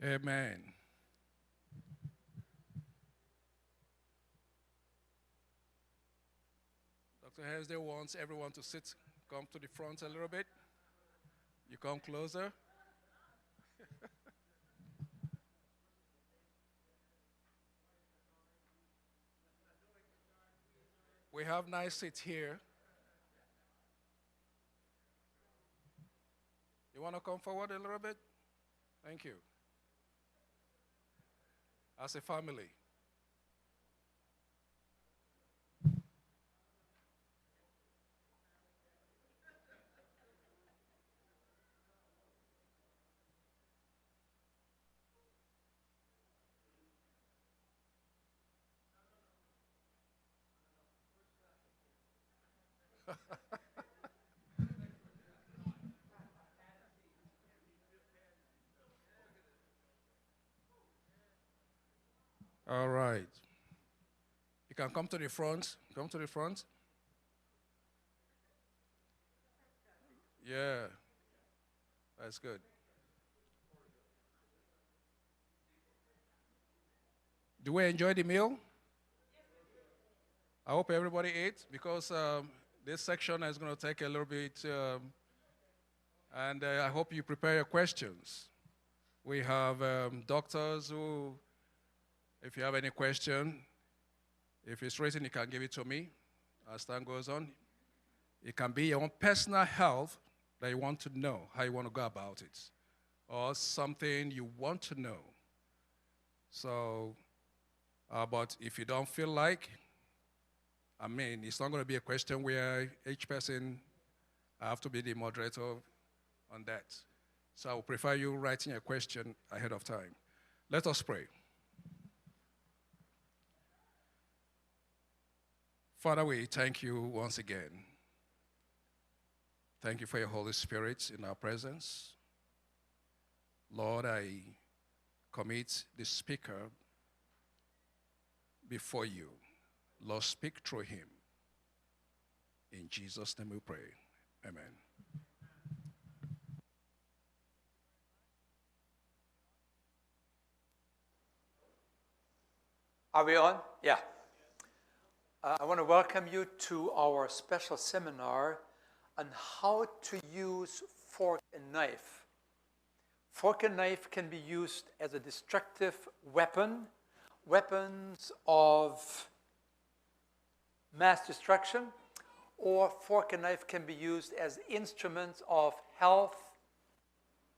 Amen. Dr. Hesday wants everyone to sit, come to the front a little bit. You come closer. We have nice seats here. You want to come forward a little bit? Thank you. As a family. All right. You can come to the front. Come to the front. Yeah. That's good. Do we enjoy the meal? I hope everybody ate because this section is going to take a little bit, and I hope you prepare your questions. We have doctors who, if you have any question, if it's written, you can give it to me as time goes on. It can be your own personal health that you want to know, how you want to go about it, or something you want to know. So, but if you don't feel like, it's not going to be a question where each person have to be the moderator on that. So I would prefer you writing a question ahead of time. Let us pray. Father, we thank you once again. Thank you for your Holy Spirit in our presence. Lord, I commit the speaker before you. Lord, speak through him. In Jesus' name we pray. Amen. Are we on? Yeah. I want to welcome you to our special seminar on how to use fork and knife. Fork and knife can be used as a destructive weapon, weapons of mass destruction, or fork and knife can be used as instruments of health,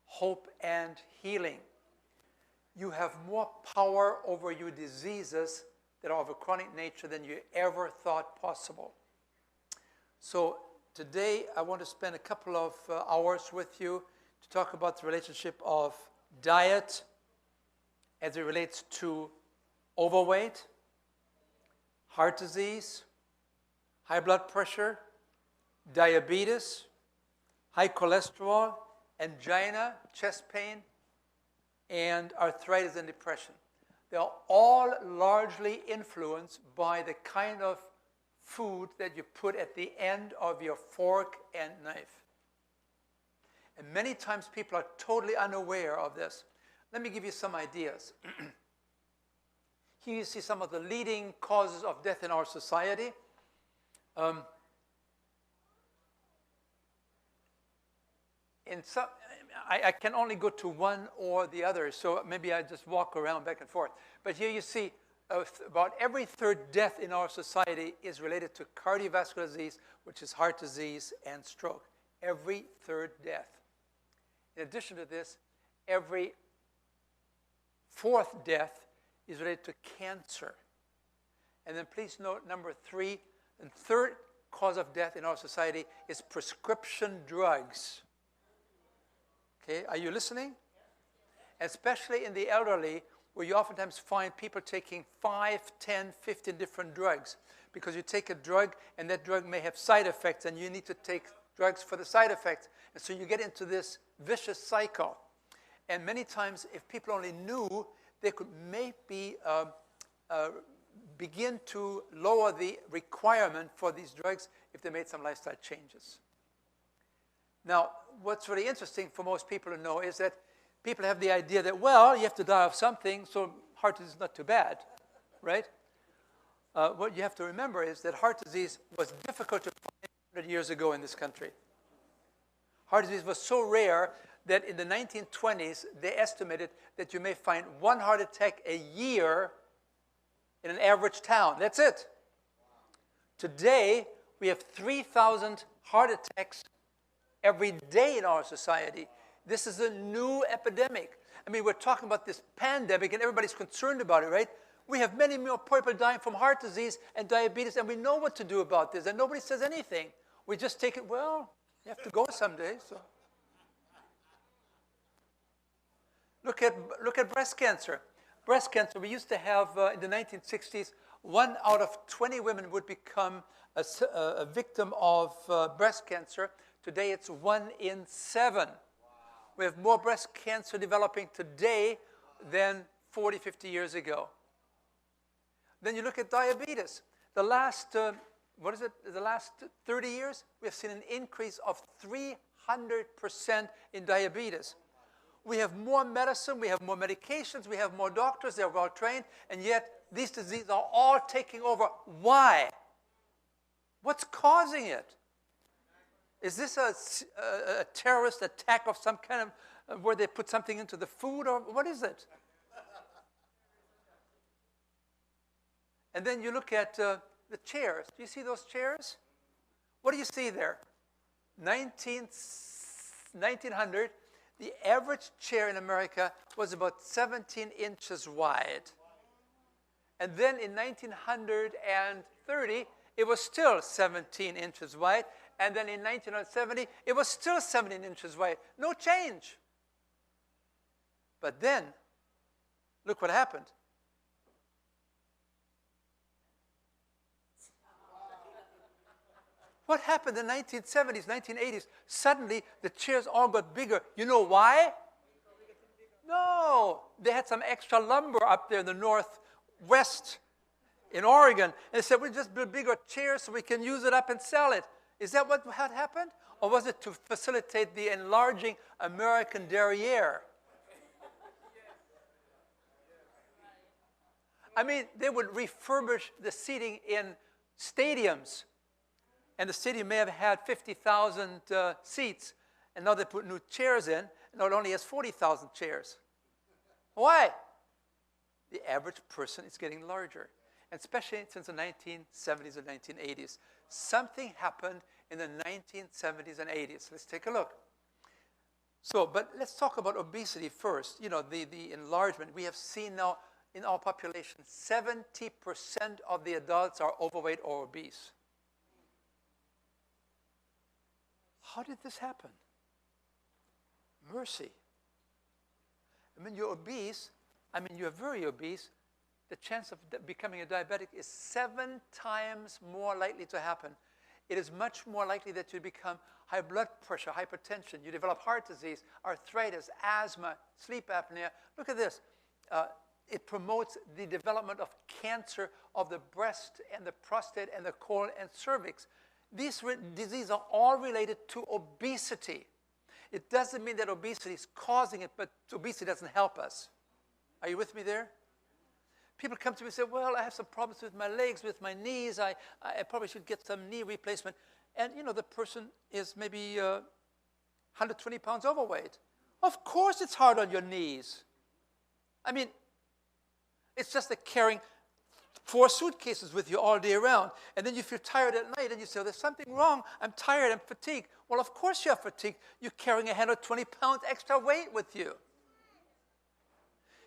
hope, and healing. You have more power over your diseases that are of a chronic nature than you ever thought possible. So today I want to spend a couple of hours with you to talk about the relationship of diet as it relates to overweight, heart disease, high blood pressure, diabetes, high cholesterol, angina, chest pain, and arthritis and depression. They are all largely influenced by the kind of food that you put at the end of your fork and knife. And many times people are totally unaware of this. Let me give you some ideas. Here you see some of the leading causes of death in our society. I can only go to one or the other, so maybe I just walk around back and forth. But here you see about every third death in our society is related to cardiovascular disease, which is heart disease and stroke. Every third death. In addition to this, every fourth death is related to cancer. And then please note number 3, the third cause of death in our society is prescription drugs. Okay, are you listening? Especially in the elderly, where you oftentimes find people taking 5, 10, 15 different drugs. Because you take a drug, and that drug may have side effects, and you need to take drugs for the side effects. And so you get into this vicious cycle. And many times, if people only knew, they could maybe begin to lower the requirement for these drugs if they made some lifestyle changes. Now, what's really interesting for most people to know is that people have the idea that, well, you have to die of something, so heart disease is not too bad, right? What you have to remember is that heart disease was difficult to find 100 years ago in this country. Heart disease was so rare that in the 1920s, they estimated that you may find one heart attack a year in an average town. That's it. Today, we have 3,000 heart attacks every day in our society. This is a new epidemic. I mean, we're talking about this pandemic, and everybody's concerned about it, right? We have many more people dying from heart disease and diabetes, and we know what to do about this, and nobody says anything. We just take it, well, you have to go someday. So. Look at breast cancer. Breast cancer, we used to have, in the 1960s, 1 out of 20 women would become a victim of breast cancer. Today, it's 1 in 7. Wow. We have more breast cancer developing today than 40, 50 years ago. Then you look at diabetes. The last, the last 30 years, we have seen an increase of 300% in diabetes. We have more medicine, we have more medications, we have more doctors, they're well trained, and yet these diseases are all taking over. Why? What's causing it? Is this a terrorist attack of some kind of, where they put something into the food, or what is it? And then you look at the chairs. Do you see those chairs? What do you see there? 1900, the average chair in America was about 17 inches wide. And then in 1930, it was still 17 inches wide. And then in 1970, it was still 17 inches wide. No change. But then, look what happened. What happened in the 1970s, 1980s? Suddenly, the chairs all got bigger. You know why? No. They had some extra lumber up there in the northwest in Oregon. And they said, we'll just build bigger chairs so we can use it up and sell it. Is that what had happened? Or was it to facilitate the enlarging American derriere? I mean, they would refurbish the seating in stadiums. And the stadium may have had 50,000 seats. And now they put new chairs in. And now it only has 40,000 chairs. Why? The average person is getting larger. And especially since the 1970s and 1980s. Something happened in the 1970s and 80s. Let's take a look. So, but let's talk about obesity first. You know, the enlargement. We have seen now in our population, 70% of the adults are overweight or obese. How did this happen? Mercy. I mean, you're obese. I mean, you're very obese. The chance of becoming a diabetic is 7 times more likely to happen. It is much more likely that you become high blood pressure, hypertension, you develop heart disease, arthritis, asthma, sleep apnea. Look at this. It promotes the development of cancer of the breast and the prostate and the colon and cervix. These diseases are all related to obesity. It doesn't mean that obesity is causing it, but obesity doesn't help us. Are you with me there? People come to me and say, well, I have some problems with my legs, with my knees. I probably should get some knee replacement. And, you know, the person is maybe 120 pounds overweight. Of course it's hard on your knees. I mean, it's just like carrying 4 suitcases with you all day around. And then you feel tired at night and you say, oh, there's something wrong. I'm tired, I'm fatigued. Well, of course you're fatigued. You're carrying 120 pounds extra weight with you.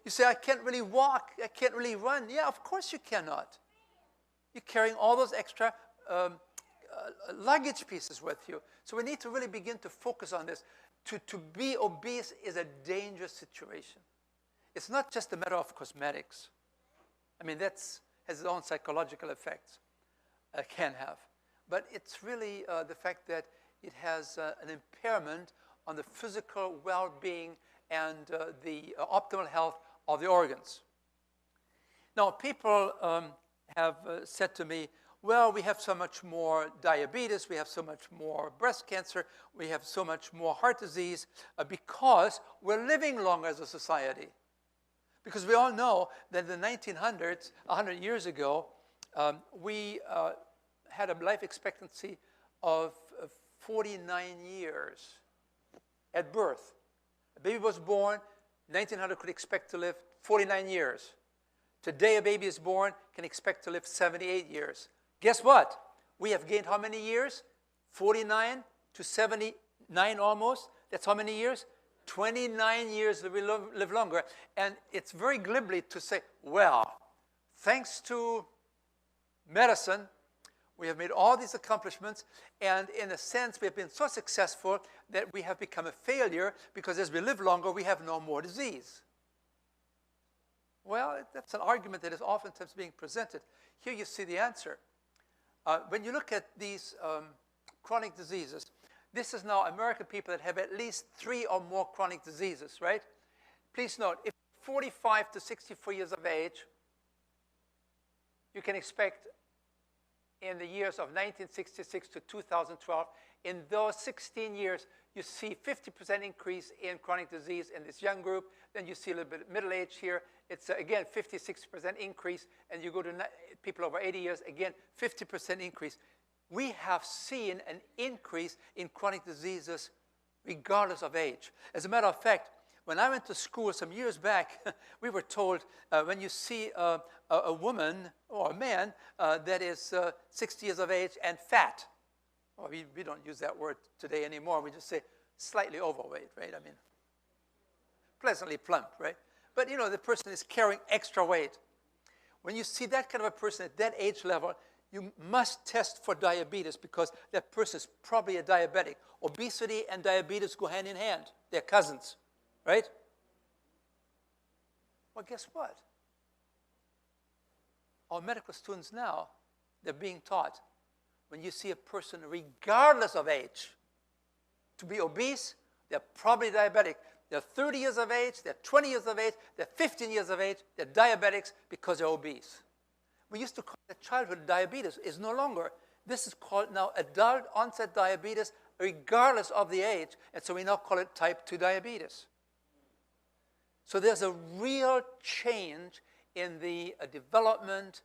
You say, I can't really walk. I can't really run. Yeah, of course you cannot. You're carrying all those extra luggage pieces with you. So we need to really begin to focus on this. To be obese is a dangerous situation. It's not just a matter of cosmetics. I mean, has its own psychological effects, can have. But it's really the fact that it has an impairment on the physical well-being and the optimal health of the organs. Now, people have said to me, well, we have so much more diabetes, we have so much more breast cancer, we have so much more heart disease because we're living longer as a society. Because we all know that in the 1900s, 100 years ago, we had a life expectancy of 49 years at birth. A baby was born, 1900 could expect to live 49 years. Today, a baby is born, can expect to live 78 years. Guess what? We have gained how many years? 49 to 79 almost. That's how many years? 29 years that we live longer. And it's very glibly to say, well, thanks to medicine, we have made all these accomplishments, and in a sense, we have been so successful that we have become a failure because as we live longer, we have no more disease. Well, that's an argument that is oftentimes being presented. Here you see the answer. When you look at these chronic diseases, this is now American people that have at least 3 or more chronic diseases, right? Please note, if 45 to 64 years of age, you can expect in the years of 1966 to 2012, in those 16 years, you see 50% increase in chronic disease in this young group. Then you see a little bit of middle age here. It's, again, 56% increase. And you go to people over 80 years, again, 50% increase. We have seen an increase in chronic diseases regardless of age. As a matter of fact, when I went to school some years back, we were told when you see a woman or a man that is 60 years of age and fat, well, we don't use that word today anymore. We just say slightly overweight, right? I mean, pleasantly plump, right? But, you know, the person is carrying extra weight. When you see that kind of a person at that age level, you must test for diabetes because that person is probably a diabetic. Obesity and diabetes go hand in hand. They're cousins, right? Well, guess what? Our medical students now, they're being taught when you see a person, regardless of age, to be obese, they're probably diabetic. They're 30 years of age, they're 20 years of age, they're 15 years of age, they're diabetics because they're obese. We used to call it childhood diabetes. It's no longer. This is called now adult onset diabetes regardless of the age, and so we now call it type 2 diabetes. So there's a real change in the development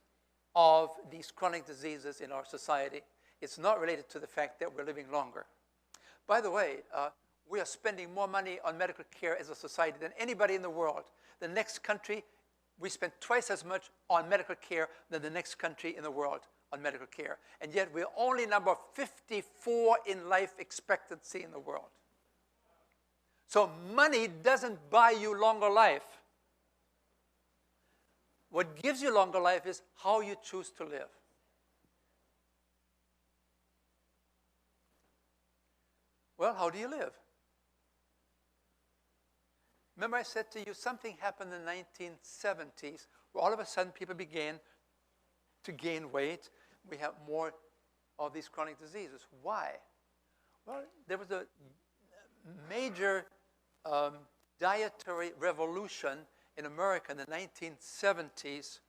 of these chronic diseases in our society. It's not related to the fact that we're living longer. By the way, we are spending more money on medical care as a society than anybody in the world. The next country, we spend twice as much on medical care than the next country in the world on medical care. And yet we're only number 54 in life expectancy in the world. So money doesn't buy you longer life. What gives you longer life is how you choose to live. Well, how do you live? Remember I said to you, something happened in the 1970s where all of a sudden people began to gain weight. We have more of these chronic diseases. Why? Well, there was a major dietary revolution in America in the 1970s.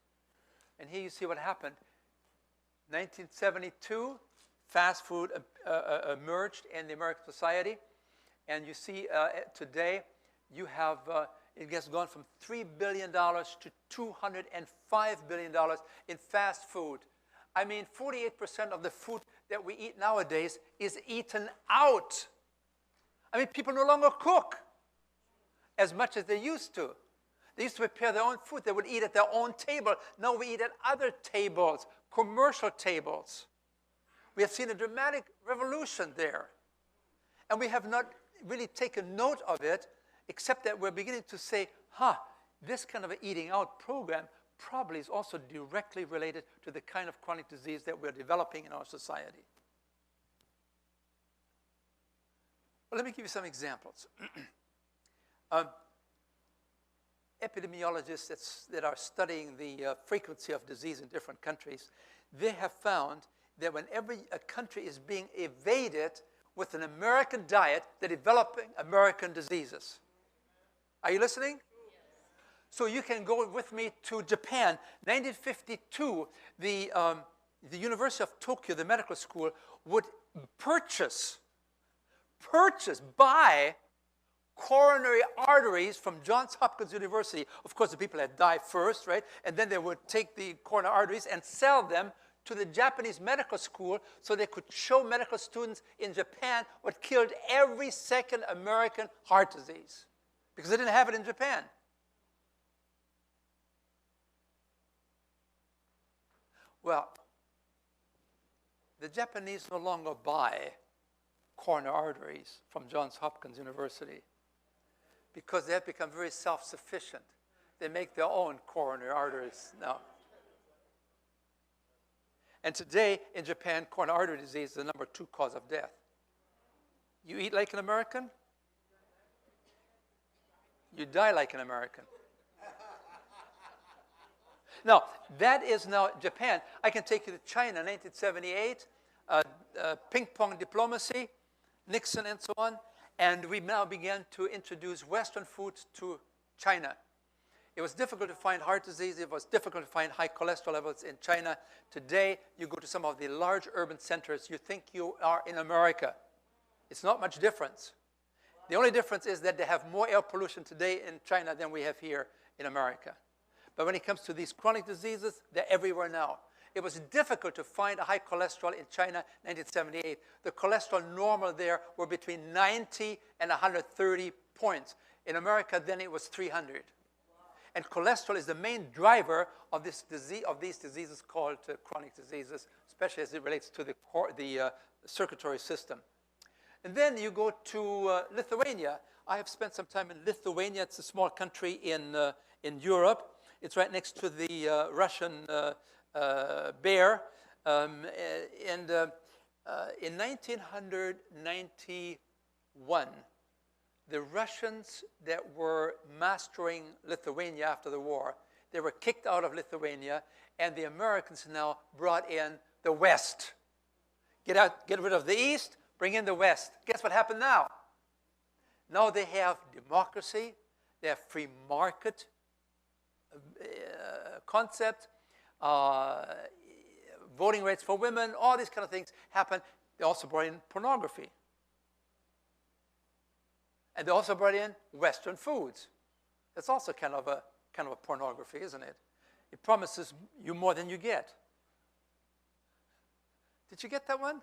And here you see what happened. 1972, fast food emerged in the American society. And you see today, you have, it has gone from $3 billion to $205 billion in fast food. I mean, 48% of the food that we eat nowadays is eaten out. I mean, people no longer cook as much as they used to. They used to prepare their own food. They would eat at their own table. Now we eat at other tables, commercial tables. We have seen a dramatic revolution there. And we have not really taken note of it, except that we're beginning to say, this kind of an eating out program probably is also directly related to the kind of chronic disease that we're developing in our society. Well, let me give you some examples. Epidemiologists that are studying the frequency of disease in different countries, they have found that whenever a country is being evaded with an American diet, they're developing American diseases. Are you listening? So you can go with me to Japan. 1952, the University of Tokyo, the medical school, would buy coronary arteries from Johns Hopkins University. Of course, the people had died first, right? And then they would take the coronary arteries and sell them to the Japanese medical school so they could show medical students in Japan what killed every second American heart disease, because they didn't have it in Japan. Well, the Japanese no longer buy coronary arteries from Johns Hopkins University because they have become very self-sufficient. They make their own coronary arteries now. And today, in Japan, coronary artery disease is the number 2 cause of death. You eat like an American, you die like an American. Now, that is now Japan. I can take you to China, 1978, ping pong diplomacy, Nixon and so on, and we now began to introduce Western foods to China. It was difficult to find heart disease. It was difficult to find high cholesterol levels in China. Today, you go to some of the large urban centers, you think you are in America. It's not much difference. The only difference is that they have more air pollution today in China than we have here in America. But when it comes to these chronic diseases, they're everywhere now. It was difficult to find a high cholesterol in China in 1978. The cholesterol normal there were between 90 and 130 points. In America, then it was 300. And cholesterol is the main driver of this disease, of these diseases called chronic diseases, especially as it relates to the circulatory system. And then you go to Lithuania. I have spent some time in Lithuania. It's a small country in Europe. It's right next to the Russian bear. In 1991, the Russians that were mastering Lithuania after the war, they were kicked out of Lithuania, and the Americans now brought in the West. Get rid of the East, bring in the West. Guess what happened now? Now they have democracy, they have free market concept, voting rights for women, all these kind of things happen. They also brought in pornography. And they also brought in Western foods. That's also kind of a pornography, isn't it? It promises you more than you get. Did you get that one?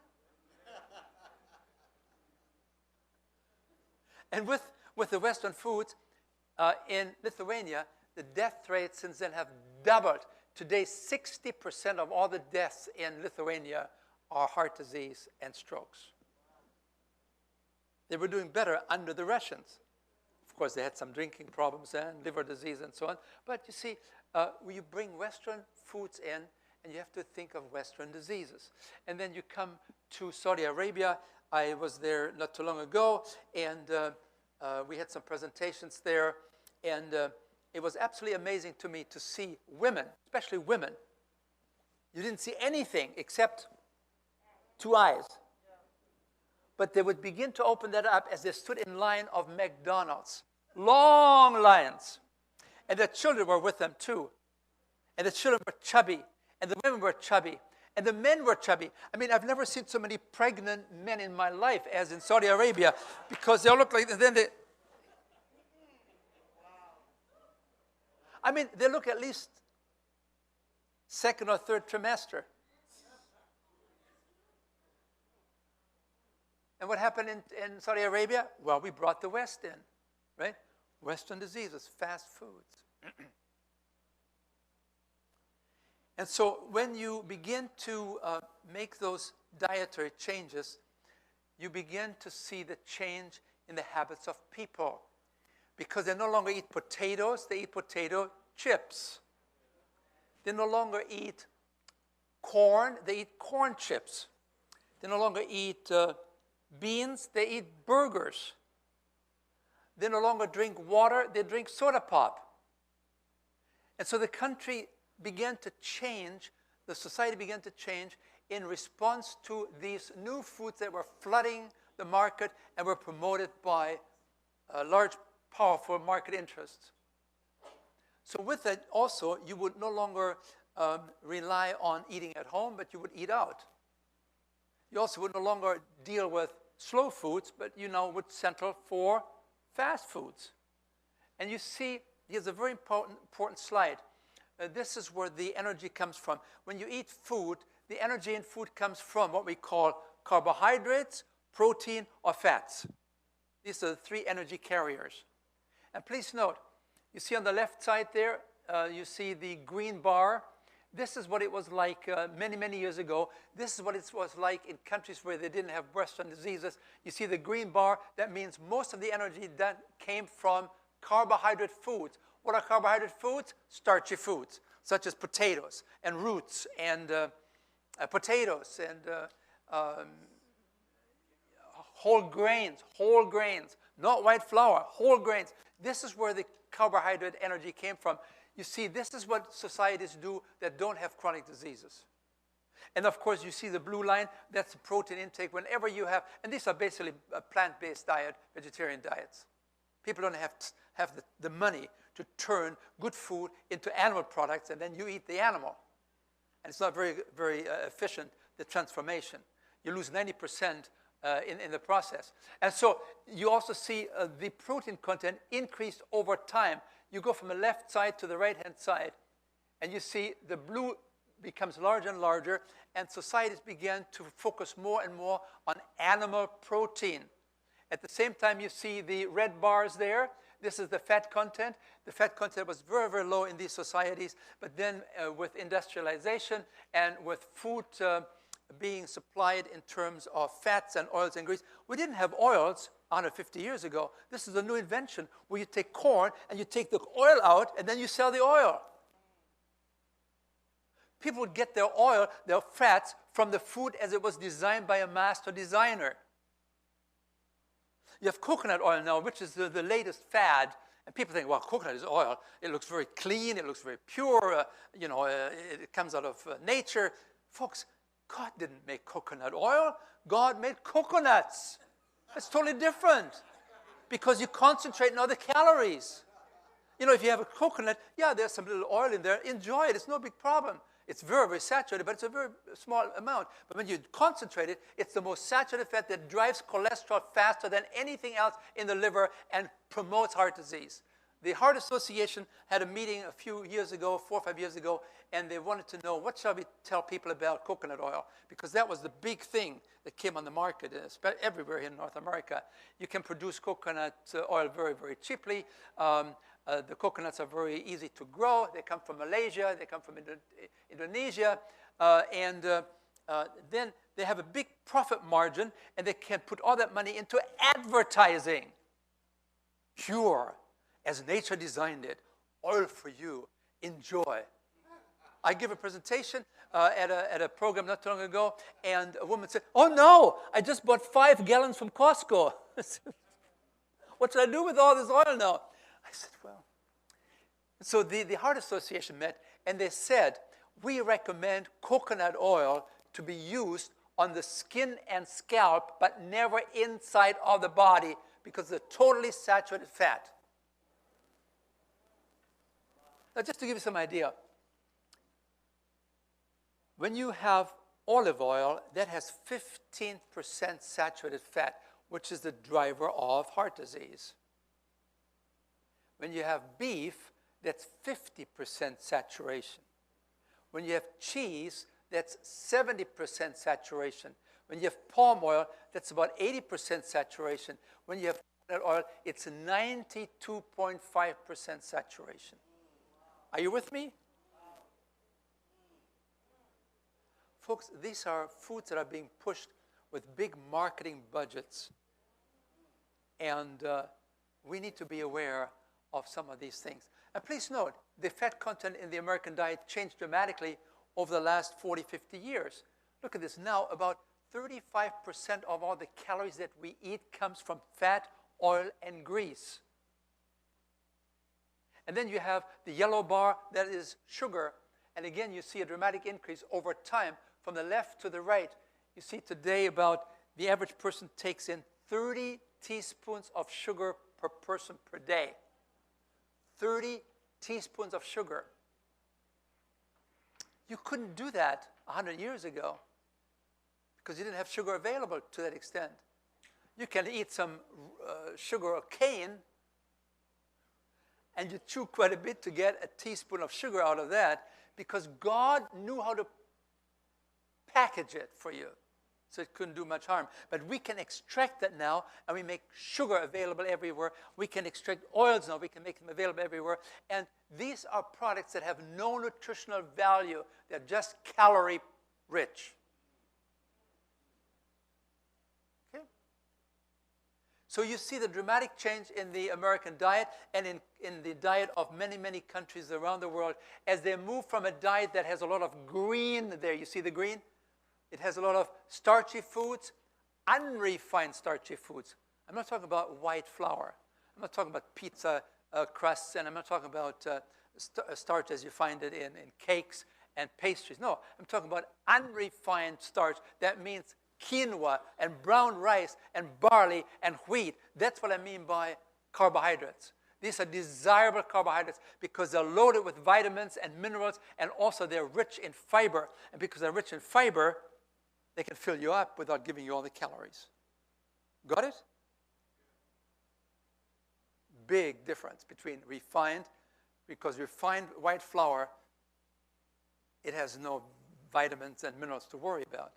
And with the Western foods, in Lithuania, the death rates since then have doubled. Today, 60% of all the deaths in Lithuania are heart disease and strokes. They were doing better under the Russians. Of course, they had some drinking problems and liver disease and so on. But you see, when you bring Western foods in, and you have to think of Western diseases. And then you come to Saudi Arabia. I was there not too long ago, and we had some presentations there. And it was absolutely amazing to me to see women, especially women. You didn't see anything except 2 eyes. But they would begin to open that up as they stood in line of McDonald's. Long lines. And the children were with them too. And the children were chubby. And the women were chubby. And the men were chubby. I mean, I've never seen so many pregnant men in my life as in Saudi Arabia, because they all look like, and then they, I mean, they look at least second or third trimester. And what happened in Saudi Arabia? Well, we brought the West in, right? Western diseases, fast foods. And so when you begin to make those dietary changes, you begin to see the change in the habits of people. Because they no longer eat potatoes, they eat potato chips. They no longer eat corn, they eat corn chips. They no longer eat beans, they eat burgers. They no longer drink water, they drink soda pop. And so the country began to change, the society began to change in response to these new foods that were flooding the market and were promoted by large, powerful market interests. So with that also, you would no longer rely on eating at home, but you would eat out. You also would no longer deal with slow foods, but you now would settle for fast foods. And you see, here's a very important slide. This is where the energy comes from. When you eat food, the energy in food comes from what we call carbohydrates, protein, or fats. These are the three energy carriers. And please note, you see on the left side there, you see the green bar. This is what it was like many, many years ago. This is what it was like in countries where they didn't have breast-run diseases. You see the green bar, that means most of the energy that came from carbohydrate foods. What are carbohydrate foods? Starchy foods, such as potatoes and roots and potatoes and whole grains, not white flour, whole grains. This is where the carbohydrate energy came from. You see, this is what societies do that don't have chronic diseases. And of course, you see the blue line, that's the protein intake. Whenever you have, and these are basically a plant-based diet, vegetarian diets. People don't have the money to turn good food into animal products, and then you eat the animal. And it's not very, very efficient, the transformation. You lose 90% in the process. And so you also see the protein content increased over time. You go from the left side to the right-hand side, and you see the blue becomes larger and larger, and societies began to focus more and more on animal protein. At the same time, you see the red bars there. This is the fat content. The fat content was very, very low in these societies, but then with industrialization and with food being supplied in terms of fats and oils and grease. We didn't have oils 150 years ago. This is a new invention where you take corn and you take the oil out and then you sell the oil. People would get their oil, their fats, from the food as it was designed by a master designer. You have coconut oil now, which is the latest fad. And people think, well, coconut is oil. It looks very clean. It looks very pure. It comes out of nature. Folks, God didn't make coconut oil. God made coconuts. It's totally different because you concentrate on other calories. If you have a coconut, yeah, there's some little oil in there. Enjoy it. It's no big problem. It's very, very saturated, but it's a very small amount. But when you concentrate it, it's the most saturated fat that drives cholesterol faster than anything else in the liver and promotes heart disease. The Heart Association had a meeting a few years ago, 4 or 5 years ago, and they wanted to know, what shall we tell people about coconut oil? Because that was the big thing that came on the market, everywhere in North America. You can produce coconut oil very, very cheaply. The coconuts are very easy to grow. They come from Malaysia. They come from Indonesia. And then they have a big profit margin, and they can put all that money into advertising. Pure, as nature designed it, oil for you. Enjoy. I gave a presentation at a program not too long ago, and a woman said, oh, no, I just bought 5 gallons from Costco. What should I do with all this oil now? I said, well. So the Heart Association met, and they said, we recommend coconut oil to be used on the skin and scalp, but never inside of the body, because it's a totally saturated fat. Now, just to give you some idea, when you have olive oil, that has 15% saturated fat, which is the driver of heart disease. When you have beef, that's 50% saturation. When you have cheese, that's 70% saturation. When you have palm oil, that's about 80% saturation. When you have coconut oil, it's 92.5% saturation. Are you with me? Folks, these are foods that are being pushed with big marketing budgets. And we need to be aware of some of these things. And please note, the fat content in the American diet changed dramatically over the last 40, 50 years. Look at this now, about 35% of all the calories that we eat comes from fat, oil, and grease. And then you have the yellow bar, that is sugar. And again, you see a dramatic increase over time from the left to the right. You see today about the average person takes in 30 teaspoons of sugar per person per day. 30 teaspoons of sugar. You couldn't do that 100 years ago because you didn't have sugar available to that extent. You can eat some sugar or cane, and you chew quite a bit to get a teaspoon of sugar out of that because God knew how to package it for you, so it couldn't do much harm. But we can extract that now, and we make sugar available everywhere. We can extract oils now. We can make them available everywhere. And these are products that have no nutritional value. They're just calorie rich. Okay? So you see the dramatic change in the American diet and in the diet of many, many countries around the world as they move from a diet that has a lot of green there. You see the green? It has a lot of starchy foods, unrefined starchy foods. I'm not talking about white flour. I'm not talking about pizza crusts, and I'm not talking about starch as you find it in cakes and pastries. No, I'm talking about unrefined starch. That means quinoa and brown rice and barley and wheat. That's what I mean by carbohydrates. These are desirable carbohydrates because they're loaded with vitamins and minerals, and also they're rich in fiber. And because they're rich in fiber, they can fill you up without giving you all the calories. Got it? Big difference between refined, because refined white flour, it has no vitamins and minerals to worry about.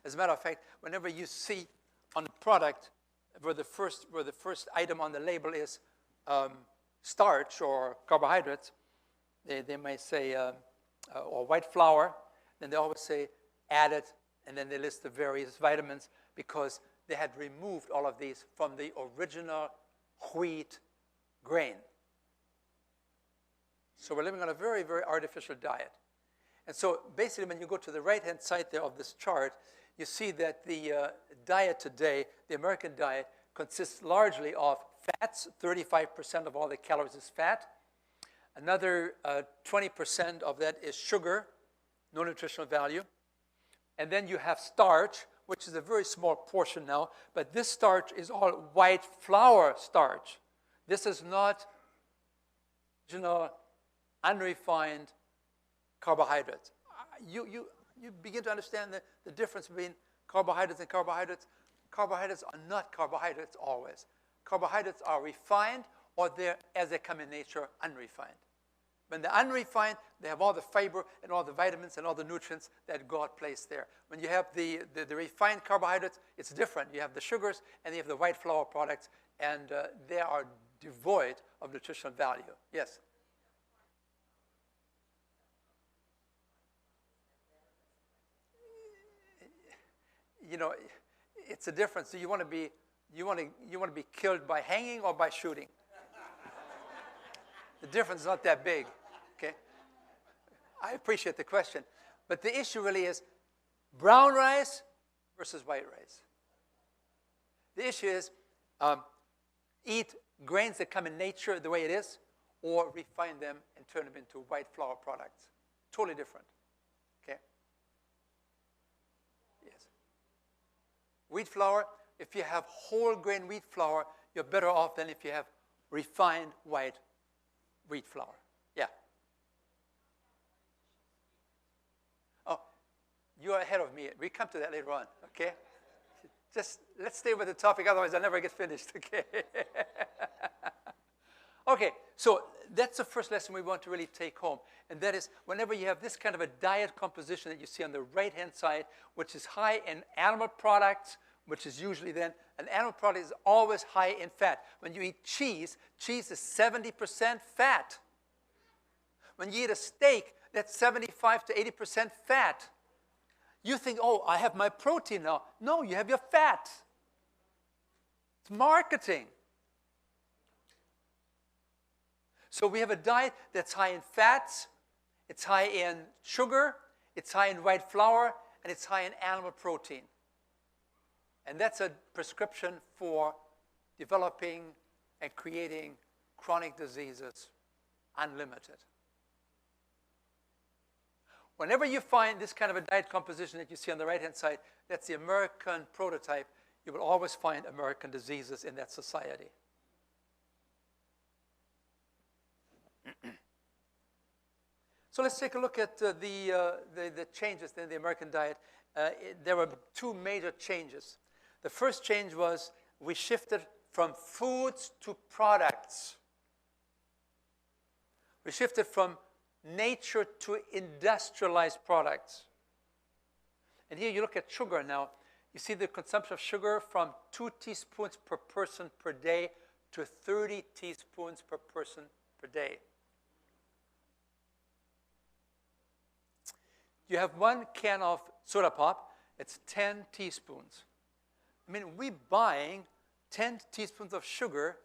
As a matter of fact, whenever you see on the product where the first item on the label is starch or carbohydrates, they might say, or white flour, then they always say added, and then they list the various vitamins because they had removed all of these from the original wheat grain. So we're living on a very, very artificial diet. And so basically when you go to the right-hand side there of this chart, you see that the diet today, the American diet, consists largely of fats. 35% of all the calories is fat. Another 20% of that is sugar, no nutritional value. And then you have starch, which is a very small portion now, but this starch is all white flour starch. This is not, unrefined carbohydrates. You begin to understand the difference between carbohydrates and carbohydrates. Carbohydrates are not carbohydrates always. Carbohydrates are refined, or they're, as they come in nature, unrefined. When they're unrefined, they have all the fiber and all the vitamins and all the nutrients that God placed there. When you have the refined carbohydrates, it's different. You have the sugars and you have the white flour products, and they are devoid of nutritional value. Yes? It's a difference. Do you want to be killed by hanging or by shooting? The difference is not that big, okay? I appreciate the question. But the issue really is brown rice versus white rice. The issue is eat grains that come in nature the way it is, or refine them and turn them into white flour products. Totally different, okay? Yes. Wheat flour, if you have whole grain wheat flour, you're better off than if you have refined white wheat flour. Yeah. Oh, you're ahead of me. We come to that later on, okay? Just let's stay with the topic, otherwise I'll never get finished, okay? Okay, so that's the first lesson we want to really take home. And that is, whenever you have this kind of a diet composition that you see on the right-hand side, which is high in animal products, which is usually then, an animal product is always high in fat. When you eat cheese, cheese is 70% fat. When you eat a steak, that's 75 to 80% fat. You think, oh, I have my protein now. No, you have your fat. It's marketing. So we have a diet that's high in fats, it's high in sugar, it's high in white flour, and it's high in animal protein. And that's a prescription for developing and creating chronic diseases, unlimited. Whenever you find this kind of a diet composition that you see on the right-hand side, that's the American prototype, you will always find American diseases in that society. So let's take a look at the changes in the American diet. There were two major changes. The first change was we shifted from foods to products. We shifted from nature to industrialized products. And here you look at sugar now. You see the consumption of sugar from 2 teaspoons per person per day to 30 teaspoons per person per day. You have 1 can of soda pop, it's 10 teaspoons. I mean, we're buying 10 teaspoons of sugar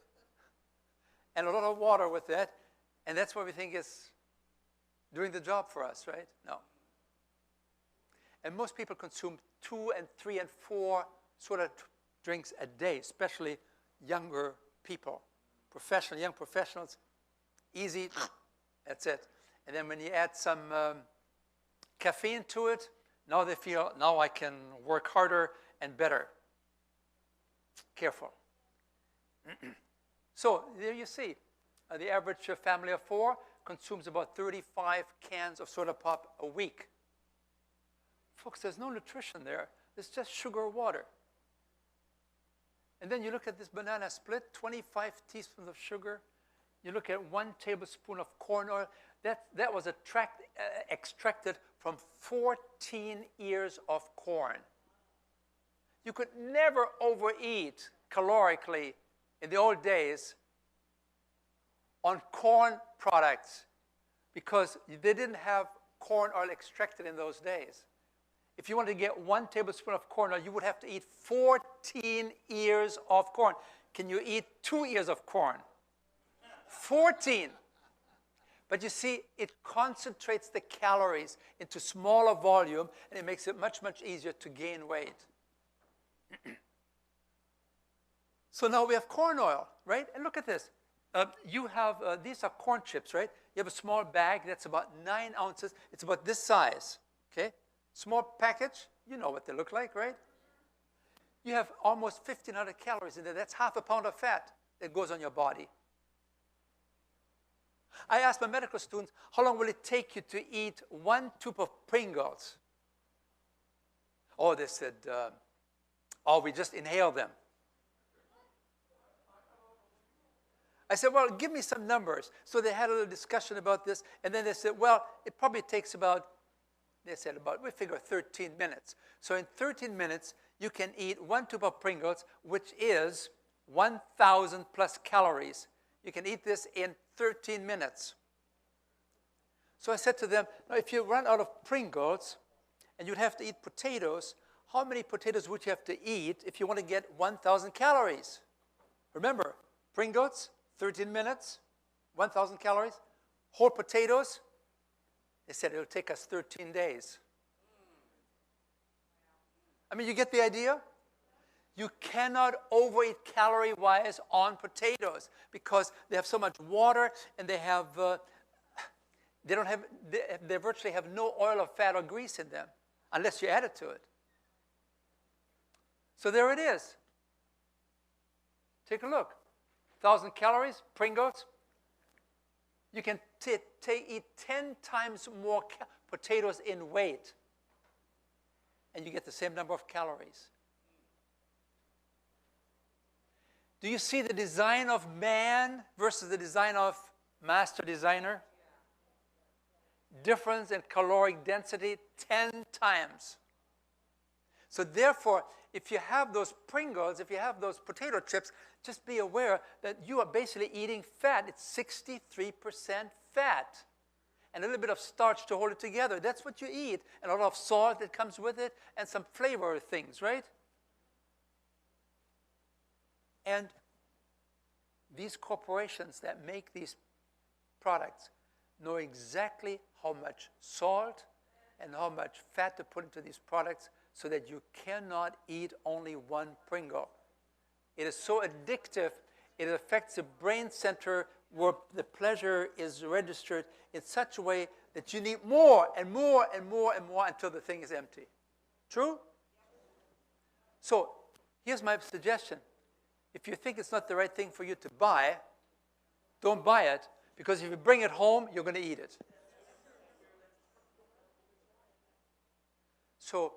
and a lot of water with that, and that's what we think is doing the job for us, right? No. And most people consume 2 and 3 and 4 soda drinks a day, especially younger people, young professionals. Easy, that's it. And then when you add some caffeine to it, now they feel, now I can work harder and better. Careful. So there you see, the average family of 4 consumes about 35 cans of soda pop a week. Folks, there's no nutrition there. It's just sugar or water. And then you look at this banana split, 25 teaspoons of sugar. You look at 1 tablespoon of corn oil. That was extracted from 14 ears of corn. You could never overeat calorically in the old days on corn products because they didn't have corn oil extracted in those days. If you wanted to get 1 tablespoon of corn oil, you would have to eat 14 ears of corn. Can you eat 2 ears of corn? 14. But you see, it concentrates the calories into smaller volume, and it makes it much, much easier to gain weight. So now we have corn oil, right? And look at this. You have, these are corn chips, right? You have a small bag that's about 9 ounces. It's about this size, okay? Small package, you know what they look like, right? You have almost 1,500 calories in there. That's half a pound of fat that goes on your body. I asked my medical students, how long will it take you to eat 1 tube of Pringles? Oh, they said, we just inhale them. I said, well, give me some numbers. So they had a little discussion about this, and then they said, well, it probably takes about, we figure 13 minutes. So in 13 minutes, you can eat 1 tube of Pringles, which is 1,000 plus calories. You can eat this in 13 minutes. So I said to them, now if you run out of Pringles and you'd have to eat potatoes, how many potatoes would you have to eat if you want to get 1,000 calories? Remember, Pringles, 13 minutes, 1,000 calories. Whole potatoes, they said it'll take us 13 days. I mean, you get the idea? You cannot overeat calorie-wise on potatoes because they have so much water and they virtually have no oil or fat or grease in them unless you add it to it. So there it is. Take a look. 1,000 calories, Pringles. You can eat 10 times more potatoes in weight and you get the same number of calories. Do you see the design of man versus the design of master designer? Difference in caloric density 10 times. So therefore, if you have those Pringles, if you have those potato chips, just be aware that you are basically eating fat. It's 63% fat. And a little bit of starch to hold it together. That's what you eat. And a lot of salt that comes with it and some flavor things, right? And these corporations that make these products know exactly how much salt and how much fat to put into these products so that you cannot eat only 1 Pringle. It is so addictive, it affects the brain center where the pleasure is registered in such a way that you need more and more and more and more until the thing is empty. True? So here's my suggestion. If you think it's not the right thing for you to buy, don't buy it, because if you bring it home, you're going to eat it. So,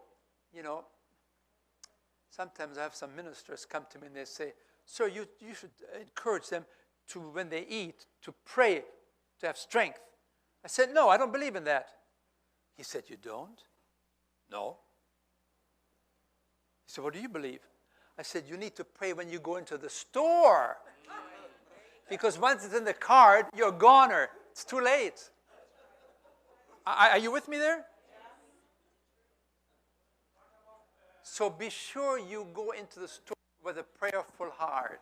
you know, sometimes I have some ministers come to me and they say, sir, you should encourage them to, when they eat, to pray, to have strength. I said, no, I don't believe in that. He said, you don't? No. He said, what do you believe? I said, you need to pray when you go into the store. Because once it's in the cart, you're a goner. It's too late. Are you with me there? So be sure you go into the store with a prayerful heart.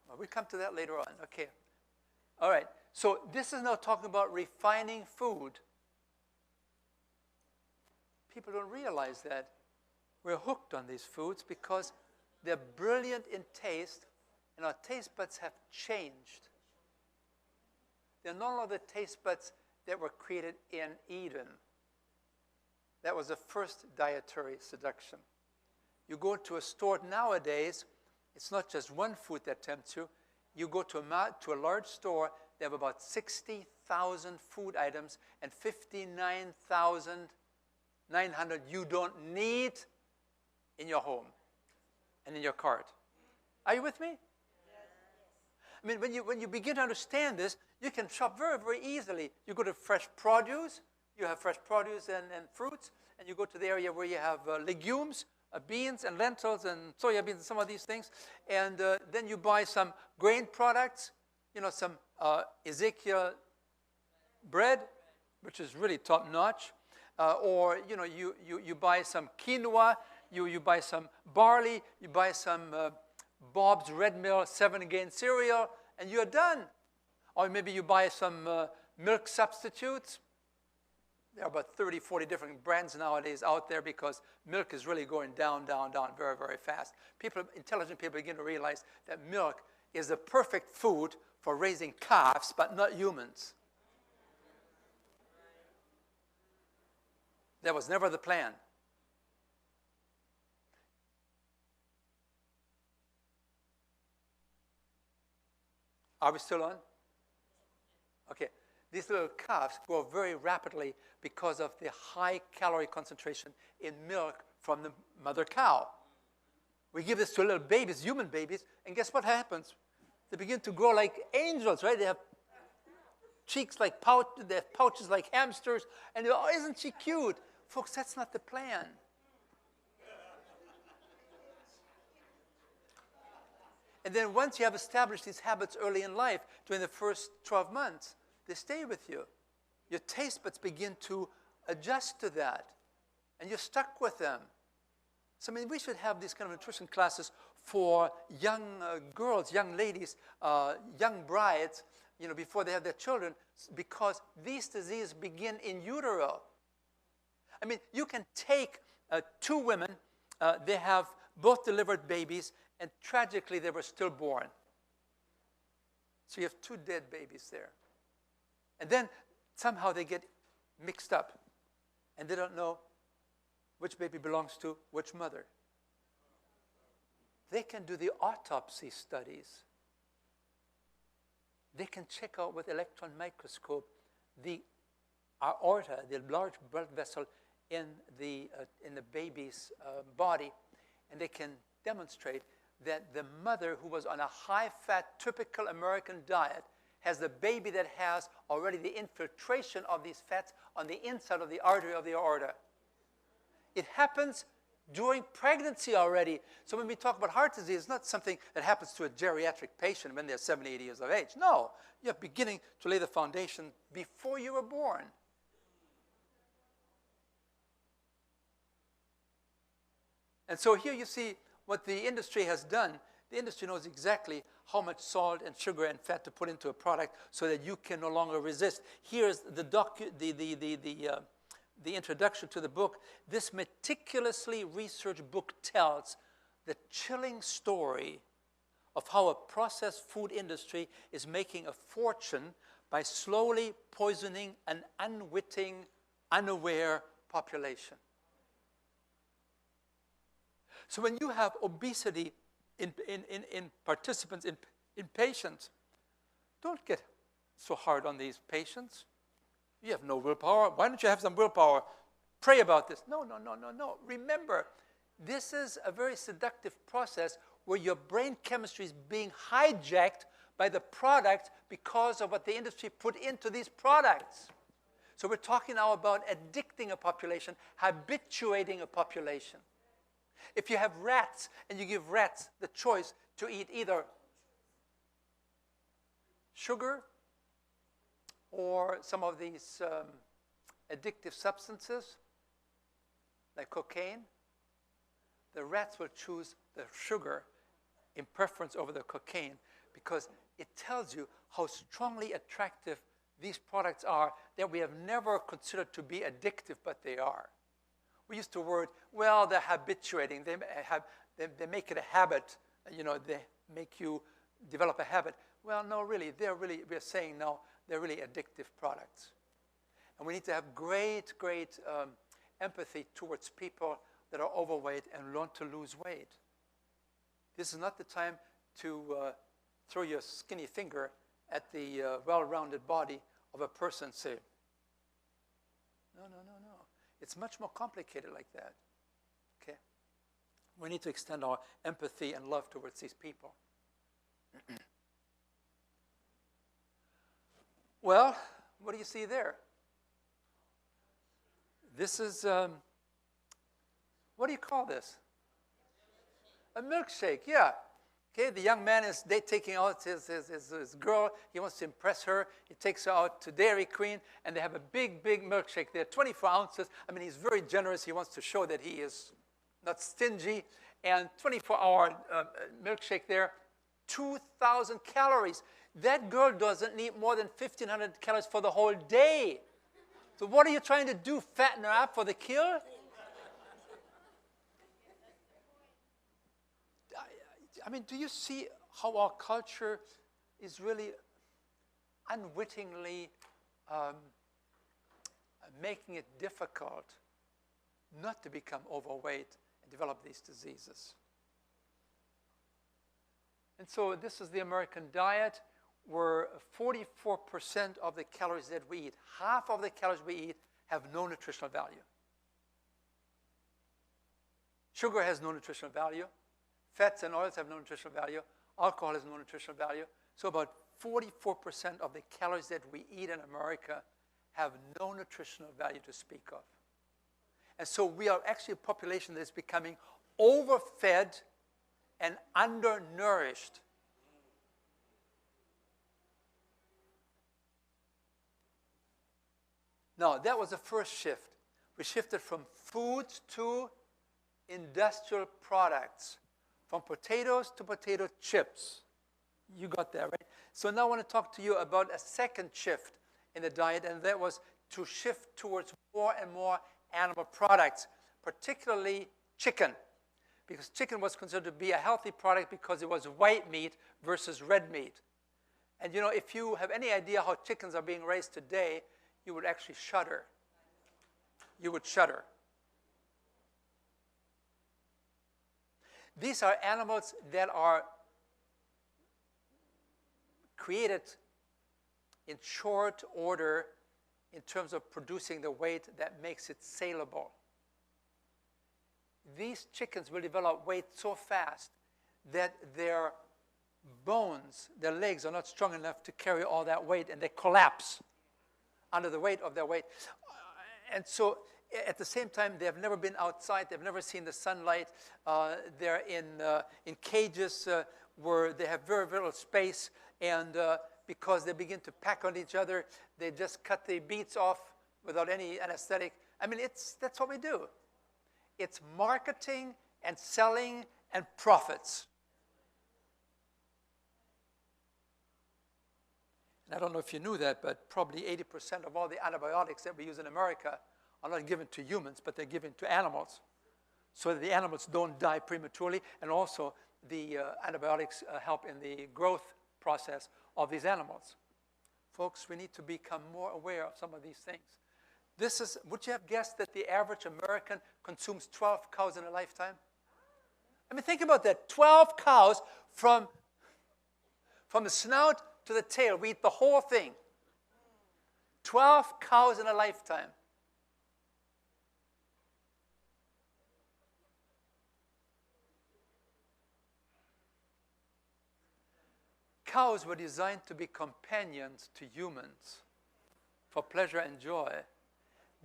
Well, we'll come to that later on. Okay. All right. So this is now talking about refining food. People don't realize that we're hooked on these foods because they're brilliant in taste, and our taste buds have changed. They're no longer the taste buds that were created in Eden. That was the first dietary seduction. You go to a store nowadays, it's not just one food that tempts you. You go to a large store, they have about 60,000 food items and 59,900 you don't need in your home and in your cart. Are you with me? Yes. I mean, when you begin to understand this, you can shop very, very easily. You go to fresh produce, you have fresh produce and fruits, and you go to the area where you have legumes, beans and lentils and soya beans and some of these things, and then you buy some grain products, you know, some Ezekiel bread, which is really top notch, or you know, you buy some quinoa, you buy some barley, you buy some Bob's Red Mill 7-grain cereal, and you're done. Or maybe you buy some milk substitutes. There are about 30, 40 different brands nowadays out there because milk is really going down, down, down very, very fast. Intelligent people begin to realize that milk is the perfect food for raising calves, but not humans. That was never the plan. Are we still on? Okay. These little calves grow very rapidly because of the high calorie concentration in milk from the mother cow. We give this to little babies, human babies, and guess what happens? They begin to grow like angels, right? They have cheeks like they have pouches like hamsters, and oh, isn't she cute? Folks, that's not the plan. And then once you have established these habits early in life, during the first 12 months, they stay with you. Your taste buds begin to adjust to that, and you're stuck with them. So, I mean, we should have these kind of nutrition classes for young girls, young ladies, young brides, you know, before they have their children, because these diseases begin in utero. I mean, you can take two women, they have both delivered babies, and tragically they were stillborn. So you have two dead babies there. And then somehow they get mixed up, and they don't know which baby belongs to which mother. They can do the autopsy studies. They can check out with electron microscope the aorta, the large blood vessel in the baby's body, and they can demonstrate that the mother who was on a high-fat, typical American diet has the baby that has already the infiltration of these fats on the inside of the artery of the aorta. It happens during pregnancy already. So when we talk about heart disease, it's not something that happens to a geriatric patient when they're 70, 80 years of age. No, you're beginning to lay the foundation before you were born. And so here you see what the industry has done. The industry knows exactly how much salt and sugar and fat to put into a product so that you can no longer resist. Here's the introduction to the book. This meticulously researched book tells the chilling story of how a processed food industry is making a fortune by slowly poisoning an unwitting, unaware population. So when you have obesity in participants, in patients, don't get so hard on these patients. You have no willpower. Why don't you have some willpower? pray about this. No, no, no, no, no. Remember, this is a very seductive process where your brain chemistry is being hijacked by the product because of what the industry put into these products. So we're talking now about addicting a population, habituating a population. If you have rats and you give rats the choice to eat either sugar or some of these addictive substances like cocaine, the rats will choose the sugar in preference over the cocaine because it tells you how strongly attractive these products are that we have never considered to be addictive, but they are. We used the word, well, they're habituating. They make it a habit. You know, they make you develop a habit. Well, no, really, we're saying no, they're really addictive products. And we need to have great, great empathy towards people that are overweight and want to lose weight. This is not the time to throw your skinny finger at the well-rounded body of a person and say, no, no, no, no. It's much more complicated like that. Okay? We need to extend our empathy and love towards these people. Well, what do you see there? This is, what do you call this? A milkshake, yeah. Okay, the young man is taking out his girl. He wants to impress her. He takes her out to Dairy Queen, and they have a big, big milkshake there, 24 ounces. I mean, he's very generous. He wants to show that he is not stingy. And 24-hour milkshake there, 2,000 calories. That girl doesn't need more than 1,500 calories for the whole day. So what are you trying to do, fatten her up for the kill? I mean, do you see how our culture is really unwittingly making it difficult not to become overweight and develop these diseases? And so this is the American diet, where 44% of the calories that we eat, half of the calories we eat, have no nutritional value. Sugar has no nutritional value. Fats and oils have no nutritional value. Alcohol has no nutritional value. So about 44% of the calories that we eat in America have no nutritional value to speak of. And so we are actually a population that is becoming overfed and undernourished. Now, that was the first shift. We shifted from foods to industrial products, from potatoes to potato chips. You got that, right? So now I want to talk to you about a second shift in the diet, and that was to shift towards more and more animal products, particularly chicken, because chicken was considered to be a healthy product because it was white meat versus red meat. And you know, if you have any idea how chickens are being raised today, you would actually shudder. You would shudder. These are animals that are created in short order in terms of producing the weight that makes it saleable. These chickens will develop weight so fast that their bones, their legs are not strong enough to carry all that weight, and they collapse under the weight of their weight. And so at the same time, they have never been outside. They've never seen the sunlight. They're in cages where they have very little space. And because they begin to pack on each other, they just cut the beats off without any anesthetic. I mean, that's what we do. It's marketing and selling and profits. And I don't know if you knew that, but probably 80% of all the antibiotics that we use in America are not given to humans, but they're given to animals, so that the animals don't die prematurely, and also the antibiotics help in the growth process of these animals. Folks, we need to become more aware of some of these things. Would you have guessed that the average American consumes 12 cows in a lifetime? I mean, think about that. 12 cows from the snout to the tail. We eat the whole thing. 12 cows in a lifetime. cows were designed to be companions to humans for pleasure and joy.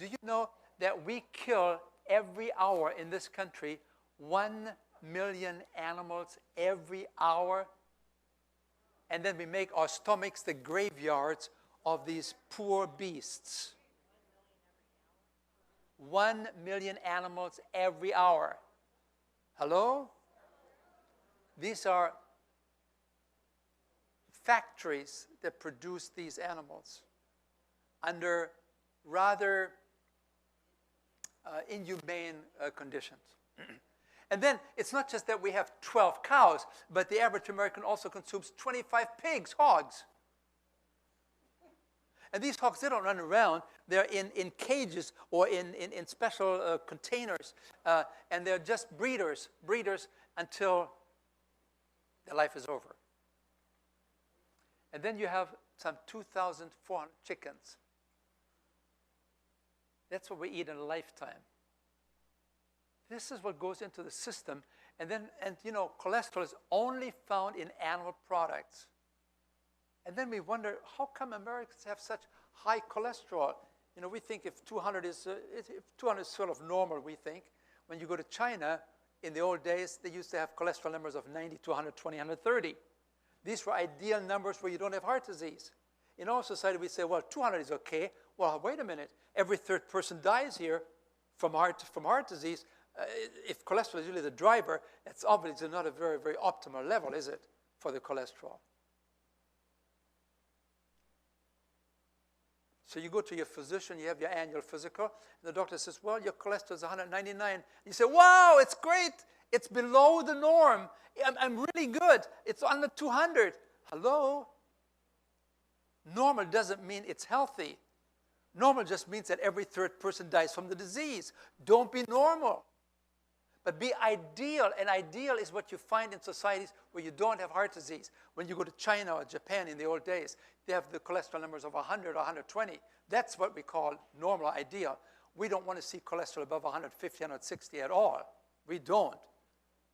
Do you know that we kill every hour in this country 1 million animals every hour? And then we make our stomachs the graveyards of these poor beasts. 1 million animals every hour. Hello? These are factories that produce these animals under rather inhumane conditions. And then it's not just that we have 12 cows, but the average American also consumes 25 pigs, hogs. And these hogs, they don't run around. They're in cages or in special containers. And they're just breeders until their life is over. And then you have some 2,400 chickens. That's what we eat in a lifetime. This is what goes into the system. And you know, cholesterol is only found in animal products. And then we wonder, how come Americans have such high cholesterol? You know, we think if 200 is sort of normal, we think. When you go to China, in the old days, they used to have cholesterol numbers of 90 to 120, 130. These were ideal numbers where you don't have heart disease. In our society, we say, well, 200 is okay. Well, wait a minute. Every third person dies here from heart disease. If cholesterol is really the driver, it's obviously not a very, very optimal level, is it, for the cholesterol? So you go to your physician, you have your annual physical, and the doctor says, well, your cholesterol is 199. You say, wow, it's great. It's below the norm. I'm really good. It's under 200. Hello? Normal doesn't mean it's healthy. Normal just means that every third person dies from the disease. Don't be normal. But be ideal, and ideal is what you find in societies where you don't have heart disease. When you go to China or Japan in the old days, they have the cholesterol numbers of 100 or 120. That's what we call normal, ideal. We don't want to see cholesterol above 150, 160 at all. We don't.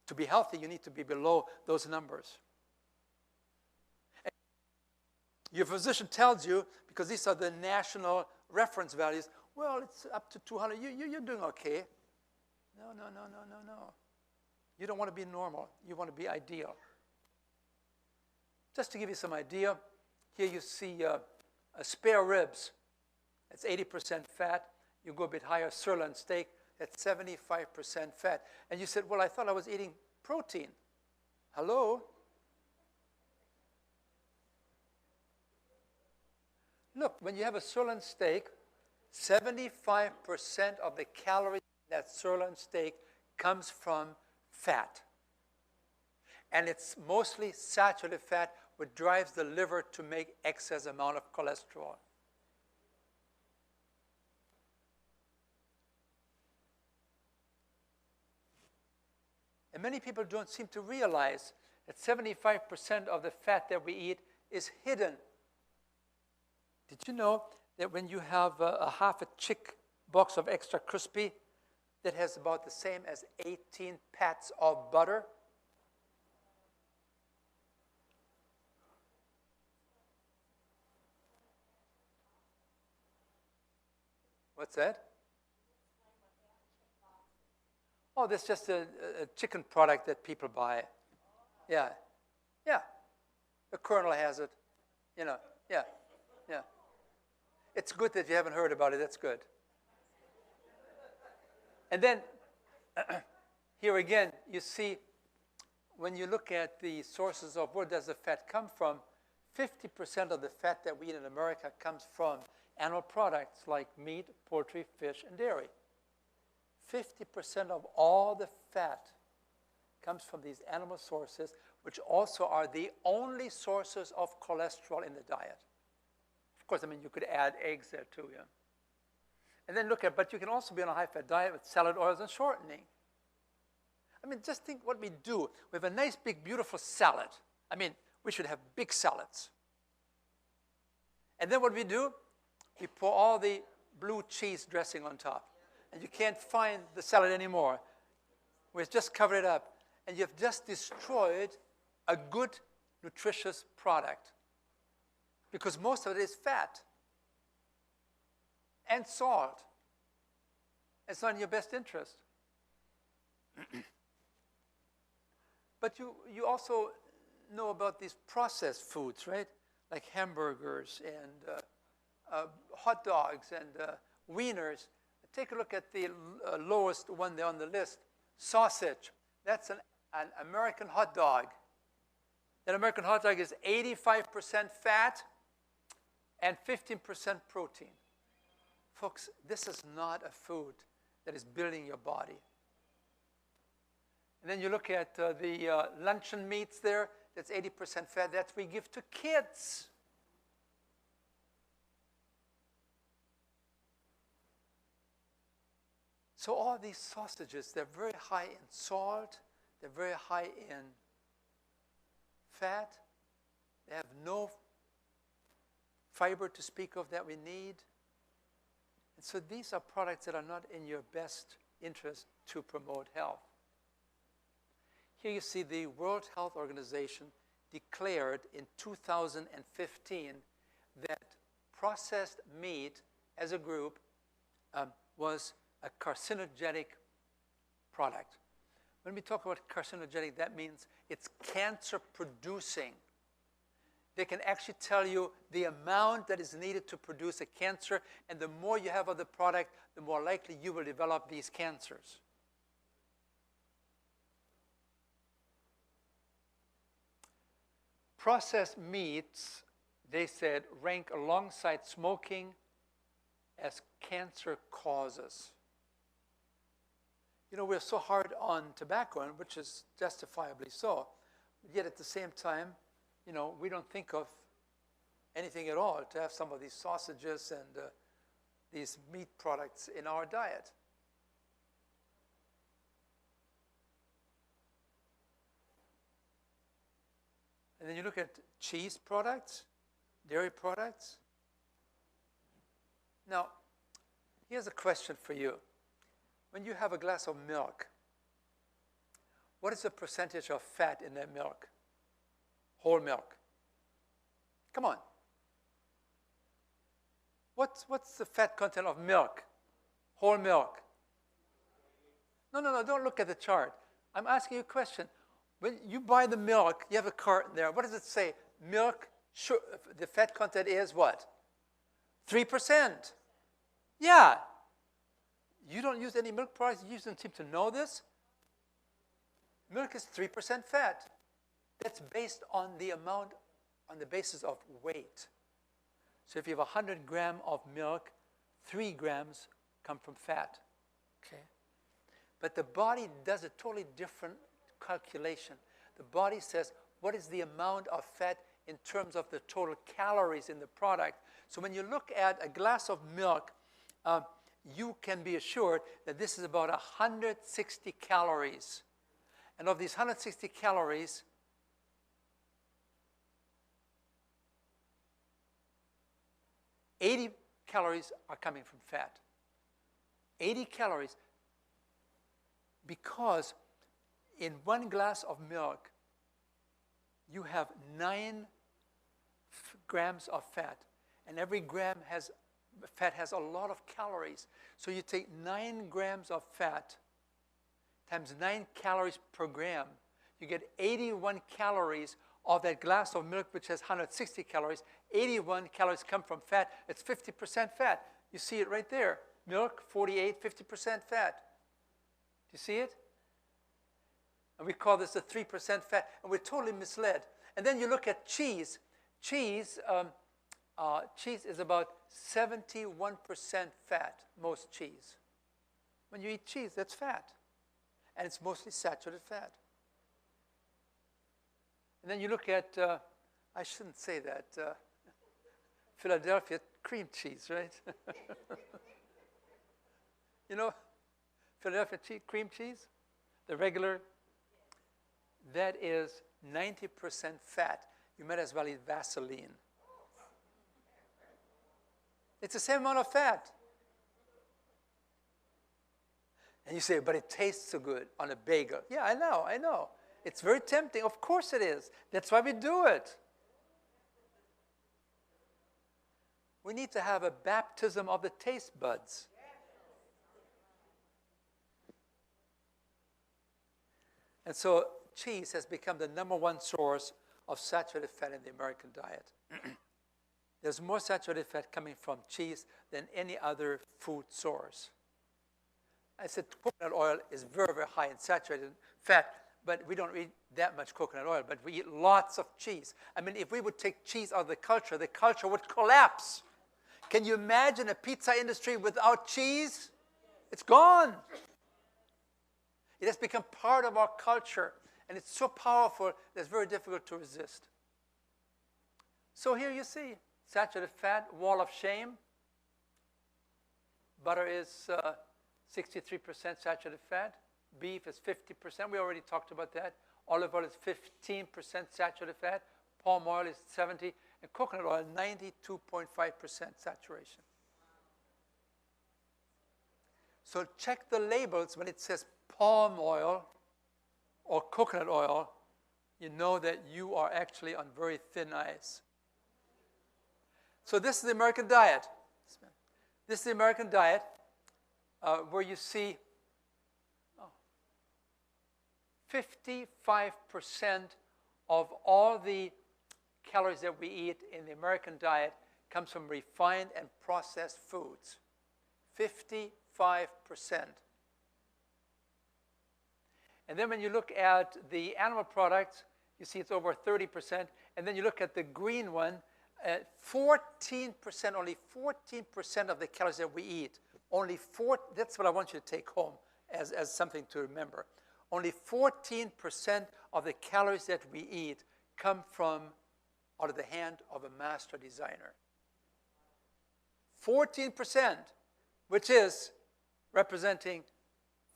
To be healthy, you need to be below those numbers. And your physician tells you, because these are the national reference values, well, it's up to 200. You're doing okay. No. You don't want to be normal. You want to be ideal. Just to give you some idea, here you see spare ribs. That's 80% fat. You go a bit higher, sirloin steak, that's 75% fat. And you said, well, I thought I was eating protein. Hello? Look, when you have a sirloin steak, 75% of the calories in that sirloin steak comes from fat. And it's mostly saturated fat, which drives the liver to make excess amount of cholesterol. And many people don't seem to realize that 75% of the fat that we eat is hidden. Did you know that when you have a half a chick box of extra crispy, that has about the same as 18 pats of butter? What's that? Oh, that's just a chicken product that people buy. Yeah. The Colonel has it. You know, yeah. It's good that you haven't heard about it. That's good. And then, here again, you see, when you look at the sources of where does the fat come from, 50% of the fat that we eat in America comes from animal products like meat, poultry, fish, and dairy. 50% of all the fat comes from these animal sources, which also are the only sources of cholesterol in the diet. Of course, I mean, you could add eggs there too, yeah. And then but you can also be on a high-fat diet with salad oils and shortening. I mean, just think what we do. We have a nice, big, beautiful salad. I mean, we should have big salads. And then what we do, we pour all the blue cheese dressing on top. And you can't find the salad anymore. We've just covered it up. And you've just destroyed a good, nutritious product because most of it is fat and salt. It's not in your best interest. But you also know about these processed foods, right? Like hamburgers and hot dogs and wieners. Take a look at the lowest one there on the list, sausage. That's an American hot dog. That American hot dog is 85% fat and 15% protein. Folks, this is not a food that is building your body. And then you look at the luncheon meats there, that's 80% fat. That's we give to kids. So all these sausages, they're very high in salt, they're very high in fat, they have no fiber to speak of that we need. And so these are products that are not in your best interest to promote health. Here you see the World Health Organization declared in 2015 that processed meat as a group was a carcinogenic product. When we talk about carcinogenic, that means it's cancer producing. They can actually tell you the amount that is needed to produce a cancer, and the more you have of the product, the more likely you will develop these cancers. Processed meats, they said, rank alongside smoking as cancer causes. You know, we're so hard on tobacco, and which is justifiably so, yet at the same time, you know, we don't think of anything at all to have some of these sausages and these meat products in our diet. And then you look at cheese products, dairy products. Now, here's a question for you. When you have a glass of milk, what is the percentage of fat in that milk? Whole milk. Come on. What's the fat content of milk? Whole milk. No, don't look at the chart. I'm asking you a question. When you buy the milk, you have a carton there. What does it say? Milk, the fat content is what? 3%. Yeah. You don't use any milk products. You don't seem to know this. Milk is 3% fat. That's based on the amount, on the basis of weight. So if you have 100 grams of milk, 3 grams come from fat. Okay? But the body does a totally different calculation. The body says, what is the amount of fat in terms of the total calories in the product? So when you look at a glass of milk, you can be assured that this is about 160 calories. And of these 160 calories, 80 calories are coming from fat. 80 calories, because in 1 glass of milk, you have 9 grams of fat. And every gram has fat has a lot of calories. So you take 9 grams of fat times 9 calories per gram. You get 81 calories of that glass of milk, which has 160 calories. 81 calories come from fat. It's 50% fat. You see it right there. Milk, 48, 50% fat. Do you see it? And we call this the 3% fat. And we're totally misled. And then you look at cheese. Cheese is about 71% fat, most cheese. When you eat cheese, that's fat. And it's mostly saturated fat. And then you look at, I shouldn't say that, Philadelphia cream cheese, right? You know, Philadelphia cream cheese, the regular, that is 90% fat. You might as well eat Vaseline. It's the same amount of fat. And you say, but it tastes so good on a bagel. Yeah, I know. It's very tempting. Of course it is. That's why we do it. We need to have a baptism of the taste buds. And so cheese has become the #1 source of saturated fat in the American diet. There's more saturated fat coming from cheese than any other food source. I said coconut oil is very, very high in saturated fat, but we don't eat that much coconut oil, but we eat lots of cheese. I mean, if we would take cheese out of the culture would collapse. Can you imagine a pizza industry without cheese? It's gone. It has become part of our culture, and it's so powerful that it's very difficult to resist. So here you see saturated fat, wall of shame. Butter is 63% saturated fat. Beef is 50%. We already talked about that. Olive oil is 15% saturated fat. Palm oil is 70%. And coconut oil, 92.5% saturation. So check the labels when it says palm oil or coconut oil. You know that you are actually on very thin ice. So this is the American diet. This is the American diet where you see 55% of all the calories that we eat in the American diet comes from refined and processed foods. 55%. And then when you look at the animal products, you see it's over 30%. And then you look at the green one, 14%, only 14% of the calories that we eat, that's what I want you to take home as something to remember. Only 14% of the calories that we eat come from out of the hand of a master designer. 14%, which is representing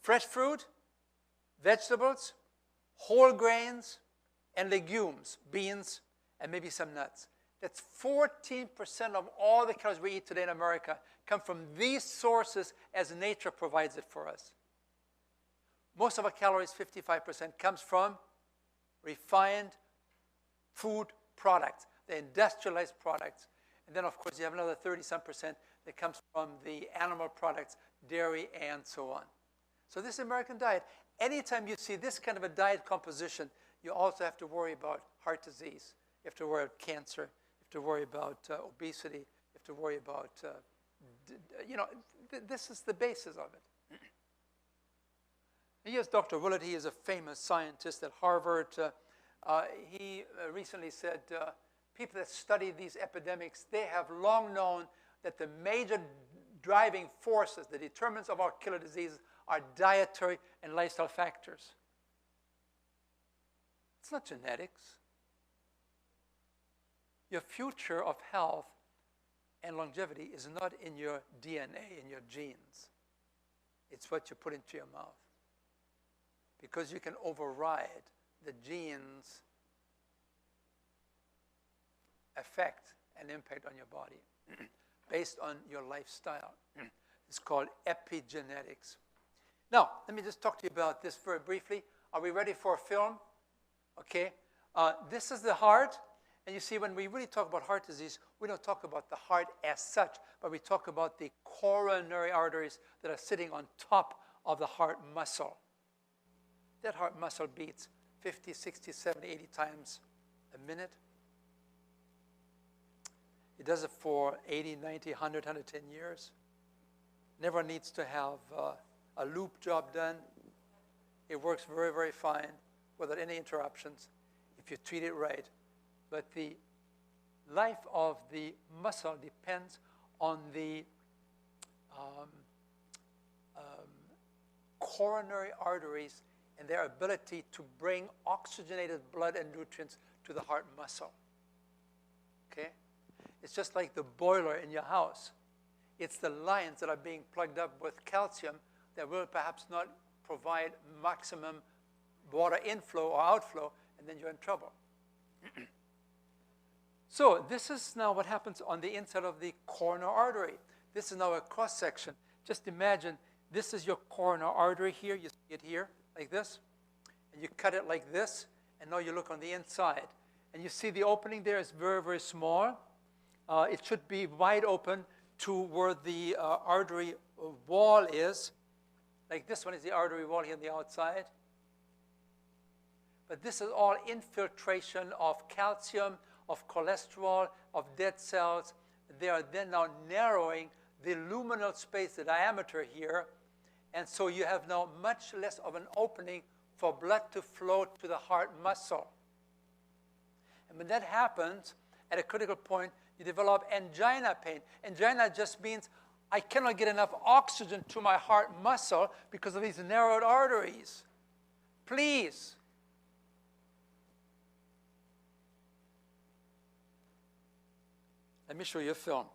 fresh fruit, vegetables, whole grains, and legumes, beans, and maybe some nuts. That's 14% of all the calories we eat today in America come from these sources as nature provides it for us. Most of our calories, 55%, comes from refined food products, the industrialized products. And then, of course, you have another 30-some% that comes from the animal products, dairy, and so on. So this is the American diet. Anytime you see this kind of a diet composition, you also have to worry about heart disease. You have to worry about cancer. You have to worry about obesity. You have to worry about, this is the basis of it. Here's Dr. Willett. He is a famous scientist at Harvard. He recently said, people that study these epidemics, they have long known that the major driving forces, the determinants of our killer diseases, are dietary and lifestyle factors. It's not genetics. Your future of health and longevity is not in your DNA, in your genes. It's what you put into your mouth. Because you can override the genes' effect and impact on your body based on your lifestyle. It's called epigenetics. Now, let me just talk to you about this very briefly. Are we ready for a film? Okay. This is the heart. And you see, when we really talk about heart disease, we don't talk about the heart as such, but we talk about the coronary arteries that are sitting on top of the heart muscle. That heart muscle beats 50, 60, 70, 80 times a minute. It does it for 80, 90, 100, 110 years. Never needs to have a loop job done. It works very, very fine without any interruptions if you treat it right. But the life of the muscle depends on the coronary arteries and their ability to bring oxygenated blood and nutrients to the heart muscle. Okay? It's just like the boiler in your house. It's the lines that are being plugged up with calcium that will perhaps not provide maximum water inflow or outflow, and then you're in trouble. So this is now what happens on the inside of the coronary artery. This is now a cross-section. Just imagine this is your coronary artery here. You see it here, like this. and you cut it like this, and now you look on the inside. And you see the opening there is very, very small. It should be wide open to where the artery wall is. Like this one is the artery wall here on the outside. But this is all infiltration of calcium, of cholesterol, of dead cells. They are then now narrowing the luminal space, the diameter here. And so you have now much less of an opening for blood to flow to the heart muscle. And when that happens, at a critical point, you develop angina pain. Angina just means I cannot get enough oxygen to my heart muscle because of these narrowed arteries. Please. Let me show you a film.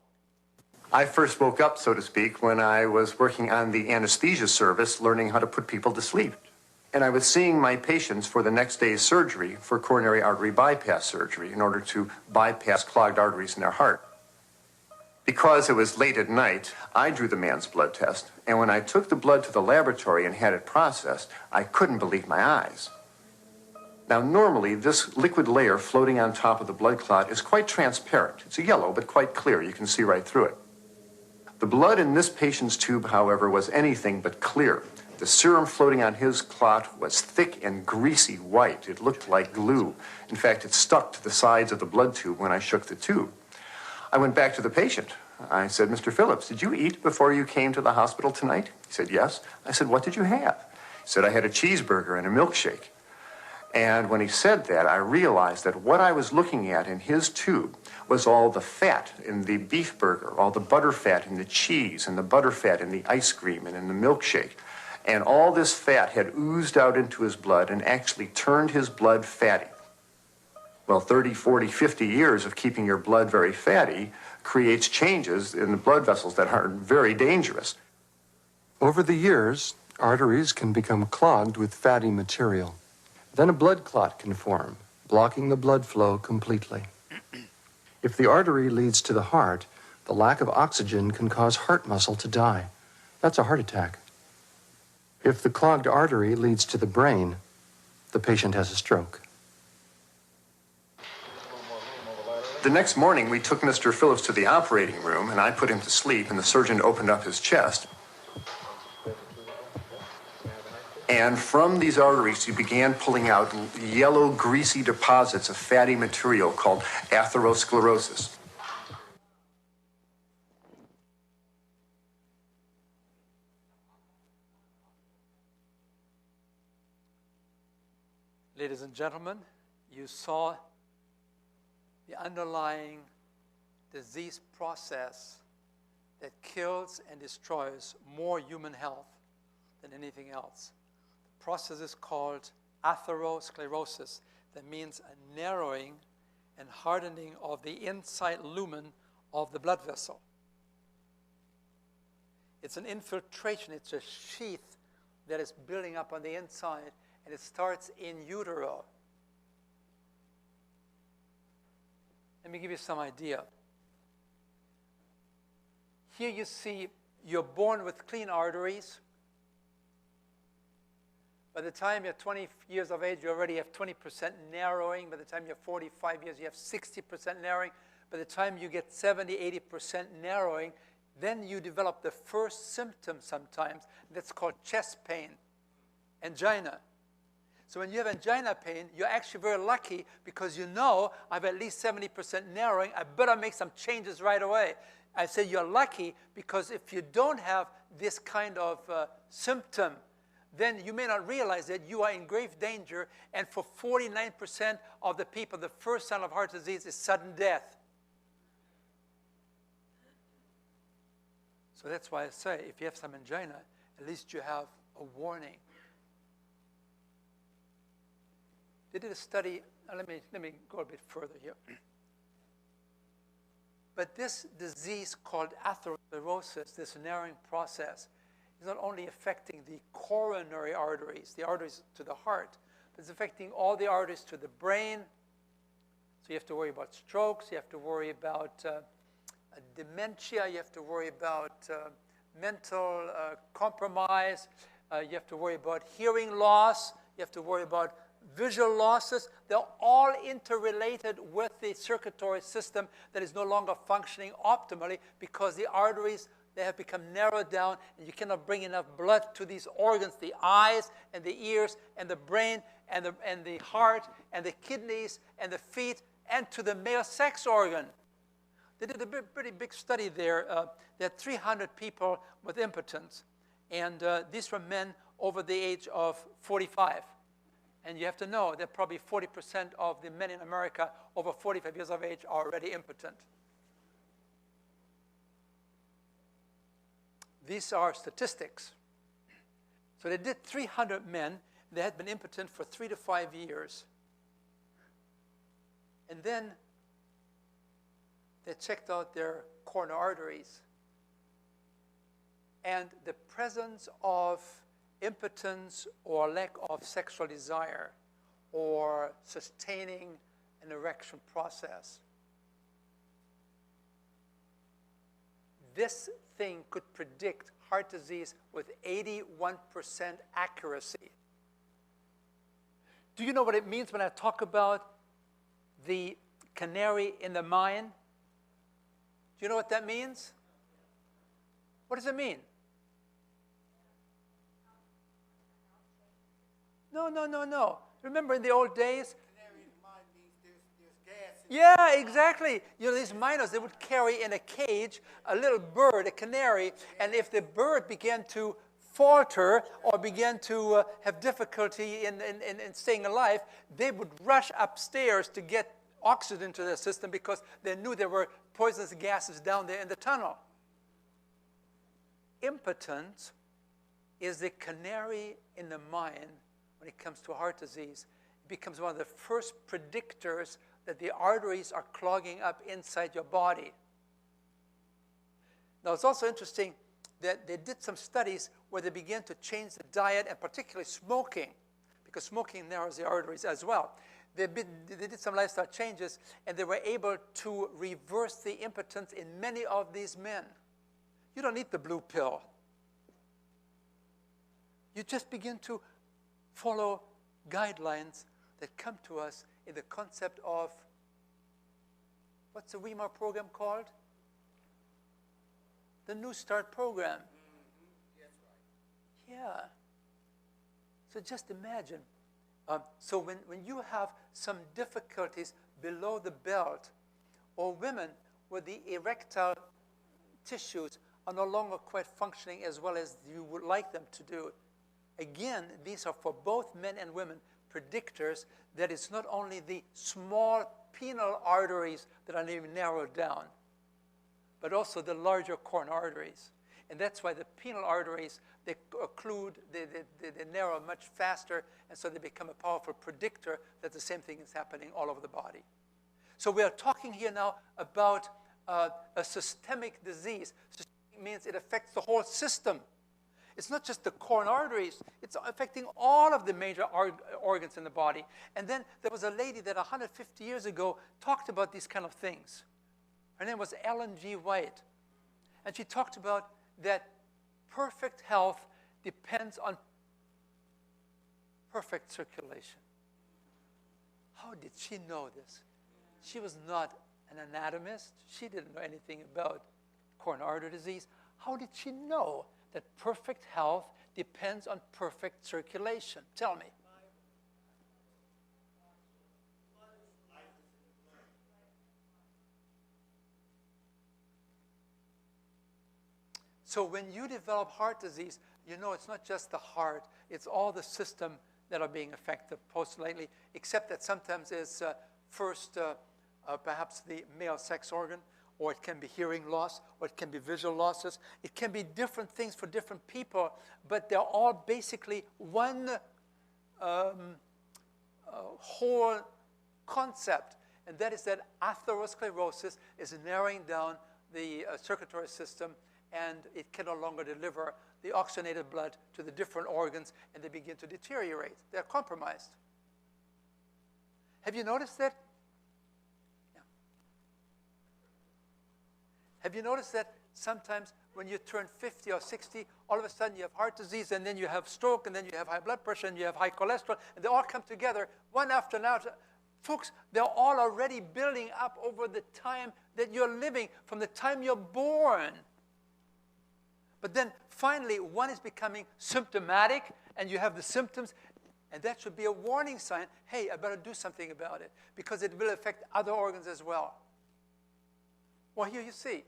I first woke up, so to speak, when I was working on the anesthesia service, learning how to put people to sleep. And I was seeing my patients for the next day's surgery for coronary artery bypass surgery in order to bypass clogged arteries in their heart. Because it was late at night, I drew the man's blood test, and when I took the blood to the laboratory and had it processed, I couldn't believe my eyes. Now, normally, this liquid layer floating on top of the blood clot is quite transparent. It's a yellow, but quite clear. You can see right through it. The blood in this patient's tube, however, was anything but clear. The serum floating on his clot was thick and greasy white. It looked like glue. In fact, it stuck to the sides of the blood tube when I shook the tube. I went back to the patient. I said, Mr. Phillips, did you eat before you came to the hospital tonight? He said, yes. I said, what did you have? He said, I had a cheeseburger and a milkshake. And when he said that, I realized that what I was looking at in his tube was all the fat in the beef burger, all the butter fat in the cheese, and the butter fat in the ice cream and in the milkshake. And all this fat had oozed out into his blood and actually turned his blood fatty. Well, 30, 40, 50 years of keeping your blood very fatty creates changes in the blood vessels that are very dangerous. Over the years, arteries can become clogged with fatty material. Then a blood clot can form, blocking the blood flow completely. If the artery leads to the heart, the lack of oxygen can cause heart muscle to die. That's a heart attack. If the clogged artery leads to the brain, the patient has a stroke. The next morning, we took Mr. Phillips to the operating room, and I put him to sleep, and the surgeon opened up his chest. And from these arteries, he began pulling out yellow, greasy deposits of fatty material called atherosclerosis. Ladies and gentlemen, you saw the underlying disease process that kills and destroys more human health than anything else. The process is called atherosclerosis. That means a narrowing and hardening of the inside lumen of the blood vessel. It's an infiltration. It's a sheath that is building up on the inside, and it starts in utero. Let me give you some idea. Here you see you're born with clean arteries. By the time you're 20 years of age, you already have 20% narrowing. By the time you're 45 years, you have 60% narrowing. By the time you get 70, 80% narrowing, then you develop the first symptom sometimes. That's called chest pain, angina. So when you have angina pain, you're actually very lucky because you know I have at least 70% narrowing. I better make some changes right away. I say you're lucky because if you don't have this kind of symptom, then you may not realize that you are in grave danger. And for 49% of the people, the first sign of heart disease is sudden death. So that's why I say if you have some angina, at least you have a warning. They did a study. Let me go a bit further here. But this disease called atherosclerosis, this narrowing process, is not only affecting the coronary arteries, the arteries to the heart, but it's affecting all the arteries to the brain. So you have to worry about strokes. You have to worry about dementia. You have to worry about mental compromise. You have to worry about hearing loss. You have to worry about visual losses. They're all interrelated with the circulatory system that is no longer functioning optimally because the arteries, they have become narrowed down, and you cannot bring enough blood to these organs, the eyes and the ears and the brain and the heart and the kidneys and the feet and to the male sex organ. They did a pretty big study there. They had 300 people with impotence, and these were men over the age of 45. And you have to know that probably 40% of the men in America over 45 years of age are already impotent. These are statistics. So they did 300 men. They had been impotent for 3 to 5 years. And then they checked out their coronary arteries. And the presence of impotence or lack of sexual desire or sustaining an erection process. This thing could predict heart disease with 81% accuracy. Do you know what it means when I talk about the canary in the mine? Do you know what that means? What does it mean? No. Remember in the old days? Canary in the mine means there's gas in Yeah, exactly. You know, these miners, they would carry in a cage a little bird, a canary, and if the bird began to falter or began to have difficulty in staying alive, they would rush upstairs to get oxygen to their system because they knew there were poisonous gases down there in the tunnel. Impotence is the canary in the mine when it comes to heart disease. It becomes one of the first predictors that the arteries are clogging up inside your body. Now, it's also interesting that they did some studies where they began to change the diet, and particularly smoking, because smoking narrows the arteries as well. They did some lifestyle changes, and they were able to reverse the impotence in many of these men. You don't need the blue pill. You just begin to follow guidelines that come to us in the concept of, what's the Weimar program called? The New Start program. That's right. Yeah. So just imagine. So when you have some difficulties below the belt, or women where the erectile tissues are no longer quite functioning as well as you would like them to do, again, these are for both men and women predictors that it's not only the small penile arteries that are narrowed down, but also the larger coronary arteries. And that's why the penile arteries, they occlude, they narrow much faster, and so they become a powerful predictor that the same thing is happening all over the body. So we are talking here now about a systemic disease. Systemic means it affects the whole system. It's not just the coronary arteries. It's affecting all of the major organs in the body. And then there was a lady that 150 years ago talked about these kind of things. Her name was Ellen G. White. And she talked about that perfect health depends on perfect circulation. How did she know this? She was not an anatomist. She didn't know anything about coronary artery disease. How did she know that perfect health depends on perfect circulation? Tell me. So when you develop heart disease, you know it's not just the heart, it's all the system that are being affected post-lately, except that sometimes it's first perhaps the male sex organ, or it can be hearing loss, or it can be visual losses. It can be different things for different people, but they're all basically one whole concept, and that is that atherosclerosis is narrowing down the circulatory system, and it can no longer deliver the oxygenated blood to the different organs, and they begin to deteriorate. They're compromised. Have you noticed that? Yeah. Have you noticed that sometimes when you turn 50 or 60, all of a sudden you have heart disease, and then you have stroke, and then you have high blood pressure, and you have high cholesterol, and they all come together one after another. Folks, they're all already building up over the time that you're living, from the time you're born. But then finally, one is becoming symptomatic, and you have the symptoms, and that should be a warning sign. Hey, I better do something about it, because it will affect other organs as well. Well, here you see.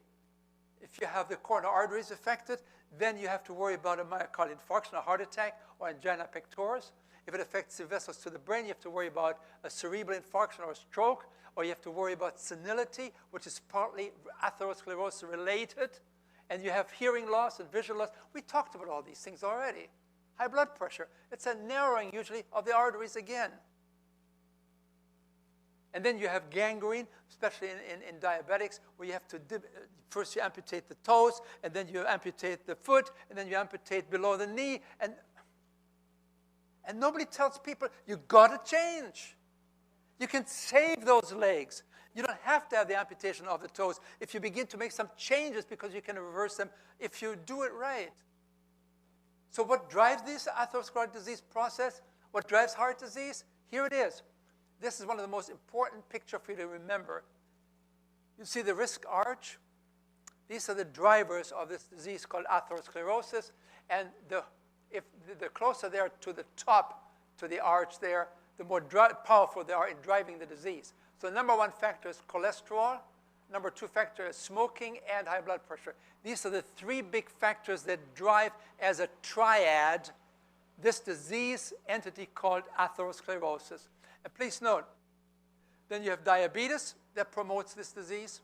If you have the coronary arteries affected, then you have to worry about a myocardial infarction, a heart attack, or angina pectoris. If it affects the vessels to the brain, you have to worry about a cerebral infarction or a stroke, or you have to worry about senility, which is partly atherosclerosis related, and you have hearing loss and vision loss. We talked about all these things already. High blood pressure, it's a narrowing usually of the arteries again. And then you have gangrene, especially in diabetics, where you have to, first you amputate the toes, and then you amputate the foot, and then you amputate below the knee. And nobody tells people, you got to change. You can save those legs. You don't have to have the amputation of the toes if you begin to make some changes, because you can reverse them if you do it right. So what drives this atherosclerotic disease process? What drives heart disease? Here it is. This is one of the most important pictures for you to remember. You see the risk arch? These are the drivers of this disease called atherosclerosis. And if the closer they are to the top, to the arch there, the more powerful they are in driving the disease. So number one factor is cholesterol. Number two factor is smoking and high blood pressure. These are the three big factors that drive, as a triad, this disease entity called atherosclerosis. And please note, then you have diabetes that promotes this disease.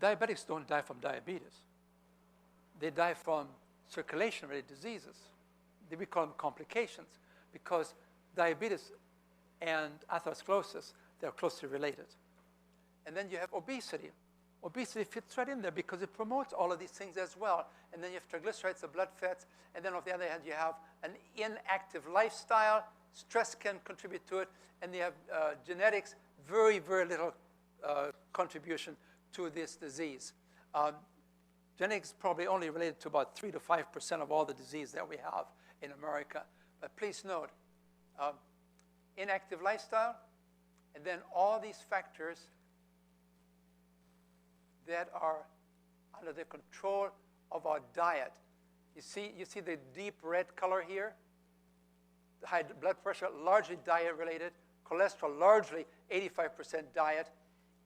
Diabetics don't die from diabetes. They die from circulation-related diseases. We call them complications, because diabetes and atherosclerosis, they're closely related. And then you have obesity. Obesity fits right in there because it promotes all of these things as well. And then you have triglycerides, the blood fats. And then on the other hand, you have an inactive lifestyle. Stress can contribute to it. And you have genetics, very, very little contribution to this disease. Genetics is probably only related to about 3 to 5% of all the disease that we have in America. But please note, inactive lifestyle, and then all these factors that are under the control of our diet. You see the deep red color here? The high blood pressure, largely diet-related. Cholesterol, largely 85% diet.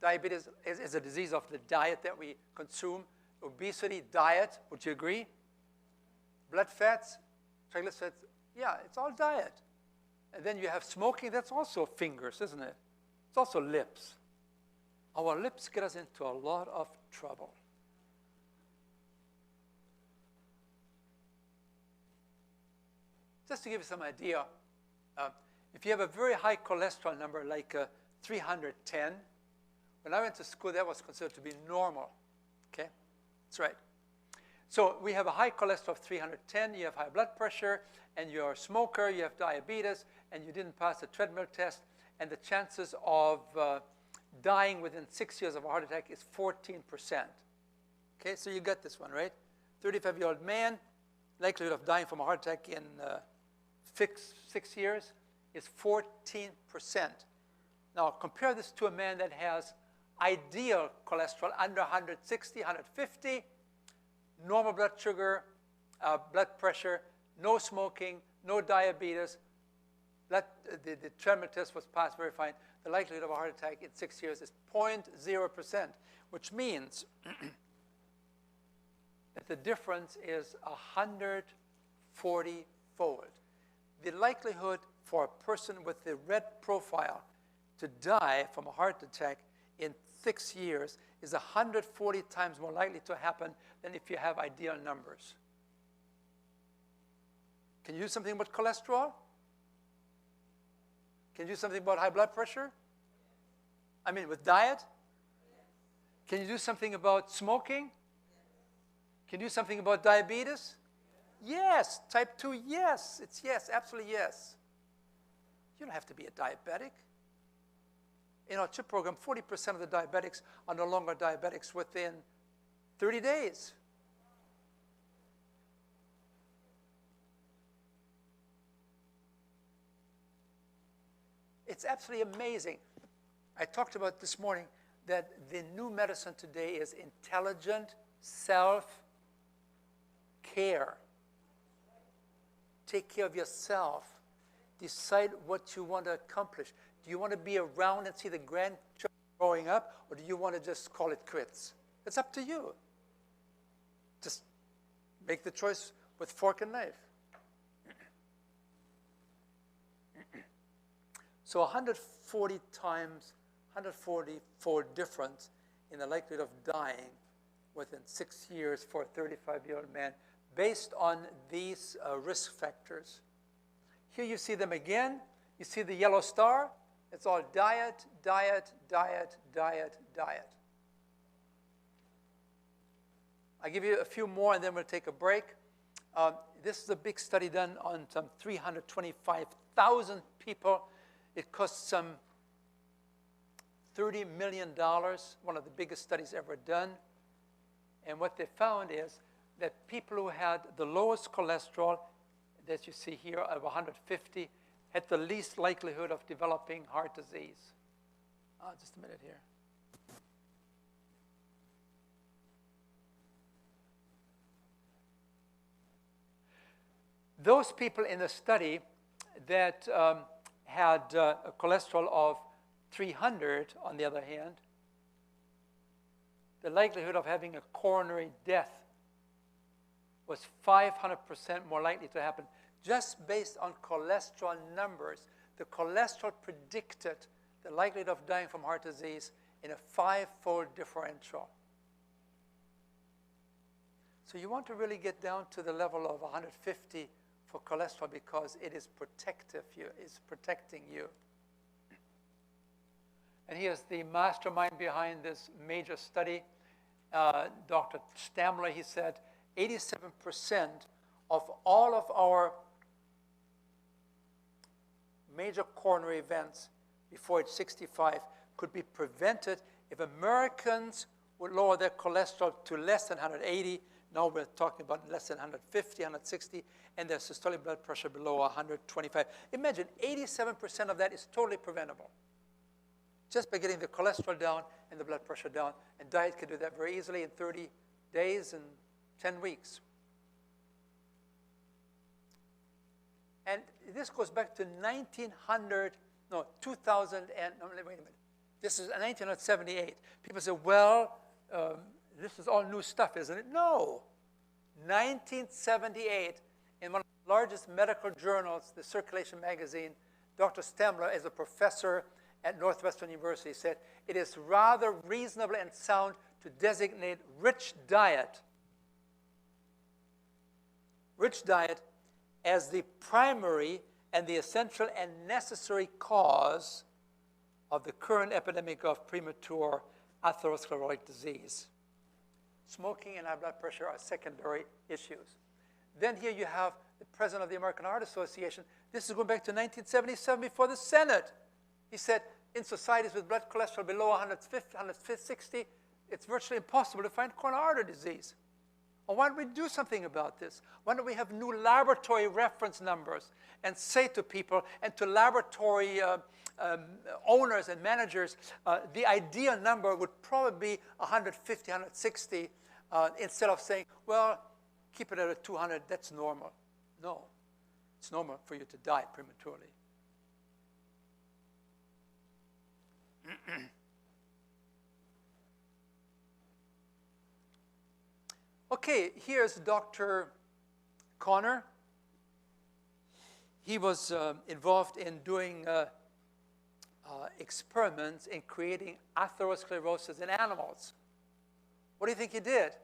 Diabetes is a disease of the diet that we consume. Obesity, diet, would you agree? Blood fats, triglycerides, yeah, it's all diet. And then you have smoking, that's also fingers, isn't it? It's also lips. Our lips get us into a lot of trouble. Just to give you some idea, if you have a very high cholesterol number, like 310, when I went to school, that was considered to be normal. Okay? That's right. So we have a high cholesterol of 310, you have high blood pressure, and you're a smoker, you have diabetes, and you didn't pass the treadmill test, and the chances of dying within 6 years of a heart attack is 14%. Okay, so you got this one, right? 35-year-old man, likelihood of dying from a heart attack in 6 years is 14%. Now, compare this to a man that has ideal cholesterol under 160, 150, normal blood sugar, blood pressure, no smoking, no diabetes. The treadmill test was passed very fine. The likelihood of a heart attack in 6 years is 0.0%, which means that the difference is 140-fold. The likelihood for a person with the red profile to die from a heart attack in 6 years is 140 times more likely to happen than if you have ideal numbers. Can you do something about cholesterol? Can you do something about high blood pressure? I mean, with diet? Can you do something about smoking? Can you do something about diabetes? Yes. Type 2, yes. It's yes, absolutely yes. You don't have to be a diabetic. In our CHIP program, 40% of the diabetics are no longer diabetics within 30 days. It's absolutely amazing. I talked about this morning that the new medicine today is intelligent self-care. Take care of yourself. Decide what you want to accomplish. Do you want to be around and see the grandchildren growing up, or do you want to just call it quits? It's up to you. Just make the choice with fork and knife. So 140 times, 144 difference in the likelihood of dying within 6 years for a 35-year-old man based on these risk factors. Here you see them again. You see the yellow star. It's all diet, diet, diet, diet, diet. I'll give you a few more, and then we'll take a break. This is a big study done on some 325,000 people. It cost some $30 million, one of the biggest studies ever done. And what they found is that people who had the lowest cholesterol, as you see here, of 150, had the least likelihood of developing heart disease. Just a minute here. Those people in the study that had a cholesterol of 300, on the other hand, the likelihood of having a coronary death was 500% more likely to happen, just based on cholesterol numbers. The cholesterol predicted the likelihood of dying from heart disease in a 5-fold differential. So you want to really get down to the level of 150 for cholesterol because it is protecting you. And here's the mastermind behind this major study, Dr. Stamler. He said 87% of all of our major coronary events before age 65 could be prevented if Americans would lower their cholesterol to less than 180. Now we're talking about less than 150, 160, and their systolic blood pressure below 125. Imagine 87% of that is totally preventable, just by getting the cholesterol down and the blood pressure down. And diet can do that very easily in 30 days and 10 weeks. And this goes back to 2000 and, no, wait a minute. This is 1978. People say, well, this is all new stuff, isn't it? No. 1978, in one of the largest medical journals, the Circulation magazine, Dr. Stamler, as a professor at Northwestern University, said, it is rather reasonable and sound to designate rich diet as the primary and the essential and necessary cause of the current epidemic of premature atherosclerotic disease. Smoking and high blood pressure are secondary issues. Then here you have the president of the American Heart Association. This is going back to 1977 before the Senate. He said, in societies with blood cholesterol below 150, 160, it's virtually impossible to find coronary artery disease. Well, why don't we do something about this? Why don't we have new laboratory reference numbers and say to people and to laboratory owners and managers, the ideal number would probably be 150, 160, instead of saying, well, keep it at 200, that's normal. No, it's normal for you to die prematurely. Okay, here's Dr. Connor. He was involved in doing experiments in creating atherosclerosis in animals. What do you think he did?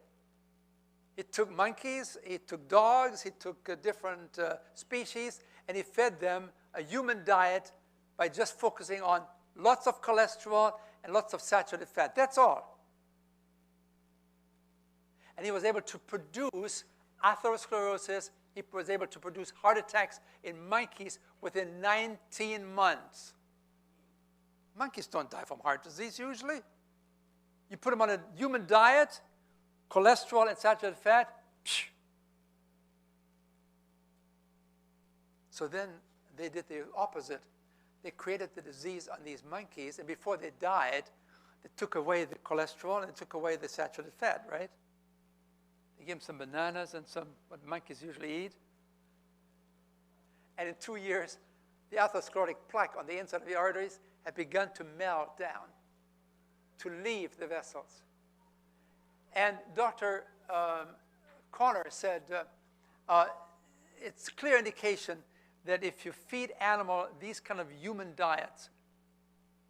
He took monkeys, he took dogs, he took different species, and he fed them a human diet by just focusing on lots of cholesterol and lots of saturated fat. That's all. And he was able to produce atherosclerosis. He was able to produce heart attacks in monkeys within 19 months. Monkeys don't die from heart disease usually. You put them on a human diet, cholesterol and saturated fat, psh. So then they did the opposite. they created the disease on these monkeys, and before they died, they took away the cholesterol and took away the saturated fat, right? They gave them some bananas and some what monkeys usually eat. And in 2 years, the atherosclerotic plaque on the inside of the arteries had begun to melt down, to leave the vessels. And Dr. Coronary said, it's clear indication that if you feed animal these kind of human diets,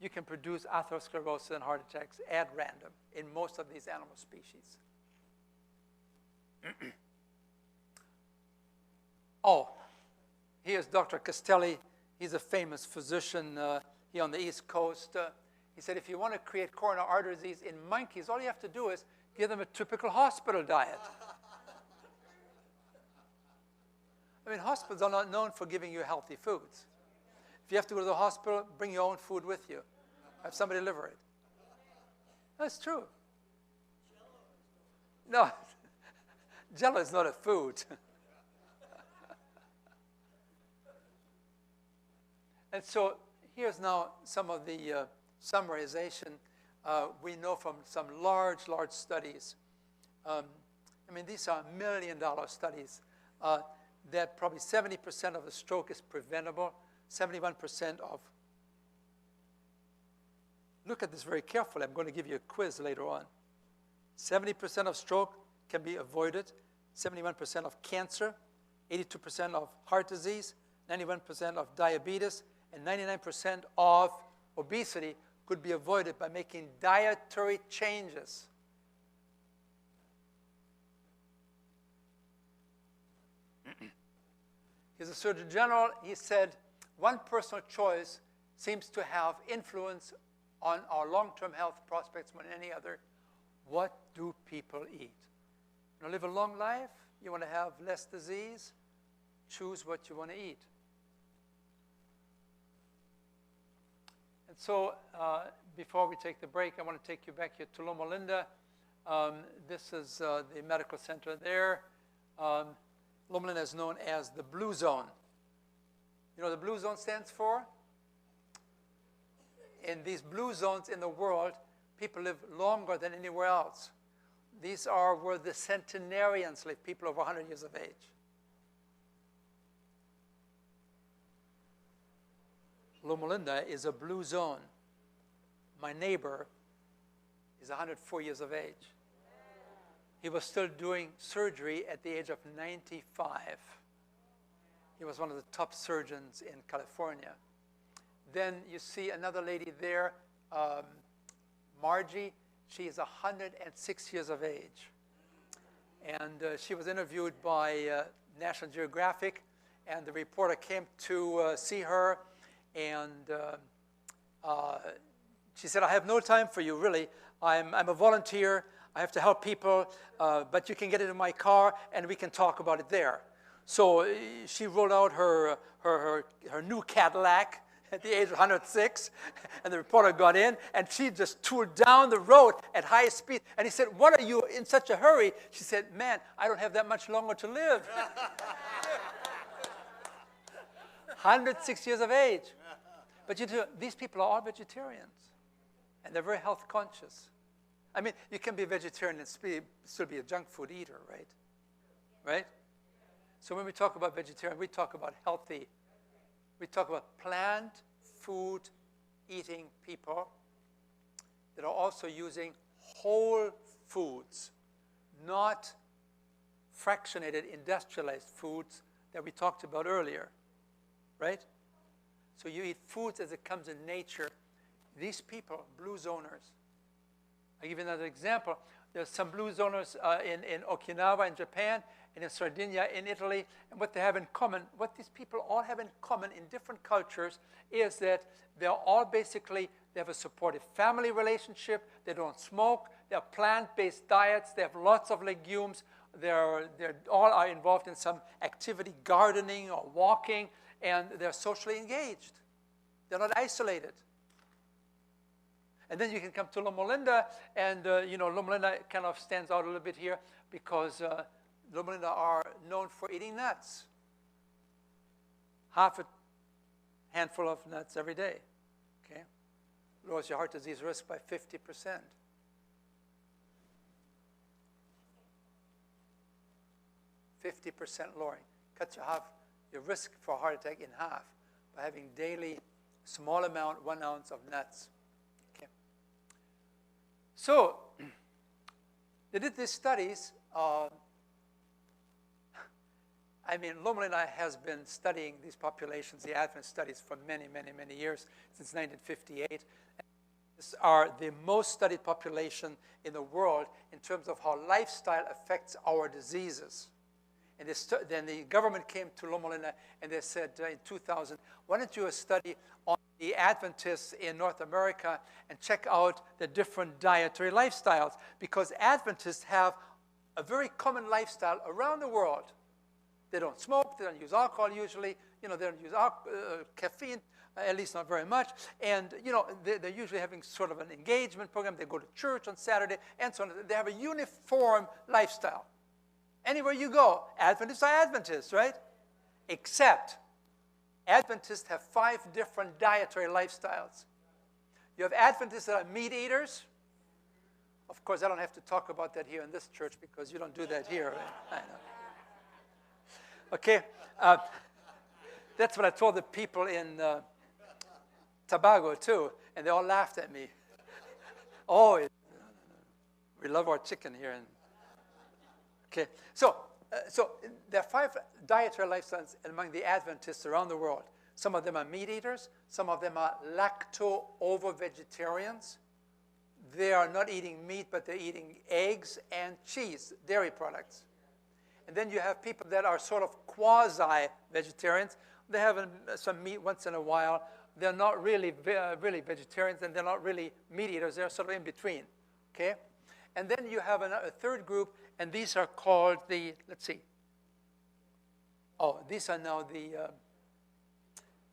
you can produce atherosclerosis and heart attacks at random in most of these animal species. Oh, here's Dr. Castelli. He's a famous physician here on the East Coast. He said, if you want to create coronary artery disease in monkeys, all you have to do is give them a typical hospital diet. I mean, hospitals are not known for giving you healthy foods. If you have to go to the hospital, bring your own food with you. Have somebody deliver it. That's true. No, Jell-O is not a food. And so here's now some of the summarization we know from some large studies. I mean, these are $1 million studies that probably 70% of the stroke is preventable, 71% of. Look at this very carefully. I'm going to give you a quiz later on. 70% of stroke can be avoided, 71% of cancer, 82% of heart disease, 91% of diabetes, and 99% of obesity could be avoided by making dietary changes. He's a Surgeon General. He said, one personal choice seems to have influence on our long-term health prospects more than any other. What do people eat? You want to live a long life? You want to have less disease? Choose what you want to eat. And so before we take the break, I want to take you back here to Loma Linda. This is the medical center there. Loma Linda is known as the Blue Zone. You know what the Blue Zone stands for? In these blue zones in the world, people live longer than anywhere else. These are where the centenarians live, people over 100 years of age. Loma Linda is a blue zone. My neighbor is 104 years of age. He was still doing surgery at the age of 95. He was one of the top surgeons in California. Then you see another lady there, Margie. She is 106 years of age. And she was interviewed by National Geographic, and the reporter came to see her, and she said, I have no time for you, really. I'm a volunteer. I have to help people, but you can get into my car, and we can talk about it there. So she rolled out her new Cadillac at the age of 106, and the reporter got in, and she just toured down the road at high speed. And he said, what are you in such a hurry? She said, man, I don't have that much longer to live. 106 years of age. But you know, these people are all vegetarians, and they're very health conscious. I mean, you can be a vegetarian and still be a junk food eater, right? Right? So when we talk about vegetarian, we talk about healthy. We talk about plant food eating people that are also using whole foods, not fractionated industrialized foods that we talked about earlier, right? So you eat foods as it comes in nature. These people, blue zoners. I'll give you another example. There's some blue zoners in Okinawa in Japan and in Sardinia in Italy. And what they have in common, what these people all have in common in different cultures is that they're all basically, they have a supportive family relationship. They don't smoke. They have plant-based diets. They have lots of legumes. They're all are involved in some activity, gardening or walking, and they're socially engaged. They're not isolated. And then you can come to Loma Linda, and you know, Loma Linda kind of stands out a little bit here because Loma Linda are known for eating nuts. Half handful of nuts every day. Okay? Lowers your heart disease risk by 50%. Lowering. Cuts your risk for a heart attack in half by having daily small amount, 1 ounce of nuts. Okay. So they did these studies. Loma Linda has been studying these populations, the Adventist studies, for many, many, many years, since 1958. These are the most studied population in the world in terms of how lifestyle affects our diseases. And then the government came to Loma Linda and they said in 2000, why don't you do a study on the Adventists in North America and check out the different dietary lifestyles? Because Adventists have a very common lifestyle around the world. They don't smoke, they don't use alcohol usually, they don't use caffeine, at least not very much. And, they're usually having sort of an engagement program. They go to church on Saturday and so on. They have a uniform lifestyle. Anywhere you go, Adventists are Adventists, right? Except Adventists have 5 different dietary lifestyles. You have Adventists that are meat eaters. Of course, I don't have to talk about that here in this church because you don't do that here, right? I know. Okay, that's what I told the people in Tobago too, and they all laughed at me. Oh, we love our chicken here. Okay, so there are 5 dietary lifestyles among the Adventists around the world. Some of them are meat eaters. Some of them are lacto-ovo-vegetarians. They are not eating meat, but they're eating eggs and cheese, dairy products. And then you have people that are sort of quasi-vegetarians. They have some meat once in a while. They're not really vegetarians, and they're not really meat eaters. They're sort of in between, okay? And then you have a third group, and these are called the, these are now the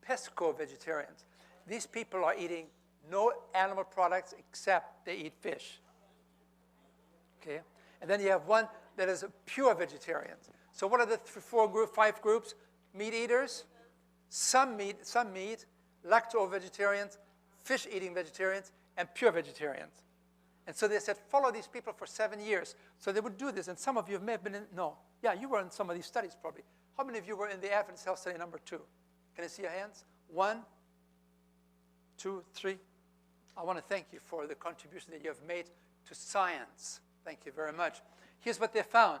Pesco Vegetarians. These people are eating no animal products except they eat fish, okay? And then you have one that is pure vegetarians. So what are the 5 groups? Meat eaters, some meat, lacto-vegetarians, fish-eating vegetarians, and pure vegetarians. And so they said, follow these people for 7 years. So they would do this, and some of you may have been in, you were in some of these studies probably. How many of you were in the Adventist Health Study number 2? Can I see your hands? 1, 2, 3. I want to thank you for the contribution that you have made to science. Thank you very much. Here's what they found.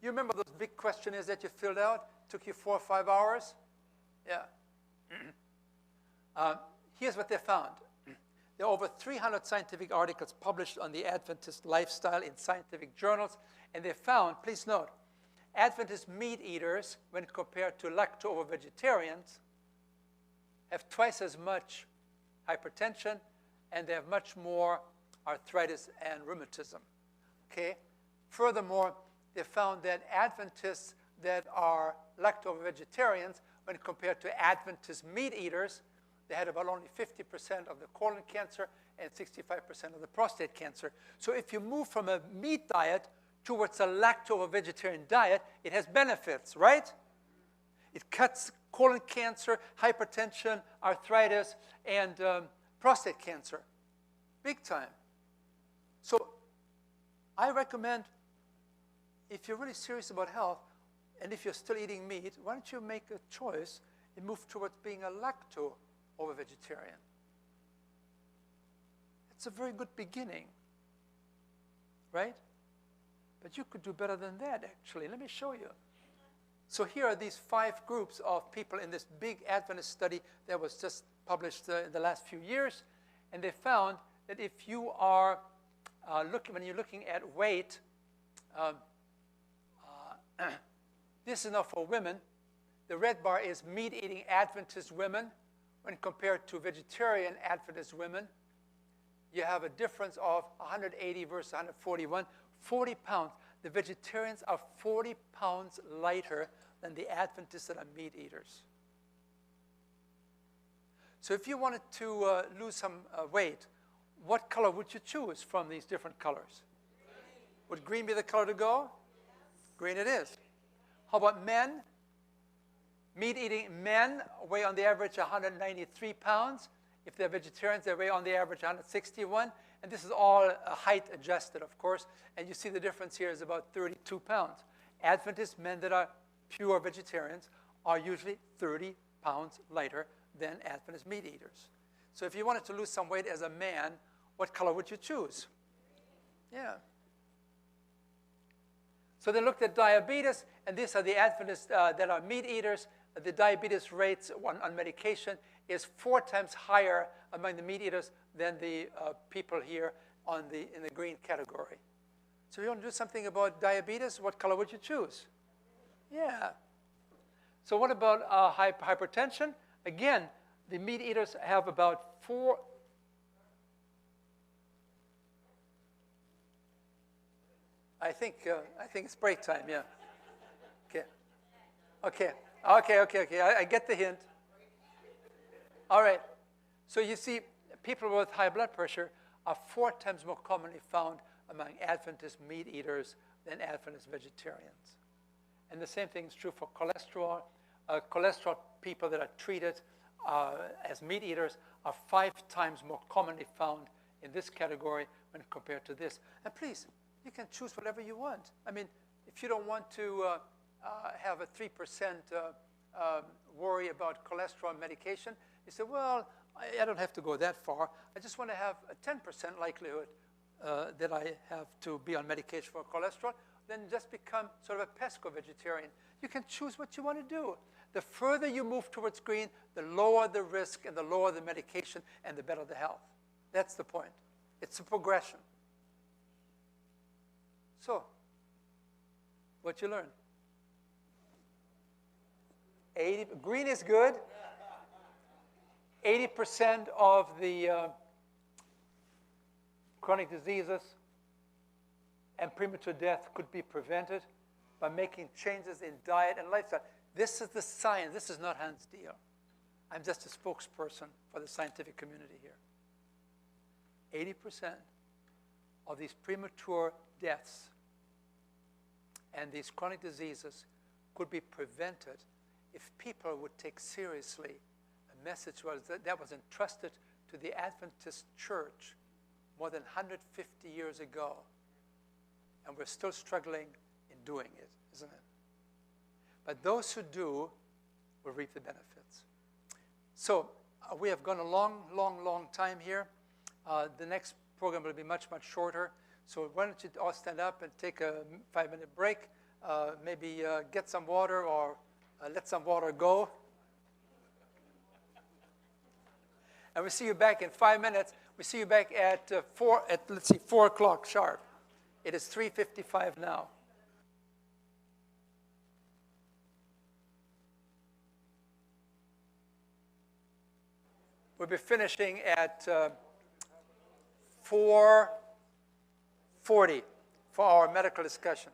You remember those big questionnaires that you filled out? Took you 4 or 5 hours? Yeah. Here's what they found. There are over 300 scientific articles published on the Adventist lifestyle in scientific journals, and they found, please note, Adventist meat eaters, when compared to lacto-ovo-vegetarians, have twice as much hypertension, and they have much more arthritis and rheumatism. Okay? Furthermore, they found that Adventists that are lacto-vegetarians, when compared to Adventist meat eaters, they had about only 50% of the colon cancer and 65% of the prostate cancer. So if you move from a meat diet towards a lacto-vegetarian diet, it has benefits, right? It cuts colon cancer, hypertension, arthritis, and prostate cancer. Big time. So I recommend, if you're really serious about health, and if you're still eating meat, why don't you make a choice and move towards being a lacto-ovo-vegetarian? It's a very good beginning, right? But you could do better than that, actually. Let me show you. So here are these 5 groups of people in this big Adventist study that was just published in the last few years. And they found that if you are when you're looking at weight, this is now for women. The red bar is meat-eating Adventist women. When compared to vegetarian Adventist women, you have a difference of 180 versus 141, 40 pounds. The vegetarians are 40 pounds lighter than the Adventists that are meat eaters. So if you wanted to lose some weight, what color would you choose from these different colors? Would green be the color to go? Green it is. How about men? Meat-eating men weigh on the average 193 pounds. If they're vegetarians, they weigh on the average 161. And this is all height adjusted, of course. And you see the difference here is about 32 pounds. Adventist men that are pure vegetarians are usually 30 pounds lighter than Adventist meat eaters. So if you wanted to lose some weight as a man, what color would you choose? Yeah. So they looked at diabetes, and these are the Adventists that are meat eaters. The diabetes rates on medication is 4 times higher among the meat eaters than the people here in the green category. So if you want to do something about diabetes, what color would you choose? Yeah. So what about hypertension? Again, the meat eaters have about 4. I think it's break time. Yeah. Okay. I get the hint. All right. So you see, people with high blood pressure are 4 times more commonly found among Adventist meat eaters than Adventist vegetarians. And the same thing is true for cholesterol. Cholesterol people that are treated as meat eaters are 5 times more commonly found in this category when compared to this. And please, you can choose whatever you want. I mean, if you don't want to have a 3% worry about cholesterol medication, you say, well, I don't have to go that far. I just want to have a 10% likelihood that I have to be on medication for cholesterol. Then just become sort of a Pesco vegetarian. You can choose what you want to do. The further you move towards green, the lower the risk and the lower the medication and the better the health. That's the point. It's a progression. So, what you learn? Green is good. 80% of the chronic diseases and premature death could be prevented by making changes in diet and lifestyle. This is the science. This is not Hans Deal. I'm just a spokesperson for the scientific community here. 80% of these premature deaths and these chronic diseases could be prevented if people would take seriously a message that was entrusted to the Adventist church more than 150 years ago. And we're still struggling in doing it, isn't it? But those who do will reap the benefits. So we have gone a long time here. The next program will be much shorter. So why don't you all stand up and take a 5-minute break, maybe get some water or let some water go. And we'll see you back in 5 minutes. We see you back at 4 o'clock sharp. It is 3:55 now. We'll be finishing at 4:40 for our medical discussion.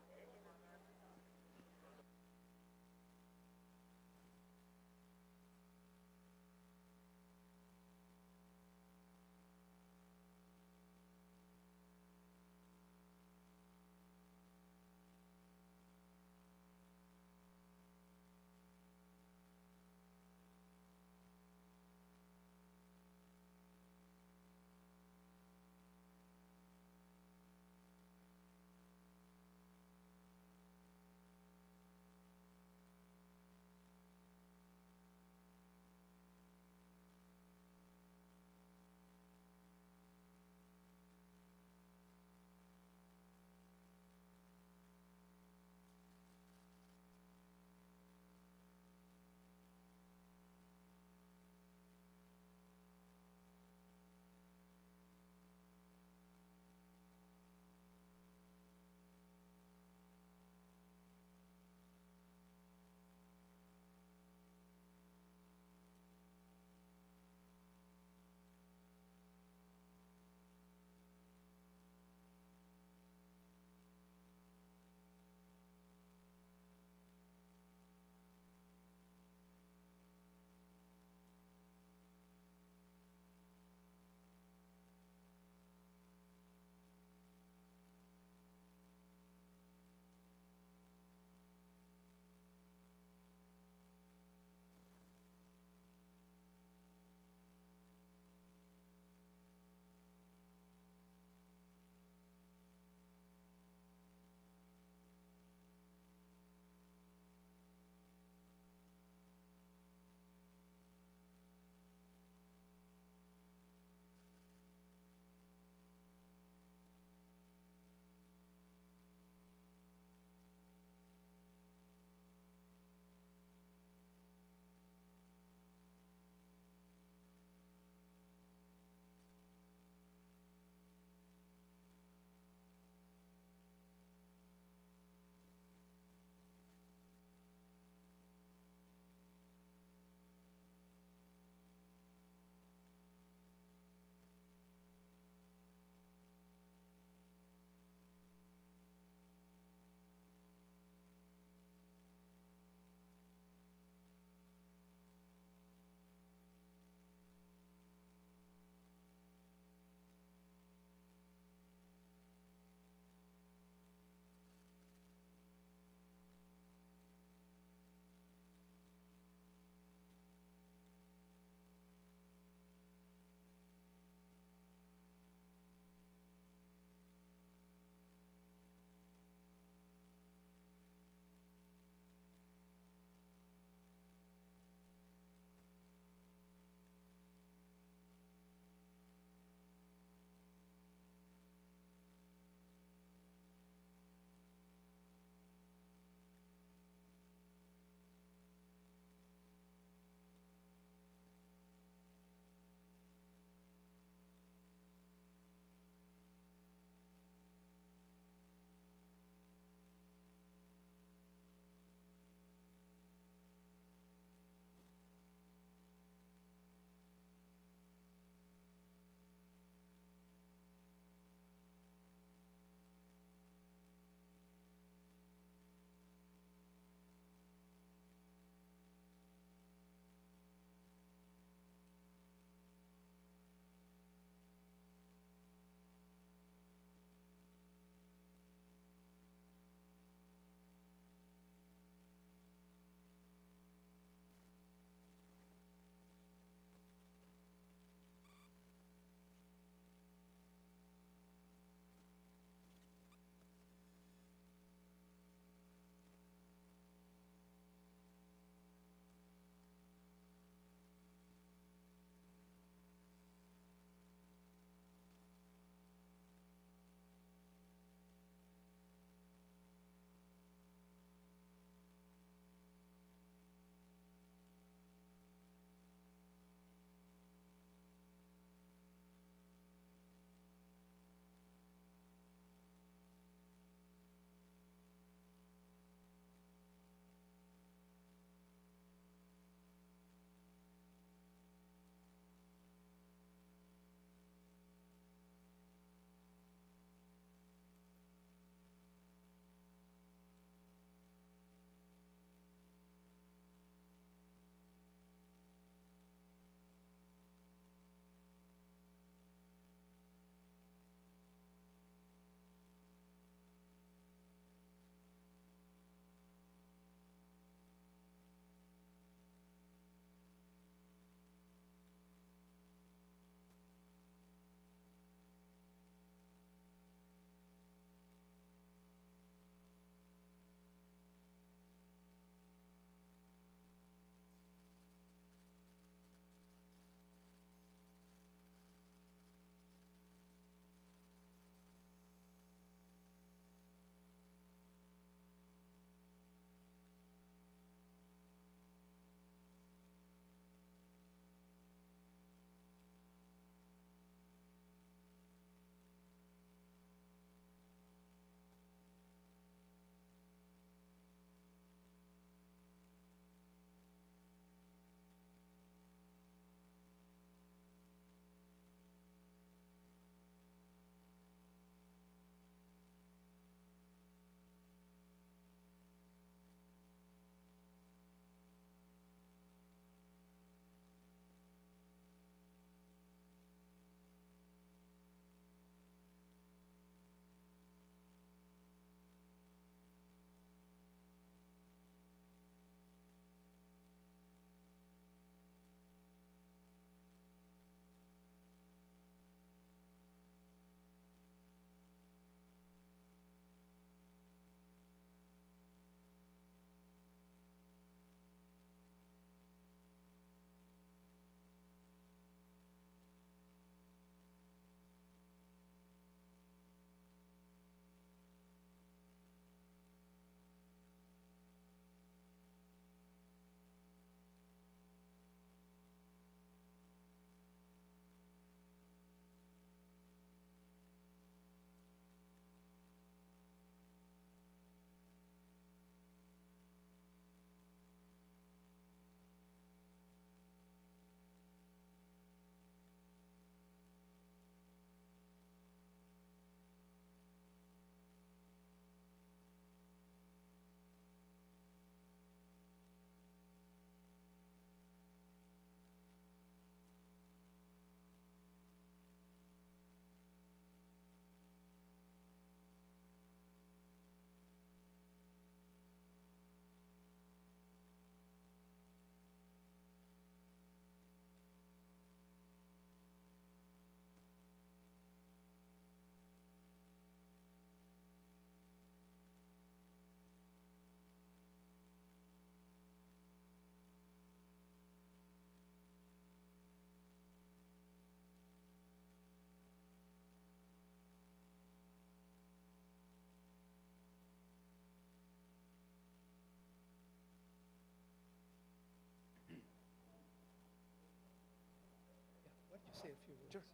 say a few words.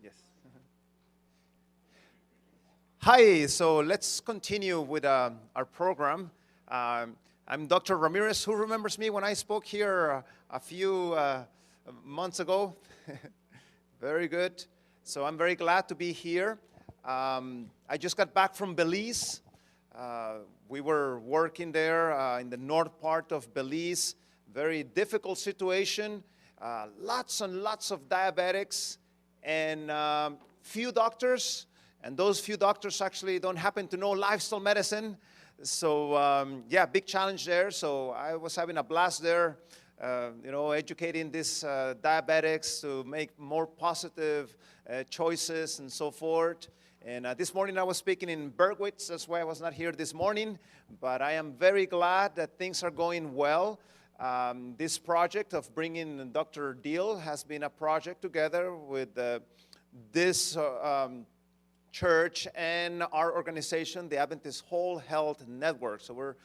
Yes. Hi, so let's continue with our program. I'm Dr. Ramirez. Who remembers me when I spoke here a few months ago? Very good. So I'm very glad to be here. I just got back from Belize. We were working there in the north part of Belize. Very difficult situation. Lots and lots of diabetics and few doctors. And those few doctors actually don't happen to know lifestyle medicine. So, yeah, big challenge there. So I was having a blast there, educating these diabetics to make more positive choices and so forth. And this morning I was speaking in Bergwitz. That's why I was not here this morning. But I am very glad that things are going well. This project of bringing Dr. Deal has been a project together with this church and our organization, the Adventist Whole Health Network. So we're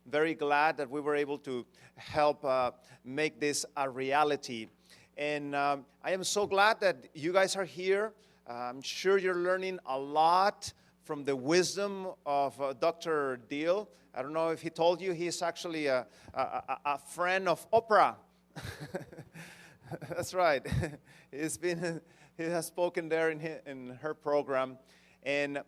very glad that we were able to help make this a reality. And I am so glad that you guys are here. I'm sure you're learning a lot from the wisdom of Dr. Deal. I don't know if he told you he's actually a friend of Oprah. That's right. He has spoken there in her program. And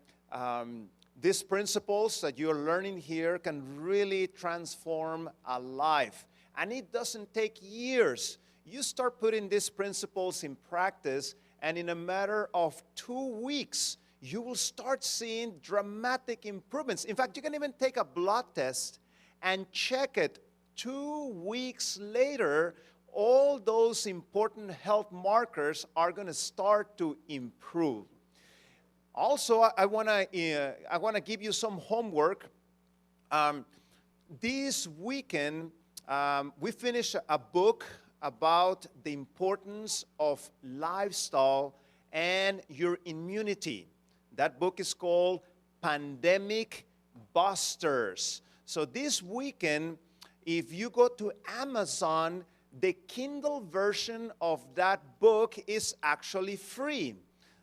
these principles that you're learning here can really transform a life. And it doesn't take years. You start putting these principles in practice, and in a matter of 2 weeks, you will start seeing dramatic improvements. In fact, you can even take a blood test and check it 2 weeks later. All those important health markers are going to start to improve. Also, I want to give you some homework. This weekend, we finished a book about the importance of lifestyle and your immunity. That book is called Pandemic Busters. So this weekend, if you go to Amazon, the Kindle version of that book is actually free.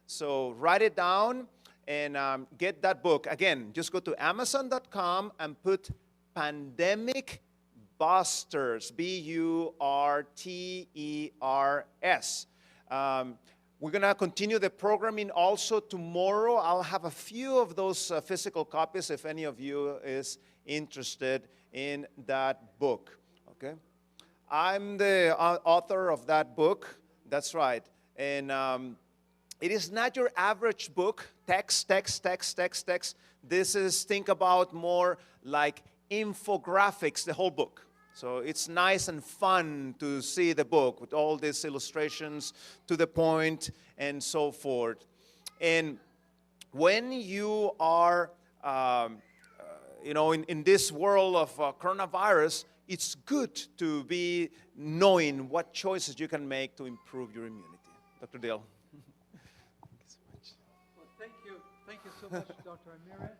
So write it down and get that book. Again, just go to Amazon.com and put Pandemic Busters, B-U-R-T-E-R-S. We're going to continue the programming also tomorrow. I'll have a few of those physical copies if any of you is interested in that book. Okay? I'm the author of that book. That's right. And it is not your average book, text. This is, think about more like infographics, the whole book. So it's nice and fun to see the book with all these illustrations to the point and so forth. And when you are, in this world of coronavirus, it's good to be knowing what choices you can make to improve your immunity. Dr. Dale. Thank you so much. Well, thank you so much, Dr. Ramirez.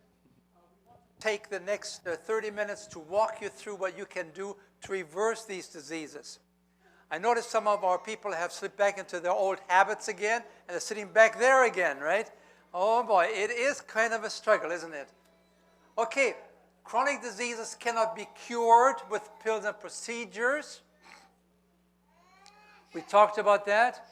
Take the next 30 minutes to walk you through what you can do to reverse these diseases. I notice some of our people have slipped back into their old habits again, and they're sitting back there again, right? Oh boy, it is kind of a struggle, isn't it? Okay, chronic diseases cannot be cured with pills and procedures. We talked about that.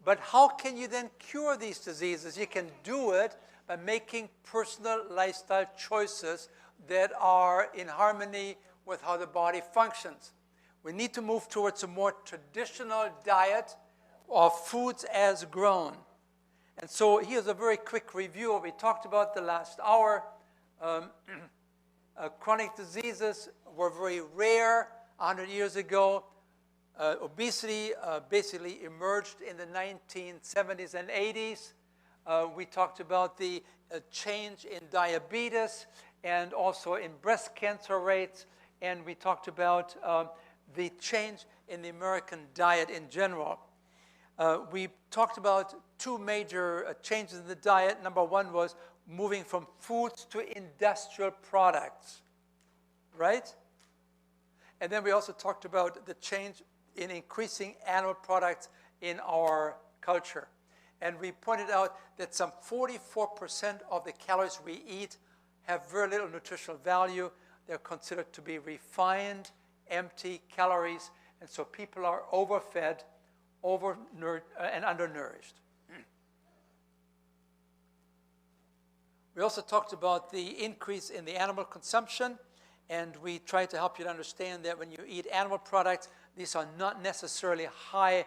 But how can you then cure these diseases? You can do it by making personal lifestyle choices that are in harmony with how the body functions. We need to move towards a more traditional diet of foods as grown. And so here's a very quick review of what we talked about the last hour. Chronic diseases were very rare 100 years ago. Obesity basically emerged in the 1970s and 80s. We talked about the change in diabetes and also in breast cancer rates. And we talked about the change in the American diet in general. We talked about two major changes in the diet. Number one was moving from foods to industrial products, right? And then we also talked about the change in increasing animal products in our culture. And we pointed out that some 44% of the calories we eat have very little nutritional value. They're considered to be refined, empty calories, and so people are overfed, and undernourished. We also talked about the increase in the animal consumption, and we tried to help you to understand that when you eat animal products, these are not necessarily high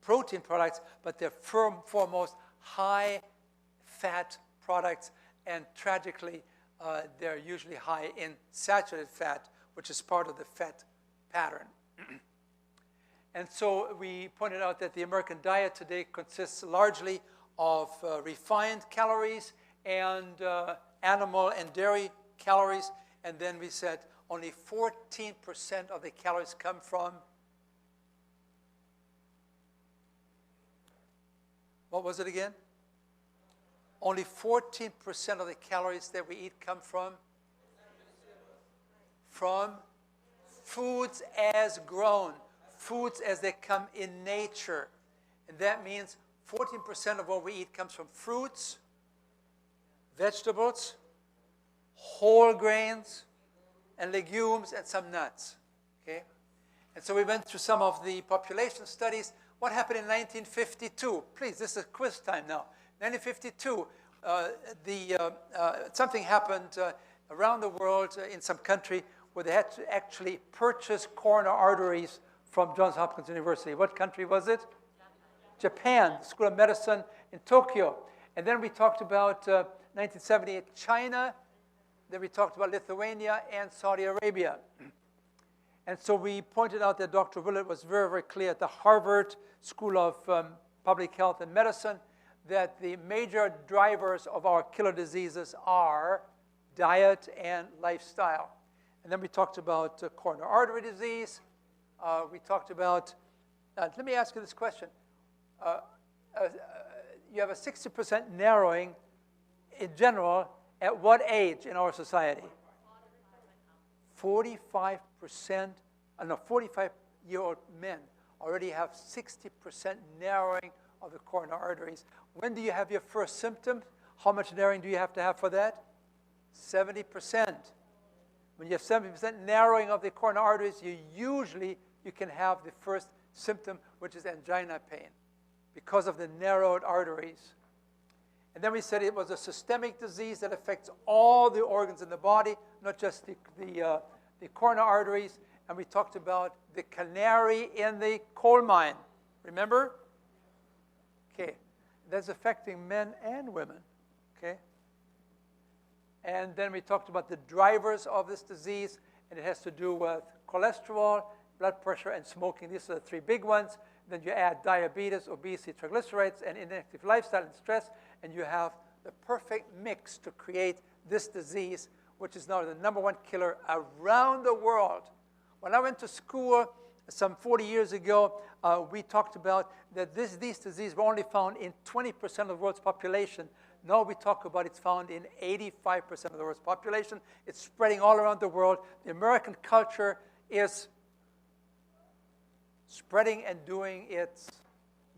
protein products, but they're foremost high fat products, and tragically, they're usually high in saturated fat, which is part of the fat pattern. And so we pointed out that the American diet today consists largely of refined calories and animal and dairy calories. And then we said only 14% of the calories come from, what was it again? Only 14% of the calories that we eat come from foods as grown, foods as they come in nature. And that means 14% of what we eat comes from fruits, vegetables, whole grains, and legumes, and some nuts. Okay? And so we went through some of the population studies. What happened in 1952? Please, this is quiz time now. 1952, something happened around the world in some country where they had to actually purchase coronary arteries from Johns Hopkins University. What country was it? Japan, the School of Medicine in Tokyo. And then we talked about 1978, China. Then we talked about Lithuania and Saudi Arabia. And so we pointed out that Dr. Willett was very, very clear at the Harvard School of Public Health and Medicine that the major drivers of our killer diseases are diet and lifestyle. And then we talked about coronary artery disease. We talked about, let me ask you this question. You have a 60% narrowing in general at what age in our society? 45%, 45-year-old men already have 60% narrowing of the coronary arteries. When do you have your first symptom? How much narrowing do you have to have for that? 70%. When you have 70% narrowing of the coronary arteries, you can have the first symptom, which is angina pain, because of the narrowed arteries. And then we said it was a systemic disease that affects all the organs in the body, not just the coronary arteries. And we talked about the canary in the coal mine. Remember? Okay. That's affecting men and women. Okay. And then we talked about the drivers of this disease, and it has to do with cholesterol, blood pressure, and smoking. These are the three big ones. Then you add diabetes, obesity, triglycerides, and inactive lifestyle and stress, and you have the perfect mix to create this disease, which is now the #1 killer around the world. When I went to school some 40 years ago, we talked about that these diseases were only found in 20% of the world's population. Now we talk about it's found in 85% of the world's population. It's spreading all around the world. The American culture is spreading and doing its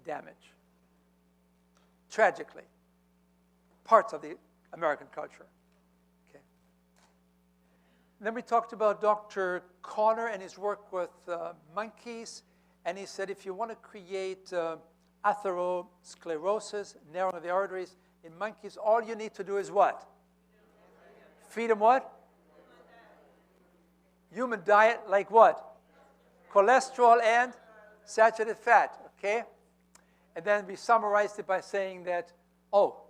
damage. Tragically. Parts of the American culture. Okay. Then we talked about Dr. Conner and his work with monkeys. And he said if you want to create atherosclerosis, narrowing of the arteries, in monkeys, all you need to do is what? Feed them what? Human diet like what? Cholesterol and saturated fat, okay? And then we summarized it by saying that, oh,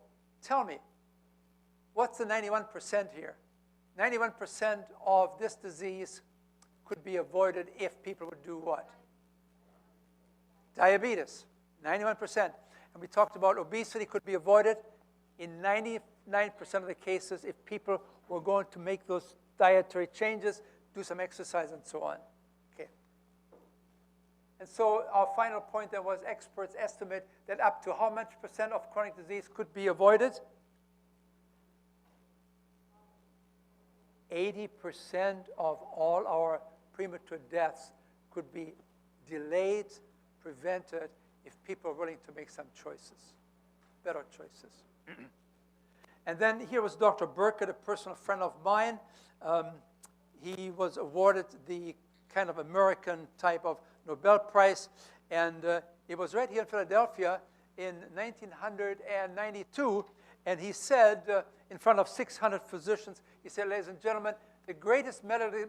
tell me, what's the 91% here? 91% of this disease could be avoided if people would do what? Diabetes, 91%. And we talked about obesity could be avoided in 99% of the cases if people were going to make those dietary changes, do some exercise, and so on. Okay. And so our final point there was experts estimate that up to how much % of chronic disease could be avoided? 80% of all our premature deaths could be delayed, prevented, if people are willing to make some choices, better choices. And then here was Dr. Burkett, a personal friend of mine. He was awarded the kind of American type of Nobel Prize, and it was right here in Philadelphia in 1992, and he said in front of 600 physicians, he said, ladies and gentlemen, the greatest medical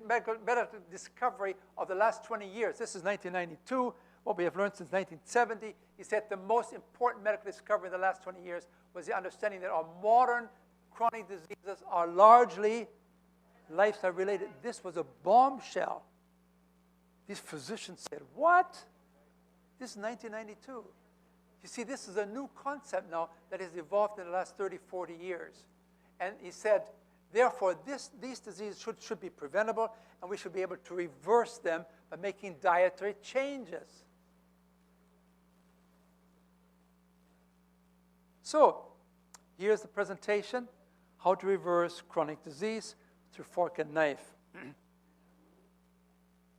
discovery of the last 20 years, this is 1992, what we have learned since 1970, he said the most important medical discovery in the last 20 years was the understanding that our modern chronic diseases are largely lifestyle related. This was a bombshell. These physicians said, what? This is 1992. You see, this is a new concept now that has evolved in the last 30, 40 years. And he said, therefore, these diseases should be preventable, and we should be able to reverse them by making dietary changes. So, here's the presentation, how to reverse chronic disease through fork and knife.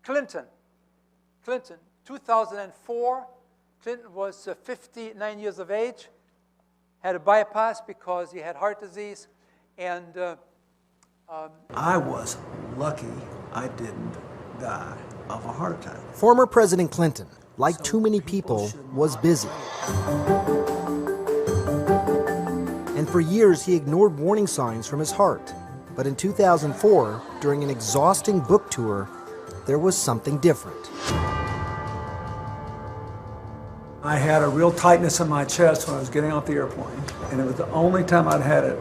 Clinton, 2004, Clinton was 59 years of age, had a bypass because he had heart disease, and I was lucky I didn't die of a heart attack. Former President Clinton, like too many people, was busy. And for years, he ignored warning signs from his heart. But in 2004, during an exhausting book tour, there was something different. I had a real tightness in my chest when I was getting off the airplane, and it was the only time I'd had it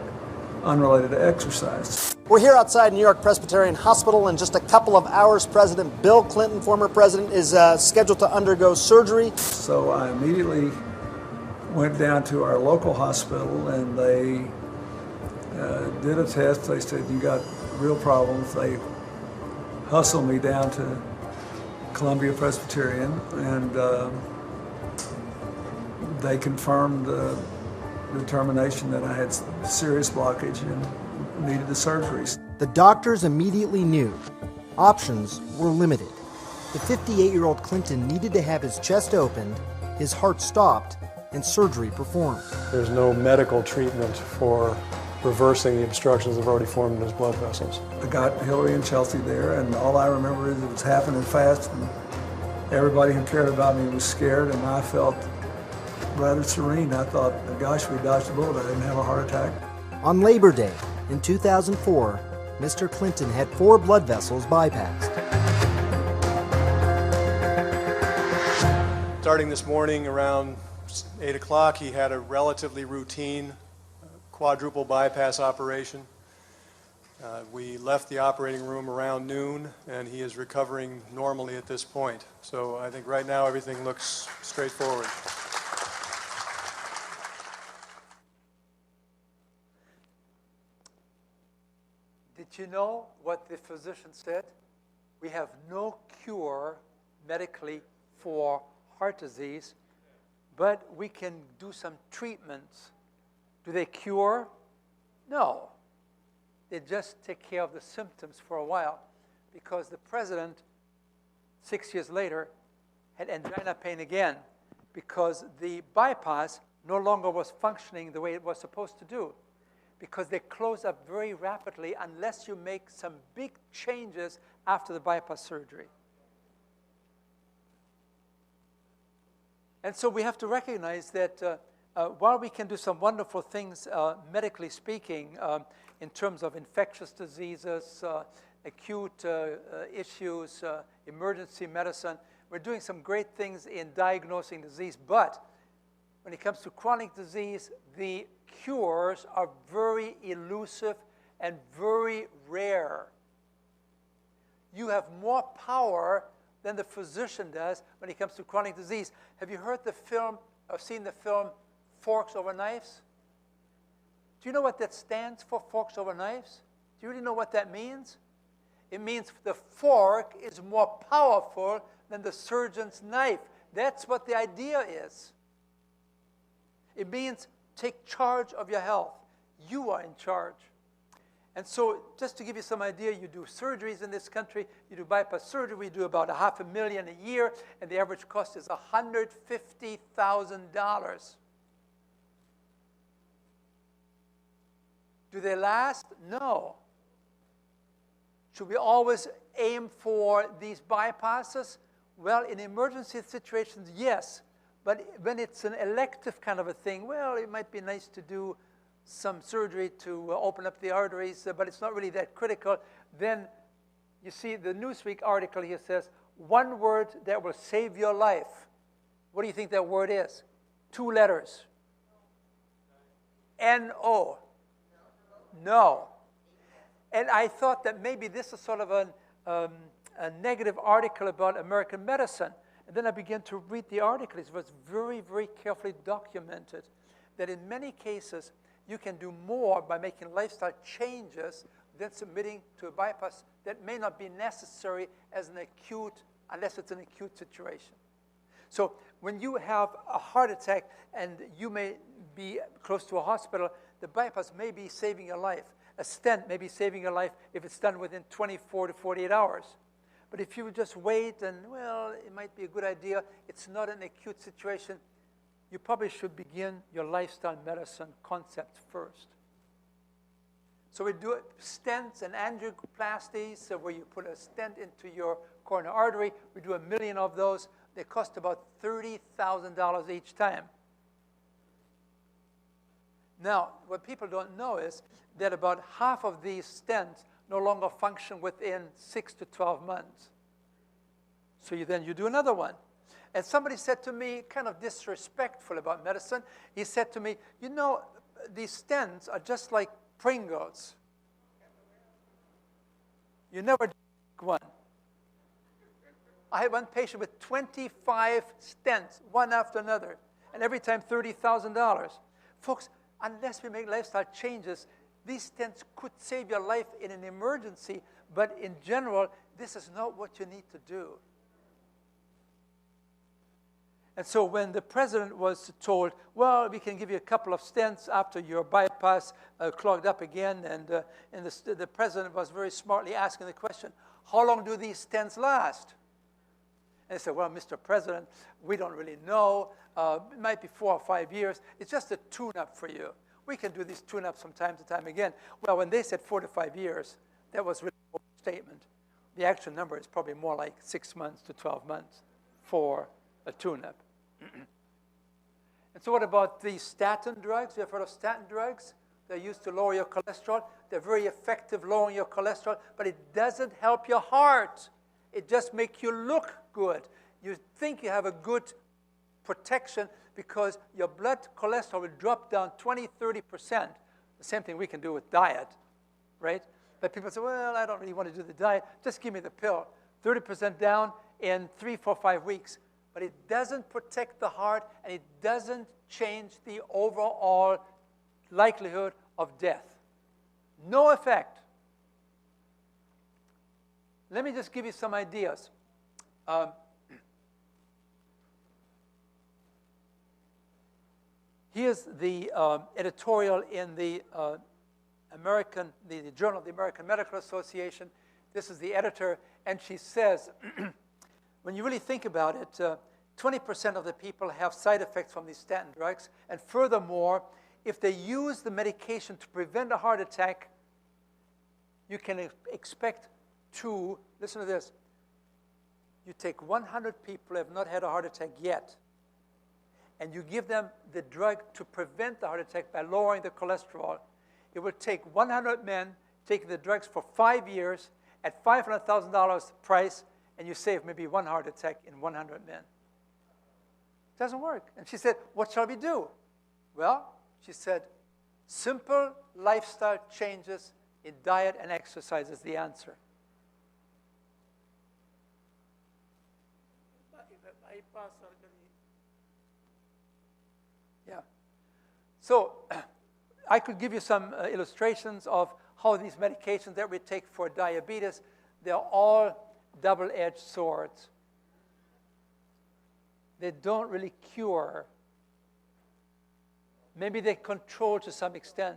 unrelated to exercise. We're here outside New York Presbyterian Hospital. In just a couple of hours, President Bill Clinton, former president, is scheduled to undergo surgery. So I immediately went down to our local hospital, and they did a test. They said, you got real problems. They hustled me down to Columbia Presbyterian, and they confirmed the determination that I had serious blockage and needed the surgeries. The doctors immediately knew options were limited. The 58-year-old Clinton needed to have his chest opened, his heart stopped, and surgery performed. There's no medical treatment for reversing the obstructions that have already formed in his blood vessels. I got Hillary and Chelsea there, and all I remember is it was happening fast, and everybody who cared about me was scared, and I felt rather serene. I thought, gosh, we dodged a bullet. I didn't have a heart attack. On Labor Day in 2004, Mr. Clinton had 4 blood vessels bypassed. Starting this morning around 8 o'clock, he had a relatively routine quadruple bypass operation. We left the operating room around noon, and he is recovering normally at this point. So I think right now everything looks straightforward. did you know what the physician said? We have no cure medically for heart disease, but we can do some treatments. Do they cure? No. They just take care of the symptoms for a while, because the president, 6 years later, had angina pain again because the bypass no longer was functioning the way it was supposed to do, because they close up very rapidly unless you make some big changes after the bypass surgery. And so we have to recognize that while we can do some wonderful things, medically speaking, in terms of infectious diseases, acute issues, emergency medicine, we're doing some great things in diagnosing disease. But when it comes to chronic disease, the cures are very elusive and very rare. You have more power than the physician does when it comes to chronic disease. Have you heard the film, or seen the film, Forks Over Knives? Do you know what that stands for, Forks Over Knives? Do you really know what that means? It means the fork is more powerful than the surgeon's knife. That's what the idea is. It means take charge of your health. You are in charge. And so just to give you some idea, you do surgeries in this country, you do bypass surgery, we do about $500,000 a year, and the average cost is $150,000. Do they last? No. Should we always aim for these bypasses? Well, in emergency situations, yes. But when it's an elective kind of a thing, well, it might be nice to do some surgery to open up the arteries, but it's not really that critical. Then you see the Newsweek article here says, one word that will save your life. What do you think that word is? 2 letters. N-O. No. And I thought that maybe this is sort of a negative article about American medicine. And then I began to read the article. It was very, very carefully documented that in many cases, you can do more by making lifestyle changes than submitting to a bypass that may not be necessary as an acute, unless it's an acute situation. So when you have a heart attack and you may be close to a hospital, the bypass may be saving your life. A stent may be saving your life if it's done within 24 to 48 hours. But if you just wait and, well, it might be a good idea, it's not an acute situation, you probably should begin your lifestyle medicine concept first. So we do stents and angioplasties, where you put a stent into your coronary artery. We do 1 million of those. They cost about $30,000 each time. Now, what people don't know is that about half of these stents no longer function within 6 to 12 months. So you do another one. And somebody said to me, kind of disrespectful about medicine, he said to me, you know, these stents are just like Pringles. You never take one. I had one patient with 25 stents, one after another, and every time $30,000. Folks, unless we make lifestyle changes, these stents could save your life in an emergency, but in general, this is not what you need to do. And so when the president was told, well, we can give you a couple of stents after your bypass clogged up again, and the president was very smartly asking the question, how long do these stents last? And they said, well, Mr. President, we don't really know. It might be 4 or 5 years. It's just a tune-up for you. We can do these tune-ups from time to time again. Well, when they said 4 to 5 years, that was really an overstatement. The actual number is probably more like 6 months to 12 months for a tune-up. And so what about these statin drugs? You have heard of statin drugs? They're used to lower your cholesterol. They're very effective lowering your cholesterol, but it doesn't help your heart. It just makes you look good. You think you have a good protection because your blood cholesterol will drop down 20, 30%. The same thing we can do with diet, right? But people say, well, I don't really want to do the diet. Just give me the pill. 30% down in 3, 4, 5 weeks. But it doesn't protect the heart, and it doesn't change the overall likelihood of death. No effect. Let me just give you some ideas. Here's the editorial in the Journal of the American Medical Association. This is the editor, and she says, when you really think about it, 20% of the people have side effects from these statin drugs. And furthermore, if they use the medication to prevent a heart attack, you can expect to, listen to this, you take 100 people who have not had a heart attack yet, and you give them the drug to prevent the heart attack by lowering the cholesterol. It will take 100 men taking the drugs for 5 years at $500,000 price, and you save maybe 1 heart attack in 100 men. It doesn't work. And she said, what shall we do? Well, she said, simple lifestyle changes in diet and exercise is the answer. Yeah. So I could give you some illustrations of how these medications that we take for diabetes, they're all double-edged swords. They don't really cure. Maybe they control to some extent,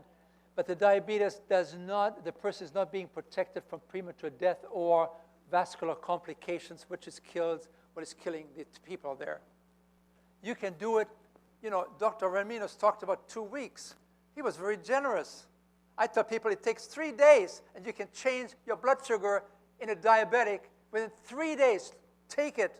but the diabetes does not, the person is not being protected from premature death or vascular complications, which is killing the people there. You can do it. You know, Dr. Ramirez talked about 2 weeks. He was very generous. I tell people it takes 3 days, and you can change your blood sugar in a diabetic within 3 days. Take it,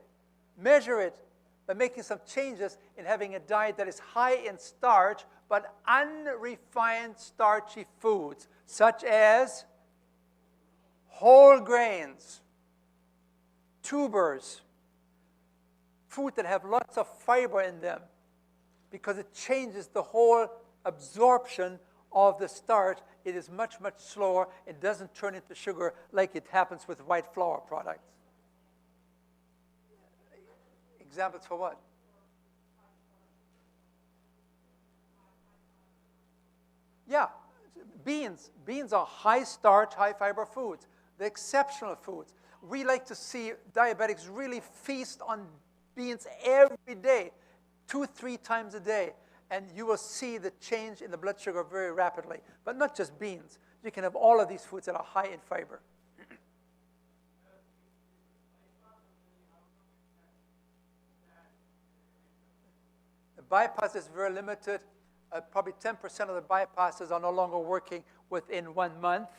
measure it, by making some changes in having a diet that is high in starch, but unrefined starchy foods, such as whole grains, tubers, food that have lots of fiber in them, because it changes the whole absorption of the starch. It is much, much slower. It doesn't turn into sugar like it happens with white flour products. Examples for what? Yeah, beans. Beans are high starch, high fiber foods. They're exceptional foods. We like to see diabetics really feast on beans every day, 2-3 times a day, and you will see the change in the blood sugar very rapidly. But not just beans. You can have all of these foods that are high in fiber. The bypass is very limited. Probably 10% of the bypasses are no longer working within 1 month.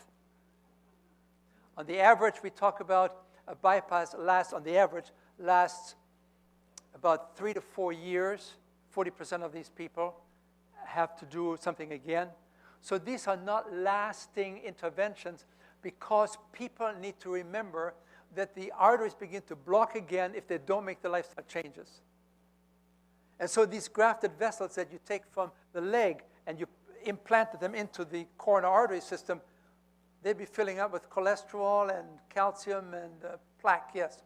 On the average, we talk about a bypass lasts about 3 to 4 years. 40% of these people have to do something again. So these are not lasting interventions, because people need to remember that the arteries begin to block again if they don't make the lifestyle changes. And so these grafted vessels that you take from the leg and you implanted them into the coronary artery system, they'd be filling up with cholesterol and calcium and plaque, yes.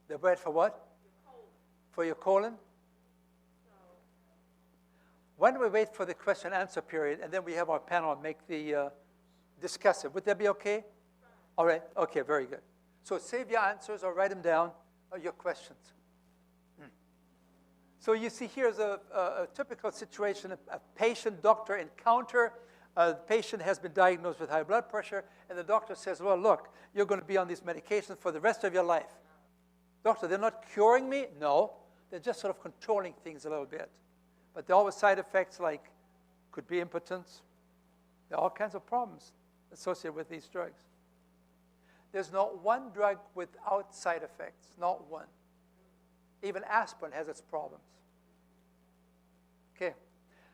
The bread for what? For your colon? Why don't we wait for the question and answer period, and then we have our panel make the discuss it. Would that be okay? All right. Okay, very good. So save your answers or write them down, or your questions. So you see here's a typical situation, a patient-doctor encounter. The patient has been diagnosed with high blood pressure, and the doctor says, well, look, you're going to be on these medications for the rest of your life. Doctor, they're not curing me? No. They're just sort of controlling things a little bit. But there are always side effects, like could be impotence. There are all kinds of problems associated with these drugs. There's not one drug without side effects, not one. Even aspirin has its problems. Okay.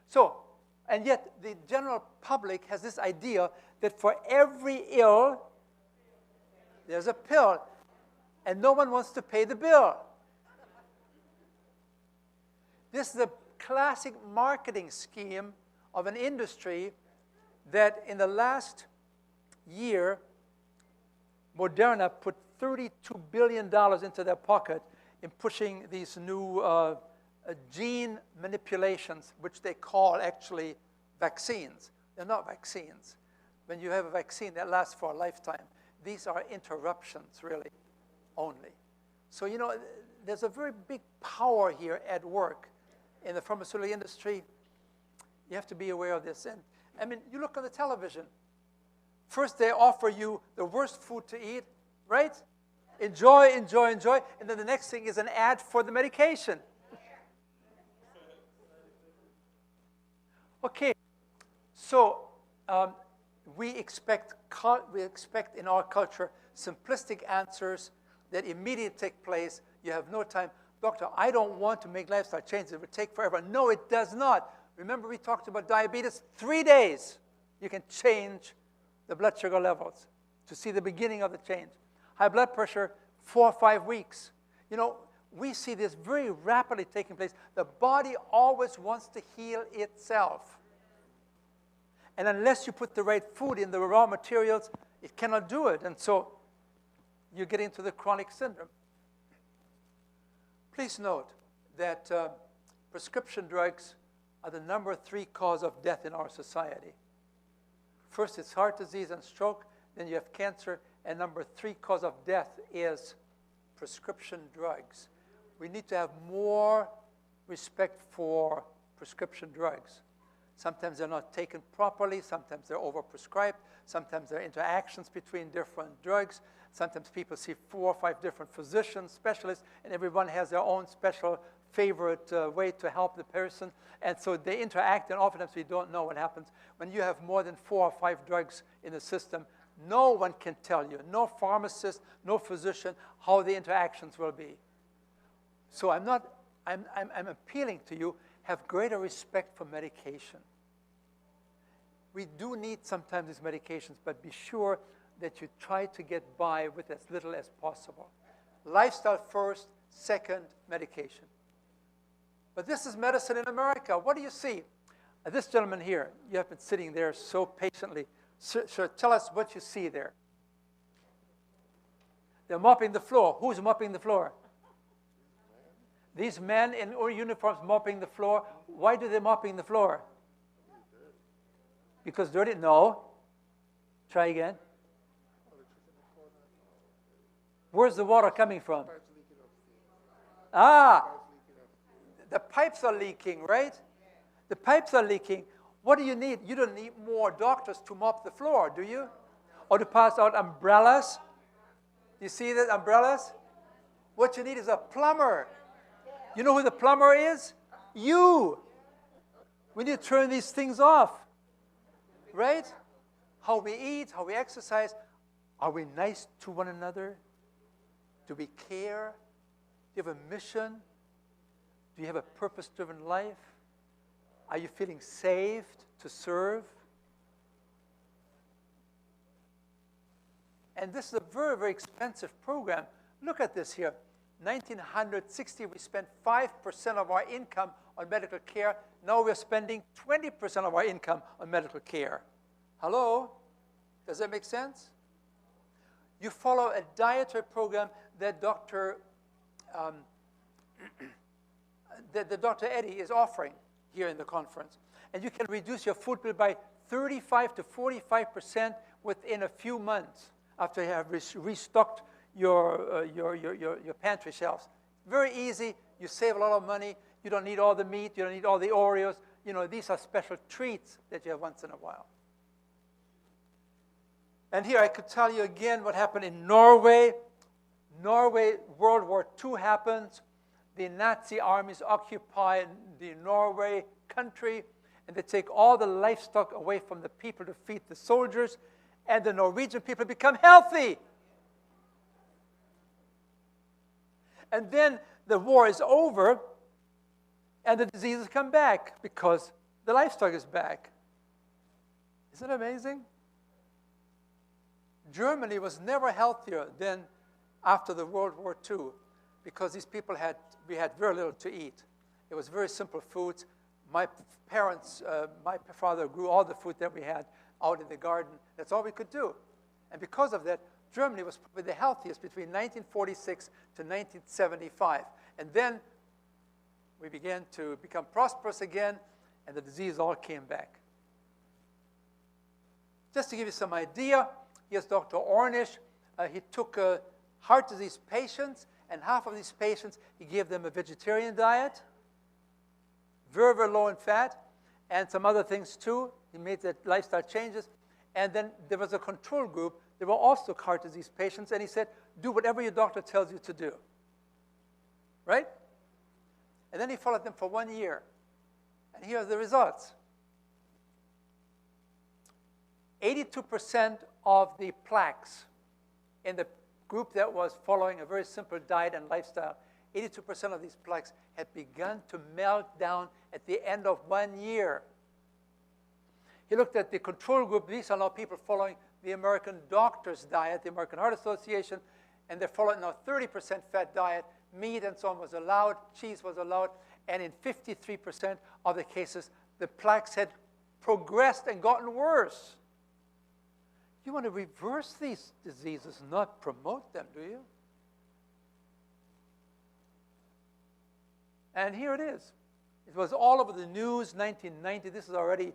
So, and yet the general public has this idea that for every ill, there's a pill. And no one wants to pay the bill. This is a classic marketing scheme of an industry that in the last year, Moderna put $32 billion into their pocket in pushing these new gene manipulations, which they call actually vaccines. They're not vaccines. When you have a vaccine that lasts for a lifetime, these are interruptions, really. Only. So, you know, there's a very big power here at work in the pharmaceutical industry. You have to be aware of this. And, I mean, you look on the television. First, they offer you the worst food to eat, right? Enjoy, enjoy, enjoy. And then the next thing is an ad for the medication. Okay. So, we expect in our culture simplistic answers that immediately take place. You have no time. Doctor, I don't want to make lifestyle changes. It would take forever. No, it does not. Remember we talked about diabetes? 3 days. You can change the blood sugar levels to see the beginning of the change. High blood pressure, 4 or 5 weeks. You know, we see this very rapidly taking place. The body always wants to heal itself. And unless you put the right food in, the raw materials, it cannot do it. And so you get into the chronic syndrome. Please note that prescription drugs are the number 3 cause of death in our society. First, it's heart disease and stroke. Then you have cancer. And number 3 cause of death is prescription drugs. We need to have more respect for prescription drugs. Sometimes they're not taken properly. Sometimes they're overprescribed. Sometimes there are interactions between different drugs. Sometimes people see 4 or 5 different physicians, specialists, and everyone has their own special favorite way to help the person. And so they interact, and oftentimes we don't know what happens. When you have more than 4 or 5 drugs in the system, no one can tell you, no pharmacist, no physician, how the interactions will be. So I'm appealing to you, have greater respect for medication. We do need sometimes these medications, but be sure that you try to get by with as little as possible. Lifestyle first, second, medication. But this is medicine in America. What do you see? This gentleman here, you have been sitting there so patiently. Sir, tell us what you see there. They're mopping the floor. Who's mopping the floor? These men in uniforms mopping the floor. Why do they mopping the floor? Because dirty? No. Try again. Where's the water coming from? Ah, the pipes are leaking, right? The pipes are leaking. What do you need? You don't need more doctors to mop the floor, do you? Or to pass out umbrellas. You see that, umbrellas? What you need is a plumber. You know who the plumber is? You. We need to turn these things off, right? How we eat, how we exercise. Are we nice to one another? Do we care? Do you have a mission? Do you have a purpose-driven life? Are you feeling saved to serve? And this is a very, very expensive program. Look at this here. 1960, we spent 5% of our income on medical care. Now we're spending 20% of our income on medical care. Hello? Does that make sense? You follow a dietary program that Dr. Eddie is offering here in the conference. And you can reduce your food bill by 35 to 45% within a few months after you have restocked your pantry shelves. Very easy. You save a lot of money. You don't need all the meat. You don't need all the Oreos. You know, these are special treats that you have once in a while. And here I could tell you again what happened in Norway. Norway, World War II happens. The Nazi armies occupy the Norway country, and they take all the livestock away from the people to feed the soldiers, and the Norwegian people become healthy. And then the war is over, and the diseases come back because the livestock is back. Isn't it amazing? Germany was never healthier than after the World War II because these people we had very little to eat. It was very simple foods. My parents, my father grew all the food that we had out in the garden. That's all we could do. And because of that, Germany was probably the healthiest between 1946 to 1975. And then we began to become prosperous again, and the disease all came back. Just to give you some idea, here's Dr. Ornish. He took heart disease patients, and half of these patients, he gave them a vegetarian diet, very, very low in fat, and some other things too. He made the lifestyle changes. And then there was a control group. They were also heart disease patients, and he said, do whatever your doctor tells you to do. Right? And then he followed them for 1 year. And here are the results. 82% of the plaques in the group that was following a very simple diet and lifestyle, 82% of these plaques had begun to melt down at the end of 1 year. He looked at the control group. These are now people following the American Doctors Diet, the American Heart Association, and they're following a 30% fat diet. Meat and so on was allowed, cheese was allowed, and in 53% of the cases, the plaques had progressed and gotten worse. You want to reverse these diseases, not promote them, do you? And here it is. It was all over the news, 1990. This is already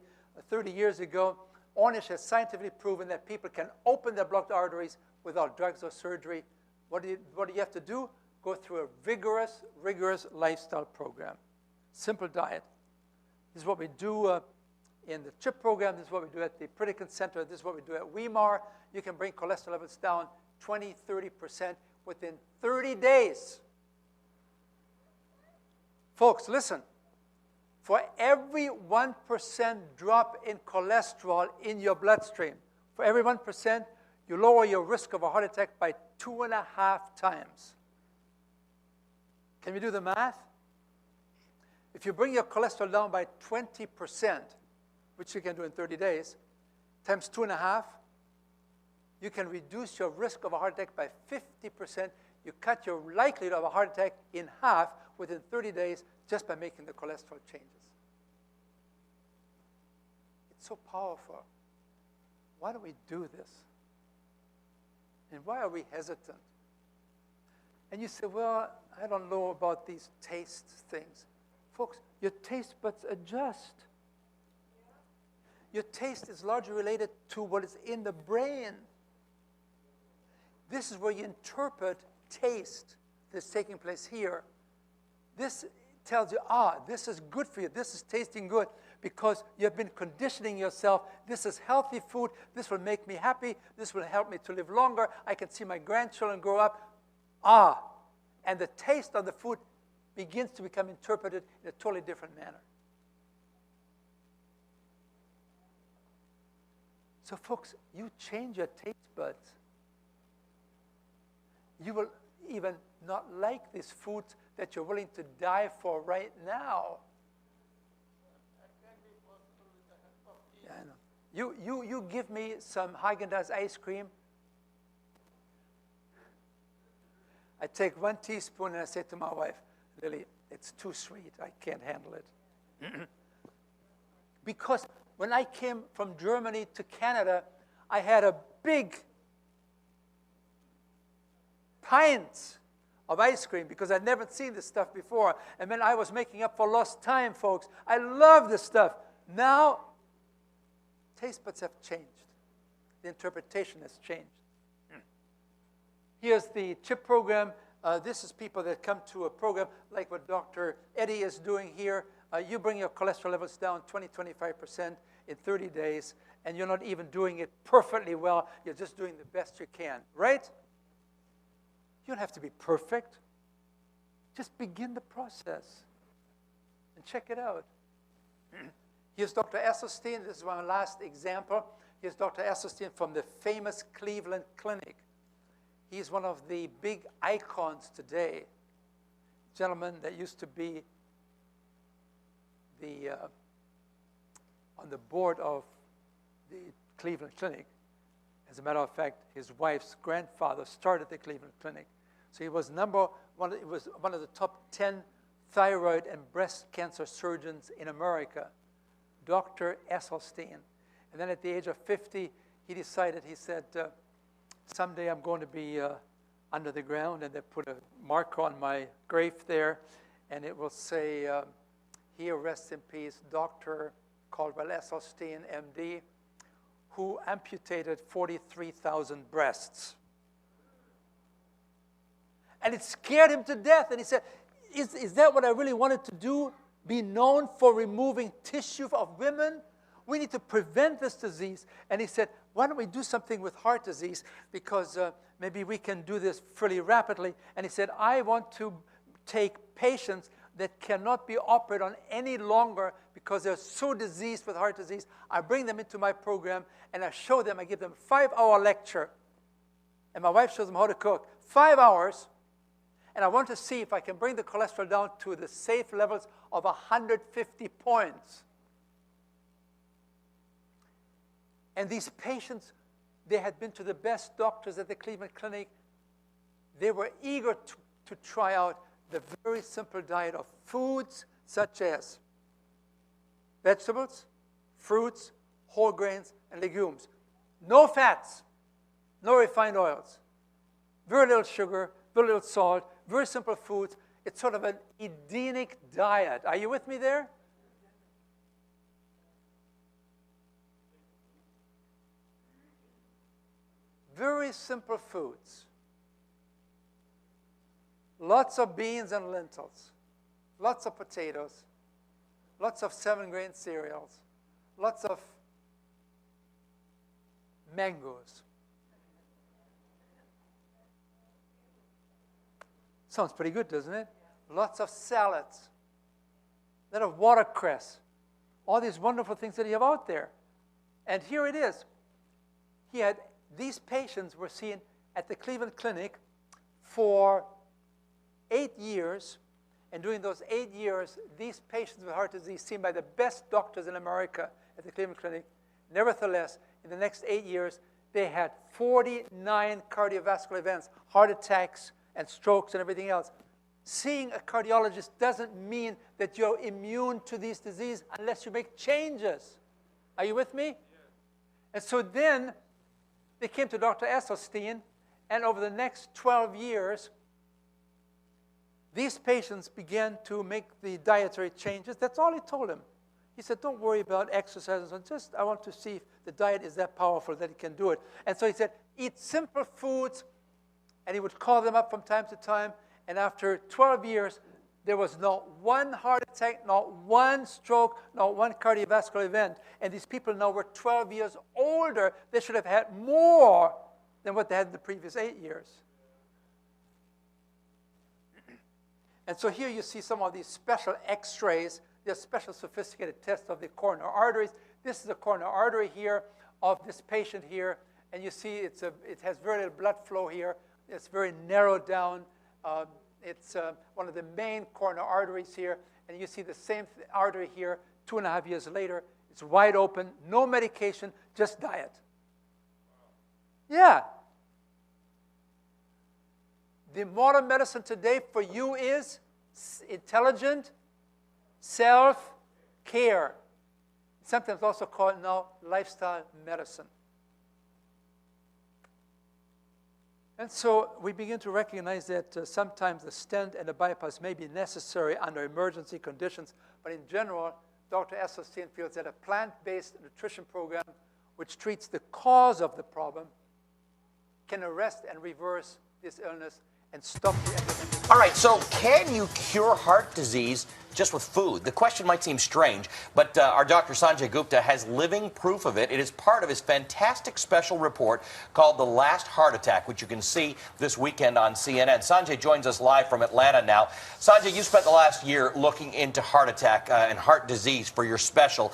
30 years ago. Ornish has scientifically proven that people can open their blocked arteries without drugs or surgery. What do you have to do? Go through a rigorous lifestyle program. Simple diet. This is what we do in the CHIP program. This is what we do at the Pritikin Center. This is what we do at WEMAR. You can bring cholesterol levels down 20, 30% within 30 days. Folks, listen. For every 1% drop in cholesterol in your bloodstream, for every 1%, you lower your risk of a heart attack by 2.5 times. Can we do the math? If you bring your cholesterol down by 20%, which you can do in 30 days, times 2.5, you can reduce your risk of a heart attack by 50%. You cut your likelihood of a heart attack in half within 30 days just by making the cholesterol changes. It's so powerful. Why do we do this? And why are we hesitant? And you say, well, I don't know about these taste things. Folks, your taste buds adjust. Your taste is largely related to what is in the brain. This is where you interpret taste that's taking place here. This tells you, this is good for you. This is tasting good because you have been conditioning yourself. This is healthy food. This will make me happy. This will help me to live longer. I can see my grandchildren grow up. And the taste of the food begins to become interpreted in a totally different manner. So, folks, you change your taste buds. You will even not like these foods that you're willing to die for right now. Yeah, I know. You give me some Haagen-Dazs ice cream. I take 1 teaspoon and I say to my wife, Lily, it's too sweet. I can't handle it. Because when I came from Germany to Canada, I had a big pints of ice cream because I'd never seen this stuff before. And then I was making up for lost time, folks. I love this stuff. Now, taste buds have changed. The interpretation has changed. Here's the CHIP program. This is people that come to a program like what Dr. Eddie is doing here. You bring your cholesterol levels down 20, 25% in 30 days, and you're not even doing it perfectly well. You're just doing the best you can, right? You don't have to be perfect. Just begin the process and check it out. Here's Dr. Esselstyn. This is my last example. Here's Dr. Esselstyn from the famous Cleveland Clinic. He's one of the big icons today. Gentleman that used to be on the board of the Cleveland Clinic. As a matter of fact, his wife's grandfather started the Cleveland Clinic. So he was one of the top 10 thyroid and breast cancer surgeons in America, Dr. Esselstyn. And then at the age of 50, he said, someday I'm going to be under the ground, and they put a marker on my grave there, and it will say, here rests in peace, Dr. Caldwell Esselstyn, MD, who amputated 43,000 breasts. And it scared him to death. And he said, is that what I really wanted to do? Be known for removing tissue of women? We need to prevent this disease. And he said, why don't we do something with heart disease? Because maybe we can do this fairly rapidly. And he said, I want to take patients that cannot be operated on any longer because they're so diseased with heart disease. I bring them into my program, and I show them, I give them a 5-hour lecture. And my wife shows them how to cook. 5 hours. And I want to see if I can bring the cholesterol down to the safe levels of 150 points. And these patients, they had been to the best doctors at the Cleveland Clinic. They were eager to try out the very simple diet of foods such as vegetables, fruits, whole grains, and legumes. No fats, no refined oils, very little sugar, very little salt, very simple foods. It's sort of an Edenic diet. Are you with me there? Very simple foods. Lots of beans and lentils, lots of potatoes, lots of 7-grain cereals, lots of mangoes. Sounds pretty good, doesn't it? Lots of salads, a lot of watercress, all these wonderful things that you have out there. And here it is. These patients were seen at the Cleveland Clinic for 8 years. And during those 8 years, these patients with heart disease, seen by the best doctors in America at the Cleveland Clinic, nevertheless, in the next 8 years, they had 49 cardiovascular events, heart attacks and strokes and everything else. Seeing a cardiologist doesn't mean that you're immune to these diseases unless you make changes. Are you with me? Yes. And so then they came to Dr. Esselstyn, and over the next 12 years, these patients began to make the dietary changes. That's all he told them. He said, don't worry about exercise and so on. Just, I want to see if the diet is that powerful that it can do it. And so he said, eat simple foods. And he would call them up from time to time. And after 12 years, there was not one heart attack, not one stroke, not one cardiovascular event. And these people now were 12 years older. They should have had more than what they had in the previous 8 years. And so here you see some of these special x-rays. They're special sophisticated tests of the coronary arteries. This is the coronary artery here of this patient here. And you see it has very little blood flow here. It's very narrowed down. It's one of the main coronary arteries here. And you see the same artery here 2.5 years later. It's wide open, no medication, just diet. Yeah. The modern medicine today for you is intelligent self-care. Sometimes also called now lifestyle medicine. And so we begin to recognize that sometimes the stent and the bypass may be necessary under emergency conditions, but in general, Dr. Esselstyn feels that a plant-based nutrition program which treats the cause of the problem can arrest and reverse this illness and stop the epidemic. All right, so can you cure heart disease just with food? The question might seem strange, but our Dr. Sanjay Gupta has living proof of it. It is part of his fantastic special report called The Last Heart Attack, which you can see this weekend on CNN. Sanjay joins us live from Atlanta now. Sanjay, you spent the last year looking into heart attack and heart disease for your special.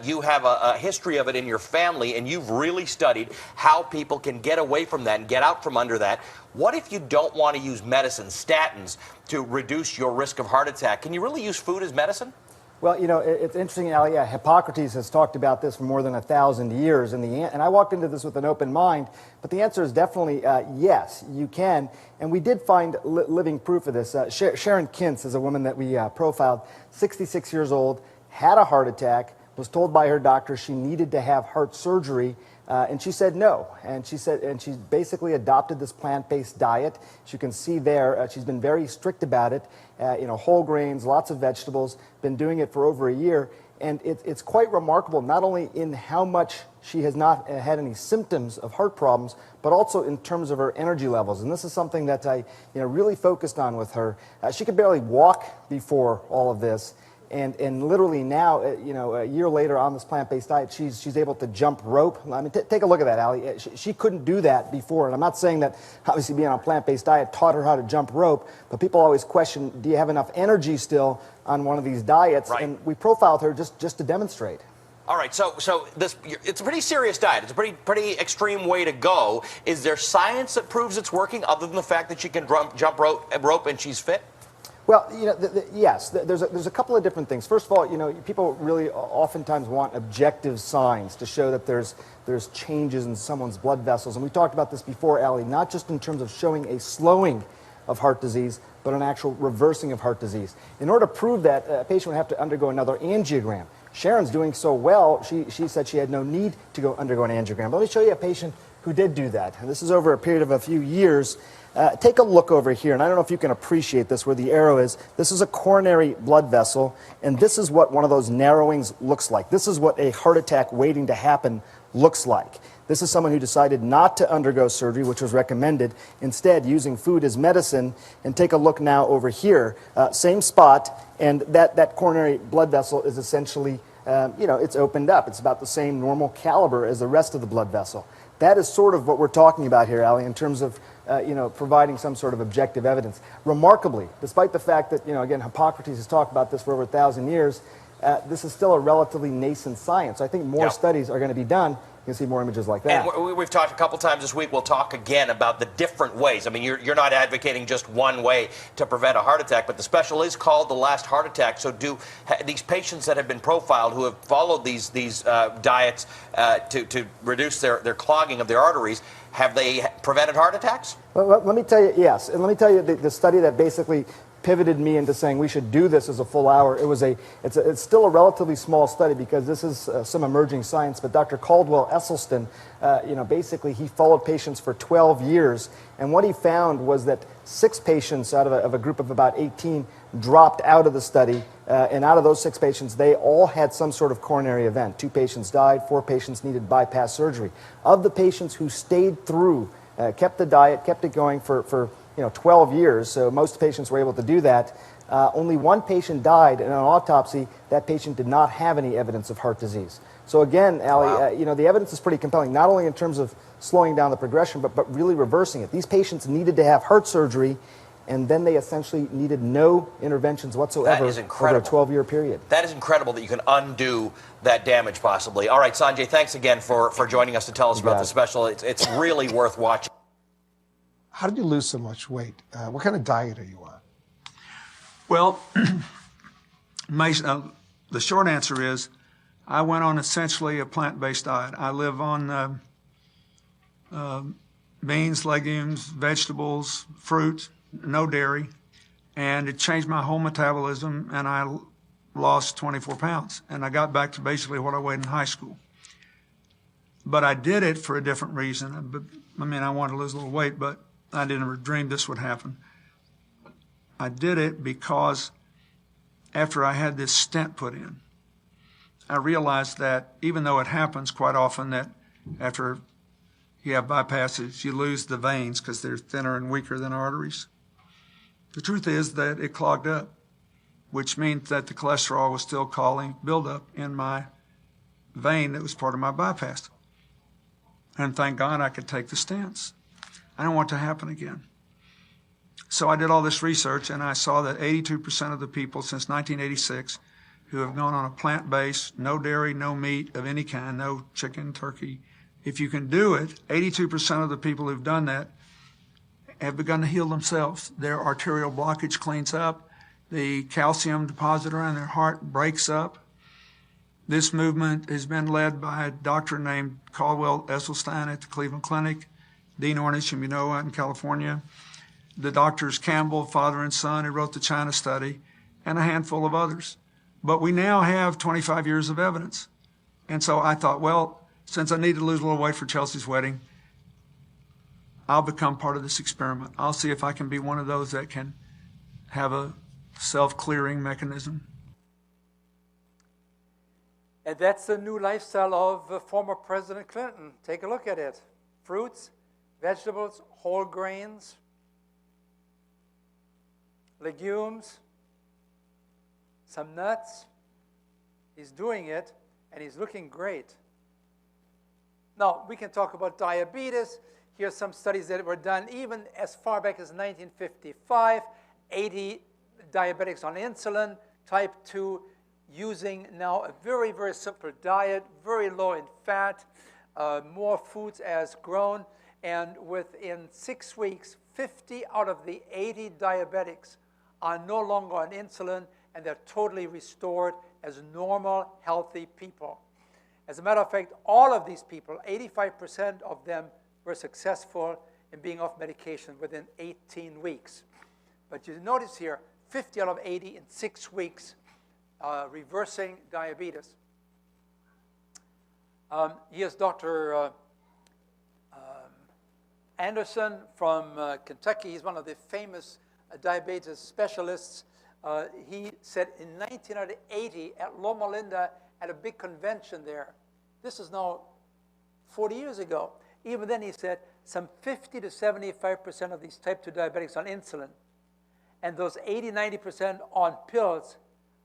You have a history of it in your family, and you've really studied how people can get away from that and get out from under that. What if you don't want to use medicine, statins, to reduce your risk of heart attack? Can you really use food as medicine? Well, you know, it's interesting, Ali. Hippocrates has talked about this for more than 1,000 years, and I walked into this with an open mind, but the answer is definitely yes, you can. And we did find living proof of this. Sharon Kintz is a woman that we profiled, 66 years old, had a heart attack, was told by her doctor she needed to have heart surgery. And she said no, and she basically adopted this plant-based diet. As you can see there, she's been very strict about it. Whole grains, lots of vegetables. Been doing it for over a year, and it's quite remarkable. Not only in how much she has not had any symptoms of heart problems, but also in terms of her energy levels. And this is something that I really focused on with her. She could barely walk before all of this. And literally now, a year later on this plant-based diet, she's able to jump rope. I mean, take a look at that, Ali. She couldn't do that before. And I'm not saying that obviously being on a plant-based diet taught her how to jump rope, but people always question, do you have enough energy still on one of these diets? Right. And we profiled her just to demonstrate. All right, so it's a pretty serious diet. It's a pretty extreme way to go. Is there science that proves it's working other than the fact that she can jump rope and she's fit? Well, yes, there's a couple of different things. First of all, people really oftentimes want objective signs to show that there's changes in someone's blood vessels. And we talked about this before, Ali, not just in terms of showing a slowing of heart disease, but an actual reversing of heart disease. In order to prove that, a patient would have to undergo another angiogram, Sharon's doing so well, she said she had no need to go undergo an angiogram. But let me show you a patient who did do that. And this is over a period of a few years. Take a look over here, and I don't know if you can appreciate this, where the arrow is. This is a coronary blood vessel, and this is what one of those narrowings looks like. This is what a heart attack waiting to happen looks like. This is someone who decided not to undergo surgery, which was recommended, instead using food as medicine. And take a look now over here, same spot, and that coronary blood vessel is essentially, it's opened up. It's about the same normal caliber as the rest of the blood vessel. That is sort of what we're talking about here, Ali, in terms of providing some sort of objective evidence. Remarkably, despite the fact that, again, Hippocrates has talked about this for over 1,000 years, this is still a relatively nascent science. So I think more studies are going to be done. You can see more images like that. And we've talked a couple times this week. We'll talk again about the different ways. I mean, you're not advocating just one way to prevent a heart attack, but the special is called The Last Heart Attack. So do these patients that have been profiled who have followed these diets to reduce their clogging of their arteries, have they prevented heart attacks? Well, let me tell you, yes. And let me tell you the study that basically pivoted me into saying we should do this as a full hour. It's still a relatively small study because this is some emerging science, but Dr. Caldwell Esselstyn, basically he followed patients for 12 years, and what he found was that 6 patients out of a group of about 18 dropped out of the study, and out of those 6 patients, they all had some sort of coronary event. 2 patients died, 4 patients needed bypass surgery. Of the patients who stayed through, kept the diet, kept it going for 12 years, so most patients were able to do that. Only 1 patient died, and on autopsy, that patient did not have any evidence of heart disease. So again, Ali, the evidence is pretty compelling, not only in terms of slowing down the progression, but really reversing it. These patients needed to have heart surgery, and then they essentially needed no interventions whatsoever over a 12-year period. That is incredible that you can undo that damage, possibly. All right, Sanjay, thanks again for joining us to tell us about the special. It's really worth watching. How did you lose so much weight? What kind of diet are you on? Well, the short answer is I went on essentially a plant-based diet. I live on beans, legumes, vegetables, fruit, no dairy, and it changed my whole metabolism, and I lost 24 pounds, and I got back to basically what I weighed in high school. But I did it for a different reason. I wanted to lose a little weight, but I didn't dream this would happen. I did it because after I had this stent put in, I realized that even though it happens quite often that after you have bypasses, you lose the veins because they're thinner and weaker than arteries. The truth is that it clogged up, which means that the cholesterol was still causing buildup in my vein that was part of my bypass. And thank God I could take the stents. I don't want it to happen again. So I did all this research, and I saw that 82% of the people since 1986 who have gone on a plant-based, no dairy, no meat of any kind, no chicken, turkey, if you can do it, 82% of the people who've done that have begun to heal themselves. Their arterial blockage cleans up. The calcium deposit around their heart breaks up. This movement has been led by a doctor named Caldwell Esselstyn at the Cleveland Clinic, Dean Ornish, whom you know, out in California, the doctors Campbell, father and son, who wrote the China study, and a handful of others. But we now have 25 years of evidence. And so I thought, well, since I need to lose a little weight for Chelsea's wedding, I'll become part of this experiment. I'll see if I can be one of those that can have a self-clearing mechanism. And that's the new lifestyle of former President Clinton. Take a look at it. Fruits, vegetables, whole grains, legumes, some nuts. He's doing it, and he's looking great. Now, we can talk about diabetes. Here's some studies that were done even as far back as 1955. 80 diabetics on insulin, type 2, using now a very, very simple diet, very low in fat, more foods as grown, and within 6 weeks, 50 out of the 80 diabetics are no longer on insulin, and they're totally restored as normal, healthy people. As a matter of fact, all of these people, 85% of them, were successful in being off medication within 18 weeks. But you notice here, 50 out of 80 in 6 weeks, reversing diabetes. Here's Dr. Anderson from Kentucky. He's one of the famous diabetes specialists. He said in 1980 at Loma Linda at a big convention there, this is now 40 years ago. Even then he said some 50 to 75% of these type 2 diabetics on insulin, and those 80, 90% on pills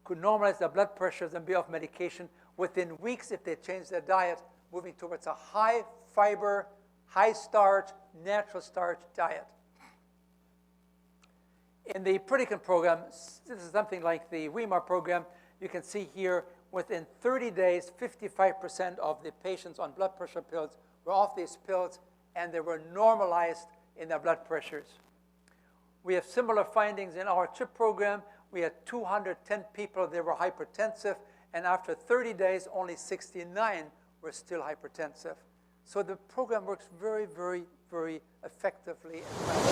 could normalize their blood pressures and be off medication within weeks if they change their diet, moving towards a high fiber, high starch, natural starch diet. In the Pritikin program, this is something like the Weimar program. You can see here, within 30 days, 55% of the patients on blood pressure pills were off these pills, and they were normalized in their blood pressures. We have similar findings in our CHIP program. We had 210 people that were hypertensive, and after 30 days, only 69 were still hypertensive. So the program works very, very, very effectively and well.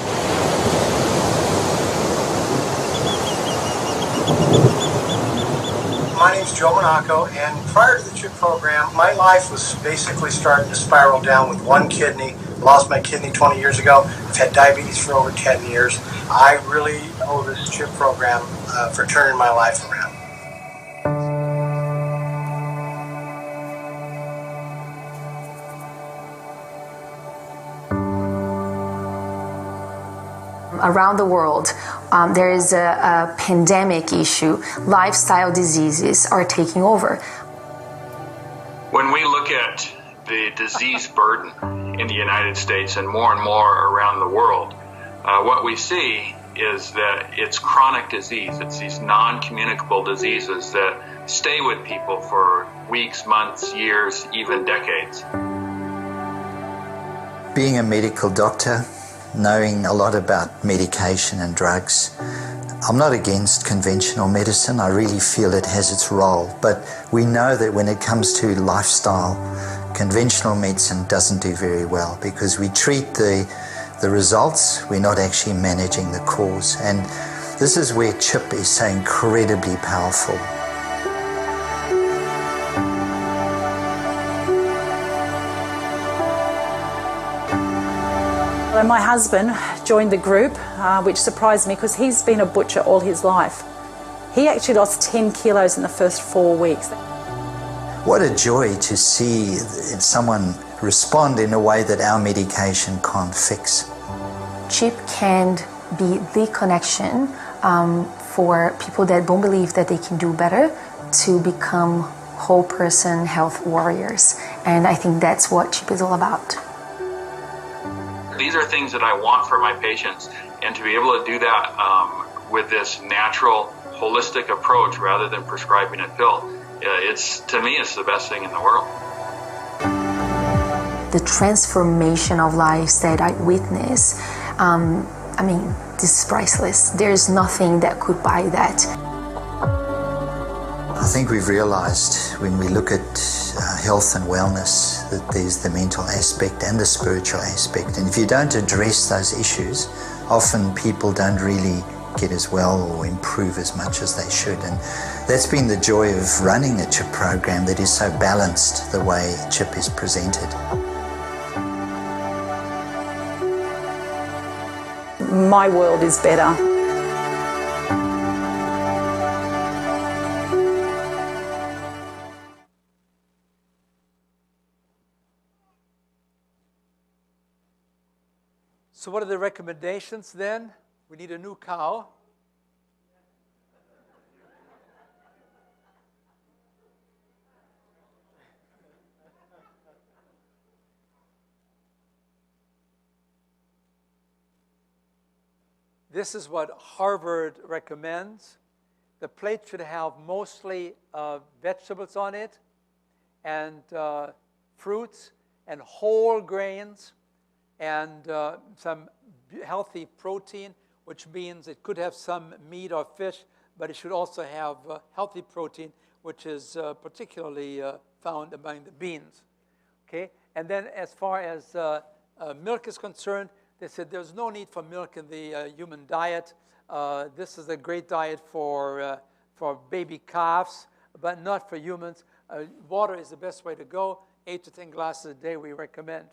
My name's Joe Monaco, and prior to the CHIP program, my life was basically starting to spiral down with one kidney. Lost my kidney 20 years ago. I've had diabetes for over 10 years. I really owe this CHIP program for turning my life around. Around the world, there is a pandemic issue. Lifestyle diseases are taking over. When we look at the disease burden in the United States and more around the world, what we see is that it's chronic disease. It's these non-communicable diseases that stay with people for weeks, months, years, even decades. Being a medical doctor, knowing a lot about medication and drugs, I'm not against conventional medicine. I really feel it has its role, but we know that when it comes to lifestyle, conventional medicine doesn't do very well because we treat the results, we're not actually managing the cause. And this is where CHIP is so incredibly powerful. My husband joined the group, which surprised me because he's been a butcher all his life. He actually lost 10 kilos in the first 4 weeks. What a joy to see someone respond in a way that our medication can't fix. CHIP can be the connection for people that don't believe that they can do better to become whole person health warriors. And I think that's what CHIP is all about. These are things that I want for my patients, and to be able to do that with this natural, holistic approach rather than prescribing a pill, to me, it's the best thing in the world. The transformation of lives that I witness, this is priceless. There's nothing that could buy that. I think we've realized when we look at health and wellness that there's the mental aspect and the spiritual aspect. And if you don't address those issues, often people don't really get as well or improve as much as they should. And that's been the joy of running a CHIP program that is so balanced the way CHIP is presented. My world is better. So what are the recommendations then? We need a new cow. This is what Harvard recommends. The plate should have mostly vegetables on it, and fruits, and whole grains, and some healthy protein, which means it could have some meat or fish, but it should also have healthy protein, which is particularly found among the beans. Okay? And then as far as milk is concerned, they said there's no need for milk in the human diet. This is a great diet for baby calves, but not for humans. Water is the best way to go. 8 to 10 glasses a day we recommend.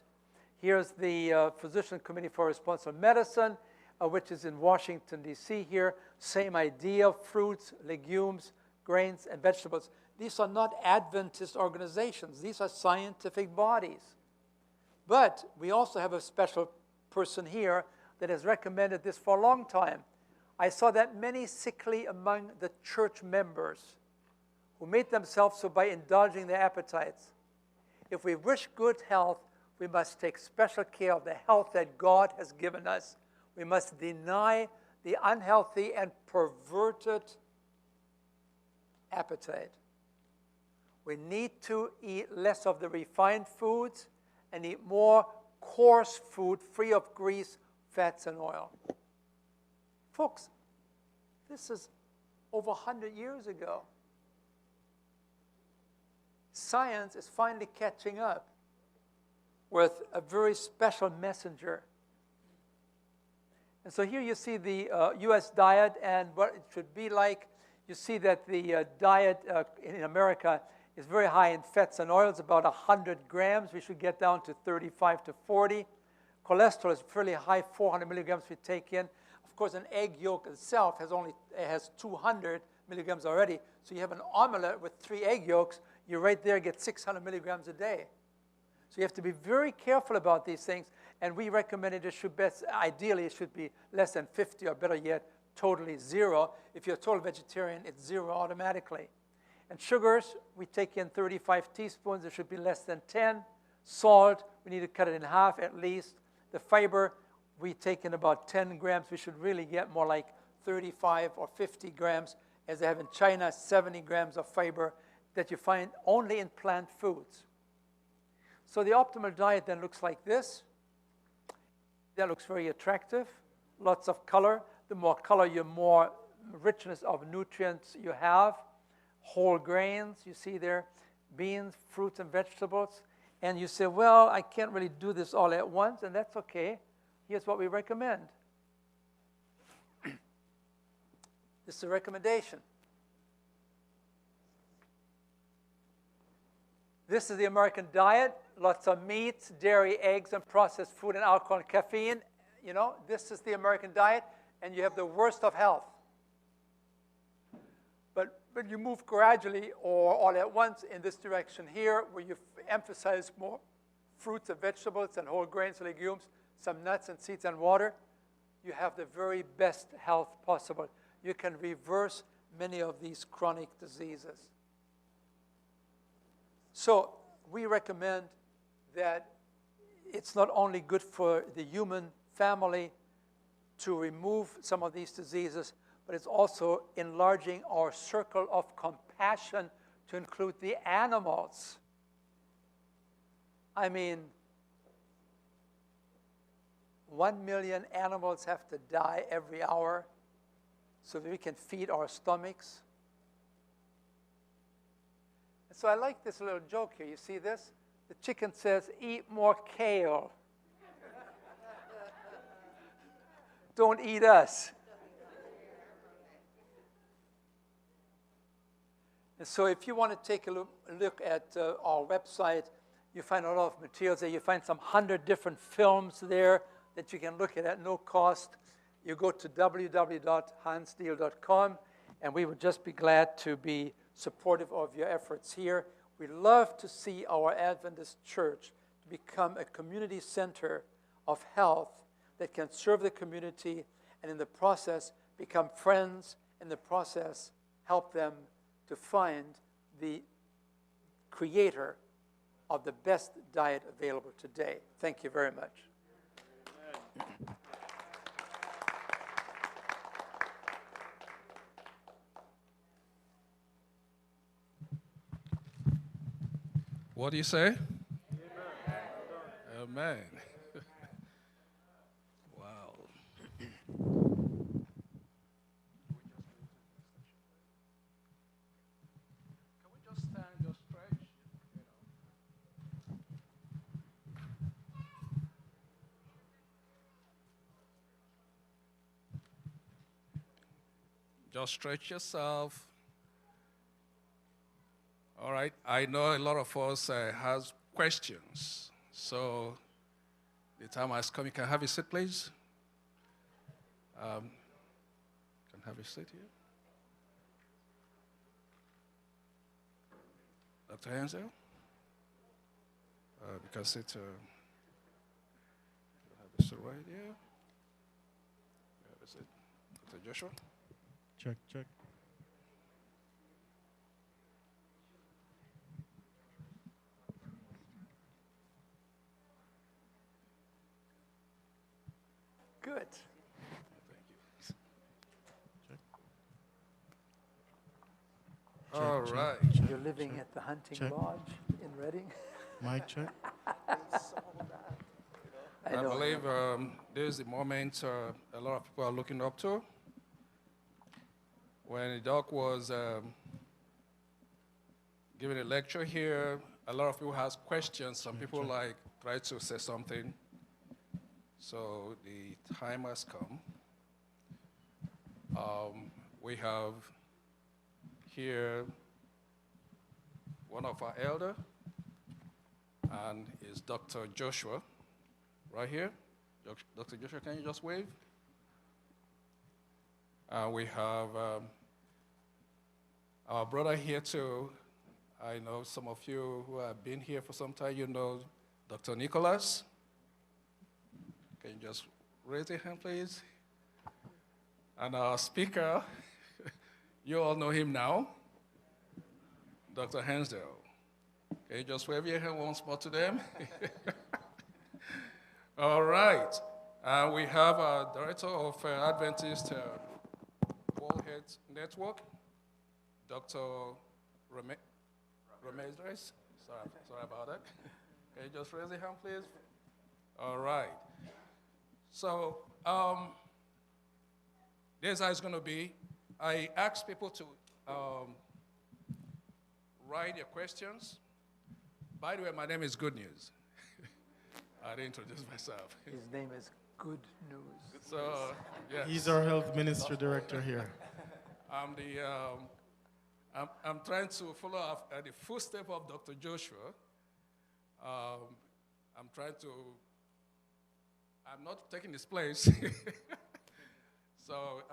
Here's the Physician Committee for Responsible Medicine, which is in Washington, D.C. here. Same idea, fruits, legumes, grains, and vegetables. These are not Adventist organizations. These are scientific bodies. But we also have a special person here that has recommended this for a long time. I saw that many sickly among the church members who made themselves so by indulging their appetites. If we wish good health, we must take special care of the health that God has given us. We must deny the unhealthy and perverted appetite. We need to eat less of the refined foods and eat more coarse food free of grease, fats, and oil. Folks, this is over 100 years ago. Science is finally catching up with a very special messenger. And so here you see the U.S. diet and what it should be like. You see that the diet in America is very high in fats and oils, about 100 grams. We should get down to 35 to 40. Cholesterol is fairly high, 400 milligrams we take in. Of course, an egg yolk itself has 200 milligrams already. So you have an omelet with 3 egg yolks, you right there get 600 milligrams a day. So you have to be very careful about these things. And we recommend it should best, ideally it should be less than 50, or better yet, totally 0. If you're a total vegetarian, it's 0 automatically. And sugars, we take in 35 teaspoons. It should be less than 10. Salt, we need to cut it in half at least. The fiber, we take in about 10 grams. We should really get more like 35 or 50 grams, as they have in China, 70 grams of fiber that you find only in plant foods. So the optimal diet then looks like this. That looks very attractive. Lots of color. The more color, the more richness of nutrients you have. Whole grains, you see there, beans, fruits, and vegetables. And you say, well, I can't really do this all at once, and that's okay. Here's what we recommend. This is a recommendation. This is the American diet. Lots of meats, dairy, eggs, and processed food, and alcohol and caffeine. You know, this is the American diet, and you have the worst of health. But you move gradually or all at once in this direction here, where you emphasize more fruits and vegetables and whole grains and legumes, some nuts and seeds and water. You have the very best health possible. You can reverse many of these chronic diseases. So we recommend that it's not only good for the human family to remove some of these diseases, but it's also enlarging our circle of compassion to include the animals. I mean, 1 million animals have to die every hour so that we can feed our stomachs. And so I like this little joke here. You see this? The chicken says, eat more kale. Don't eat us. And so if you want to take a look at our website, you find a lot of materials there. You find some 100 different films there that you can look at no cost. You go to www.hansdeal.com, and we would just be glad to be supportive of your efforts here. We love to see our Adventist church to become a community center of health that can serve the community, and in the process become friends, in the process help them to find the creator of the best diet available today. Thank you very much. What do you say? Amen. Amen. Wow. Just stretch yourself. All right. I know a lot of us has questions. So the time has come. You can have a seat, please. Can have a seat here. Dr. Hansel, you can sit. Have a seat right here. Have a seat. Dr. Joshua. Check, check. Good. All right. You're living at the hunting lodge in Reading? Mic check. I believe this is the moment a lot of people are looking up to. When the doc was giving a lecture here, a lot of people have questions. Some people try to say something. So the time has come. We have here one of our elder, and is Dr. Joshua, right here. Dr. Joshua, can you just wave? We have our brother here too. I know some of you who have been here for some time, you know Dr. Nicholas. Can you just raise your hand, please? And our speaker, you all know him now, Dr. Hansdale. Can you just wave your hand once more to them? All right. We have our Director of Adventist World Health Network, Dr. Ramirez. Sorry about that. Can you just raise your hand, please? All right. So this is how it's going to be. I ask people to write your questions. By the way, my name is Good News. I didn't introduce myself. His name is Good News. So, yes. He's our health ministry director here. I'm trying to follow up the footsteps of Dr. Joshua. I'm not taking his place. So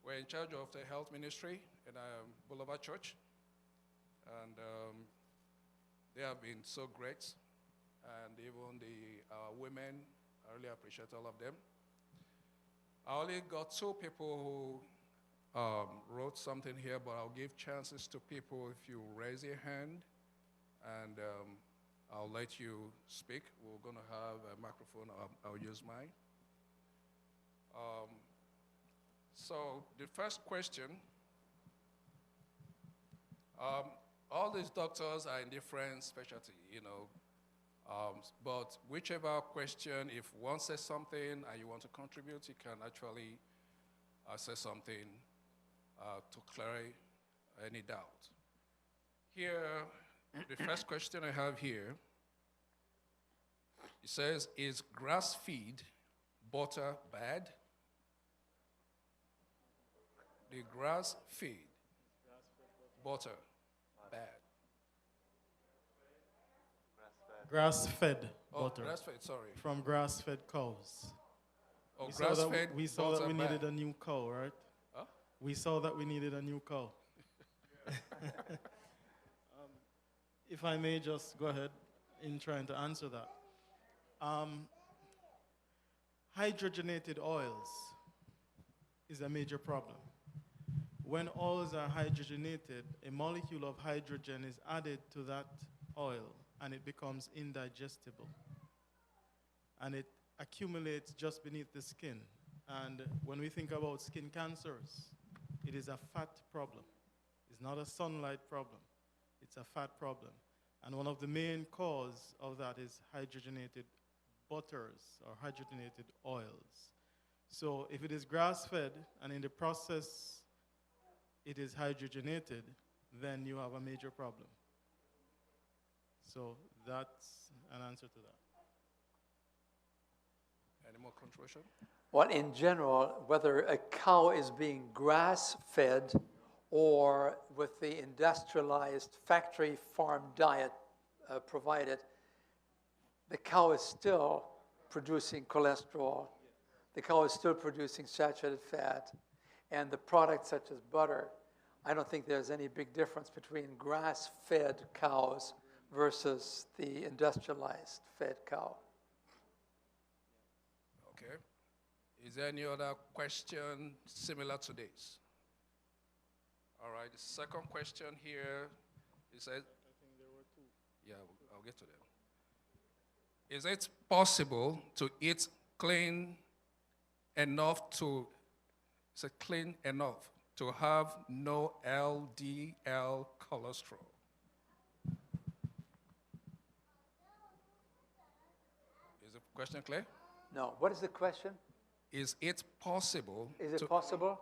we're in charge of the health ministry in Boulevard Church. And they have been so great. And even the women, I really appreciate all of them. I only got 2 people who wrote something here, but I'll give chances to people if you raise your hand, and I'll let you speak. We're going to have a microphone. I'll use mine. So the first question, all these doctors are in different specialty, you know, but whichever question, if one says something and you want to contribute, you can actually say something to clear any doubt. Here, the first question I have here, it says, is grass-fed butter bad? The grass-fed butter bad. Grass-fed butter. Grass-fed, sorry. From grass-fed cows. Oh, grass-fed We saw that we butter needed bad. a new cow, right? Huh? We saw that we needed a new cow. If I may just go ahead in trying to answer that. Hydrogenated oils is a major problem. When oils are hydrogenated, a molecule of hydrogen is added to that oil and it becomes indigestible. And it accumulates just beneath the skin. And when we think about skin cancers, it is a fat problem. It's not a sunlight problem. It's a fat problem. And one of the main causes of that is hydrogenated butters or hydrogenated oils. So if it is grass-fed and in the process it is hydrogenated, then you have a major problem. So that's an answer to that. Any more controversial? Well, in general, whether a cow is being grass-fed or with the industrialized factory farm diet provided, the cow is still producing cholesterol. The cow is still producing saturated fat. And the products such as butter, I don't think there's any big difference between grass-fed cows versus the industrialized fed cow. Okay. Is there any other question similar to this? All right, the second question here is, I think there were two. Yeah, I'll get to them. Is it possible to eat clean enough to, clean enough to have no LDL cholesterol? Is the question clear? No. What is the question? Is it possible?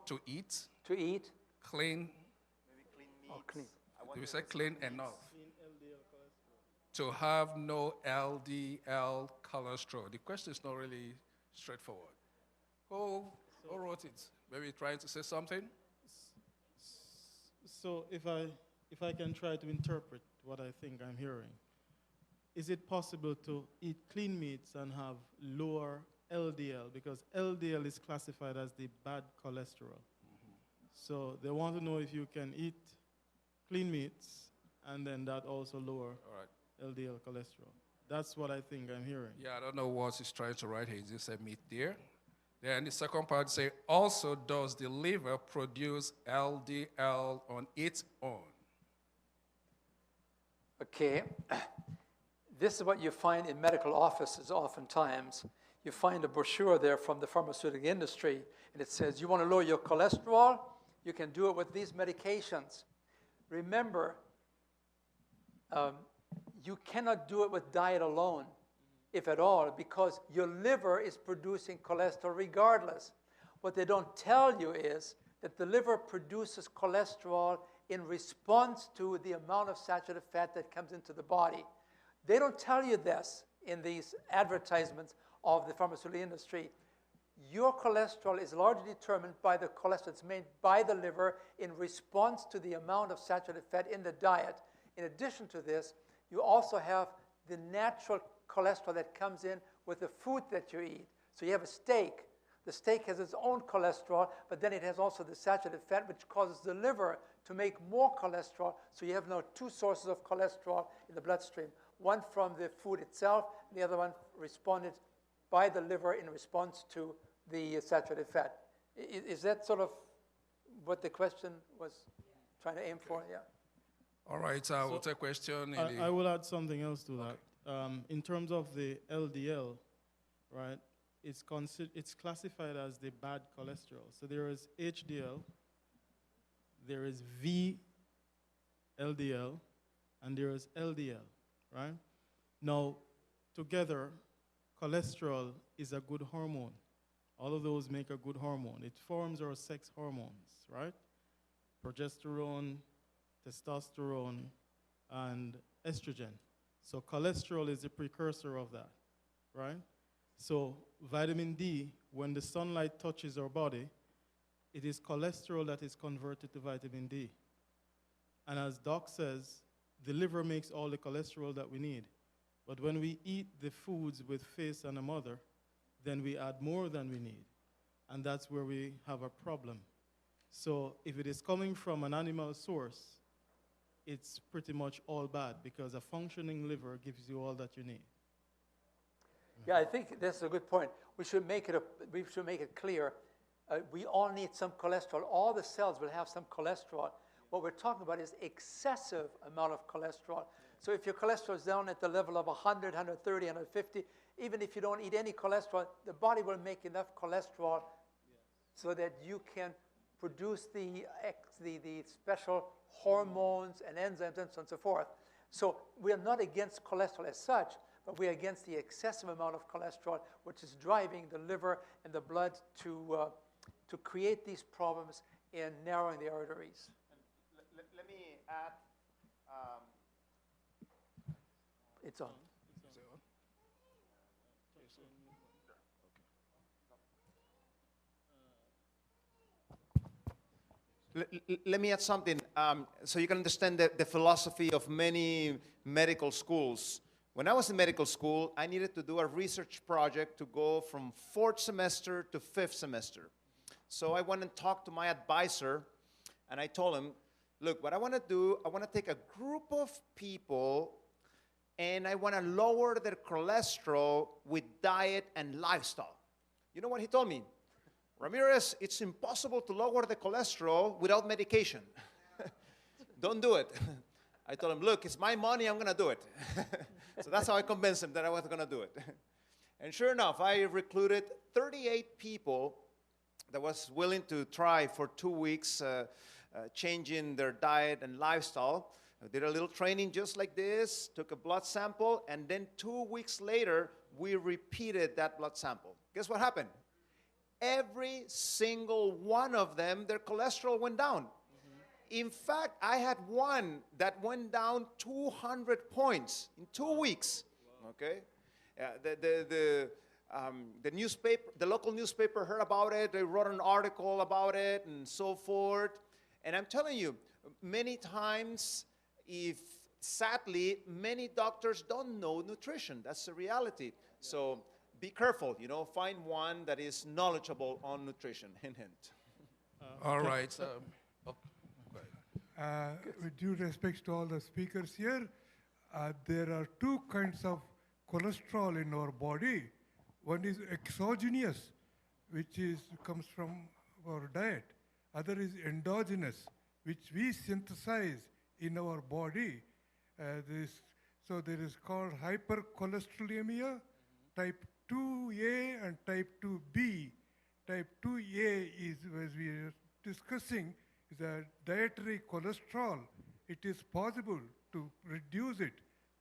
To eat? To eat? Clean. Maybe clean meats. Oh, clean. Do we say clean enough? To have no LDL cholesterol. The question is not really straightforward. Who wrote it? Maybe trying to say something? So if I can try to interpret what I think I'm hearing, is it possible to eat clean meats and have lower LDL? Because LDL is classified as the bad cholesterol. So they want to know if you can eat clean meats and then that also lower LDL cholesterol. That's what I think I'm hearing. Yeah, I don't know what he's trying to write here. Is this a meat there? Then the second part say, also does the liver produce LDL on its own? Okay. This is what you find in medical offices oftentimes. You find a brochure there from the pharmaceutical industry, and it says, you want to lower your cholesterol? You can do it with these medications. Remember, you cannot do it with diet alone, if at all, because your liver is producing cholesterol regardless. What they don't tell you is that the liver produces cholesterol in response to the amount of saturated fat that comes into the body. They don't tell you this in these advertisements of the pharmaceutical industry. Your cholesterol is largely determined by the cholesterol that's made by the liver in response to the amount of saturated fat in the diet. In addition to this, you also have the natural cholesterol that comes in with the food that you eat. So you have a steak. The steak has its own cholesterol, but then it has also the saturated fat, which causes the liver to make more cholesterol. So you have now two sources of cholesterol in the bloodstream. One from the food itself, and the other one responded by the liver in response to the saturated fat. Is that sort of what the question was trying to aim for? Yeah. All right, we'll take a question. I will add something else to that. In terms of the LDL, right, it's classified as the bad cholesterol. So there is HDL, there is VLDL, and there is LDL, right? Now, together, cholesterol is a good hormone. All of those make a good hormone. It forms our sex hormones, right? Progesterone, testosterone, and estrogen. So cholesterol is the precursor of that, right? So vitamin D, when the sunlight touches our body, it is cholesterol that is converted to vitamin D. And as Doc says, the liver makes all the cholesterol that we need. But when we eat the foods with face and a mother, then we add more than we need. And that's where we have a problem. So if it is coming from an animal source, it's pretty much all bad because a functioning liver gives you all that you need. Yeah, I think that's a good point. We should make it clear. We all need some cholesterol. All the cells will have some cholesterol. What we're talking about is excessive amount of cholesterol. So if your cholesterol is down at the level of 100, 130, 150, even if you don't eat any cholesterol, the body will make enough cholesterol so that you can produce the special hormones and enzymes and so on and so forth. So we are not against cholesterol as such, but we are against the excessive amount of cholesterol, which is driving the liver and the blood to create these problems in narrowing the arteries. Let me add. It's on. Let me add something so you can understand the philosophy of many medical schools. When I was in medical school, I needed to do a research project to go from 4th semester to 5th semester. So I went and talked to my advisor, and I told him, look, what I want to do, I want to take a group of people, and I want to lower their cholesterol with diet and lifestyle. You know what he told me? Ramirez, it's impossible to lower the cholesterol without medication. Don't do it. I told him, look, it's my money, I'm going to do it. So that's how I convinced him that I was going to do it. And sure enough, I recruited 38 people that was willing to try for 2 weeks changing their diet and lifestyle. I did a little training just like this, took a blood sample, and then 2 weeks later, we repeated that blood sample. Guess what happened? Every single one of them, their cholesterol went down. In fact, I had one that went down 200 points in 2 weeks. Okay, the newspaper, the local newspaper heard about it. They wrote an article about it and so forth. And I'm telling you, many times, sadly, many doctors don't know nutrition. That's the reality. So be careful. You know, find one that is knowledgeable on nutrition. Hint, hint. All right. With due respect to all the speakers here, there are two kinds of cholesterol in our body. One is exogenous, which comes from our diet. Other is endogenous, which we synthesize in our body. So there is called hypercholesterolemia, type 2A and type 2B. Type 2A is, as we are discussing, is a dietary cholesterol. It is possible to reduce it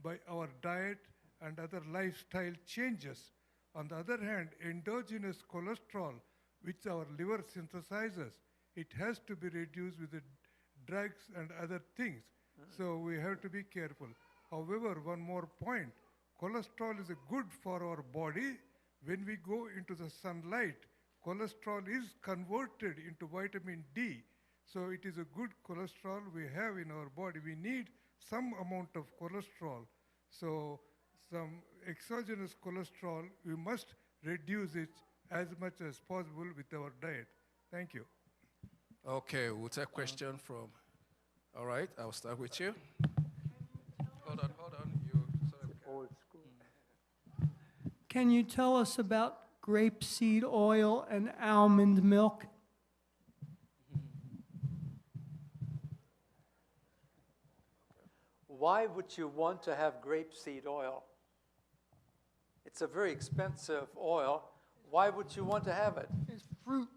by our diet and other lifestyle changes. On the other hand, endogenous cholesterol, which our liver synthesizes, it has to be reduced with the drugs and other things. So we have to be careful. However, one more point, cholesterol is good for our body. When we go into the sunlight, cholesterol is converted into vitamin D. So it is a good cholesterol we have in our body. We need some amount of cholesterol. So some exogenous cholesterol, we must reduce it as much as possible with our diet. Thank you. Okay, we'll take a question from, all right, I'll start with you. Hold on. Old school. Can you tell us about grapeseed oil and almond milk? Why would you want to have grapeseed oil? It's a very expensive oil. Why would you want to have it? It's fruit,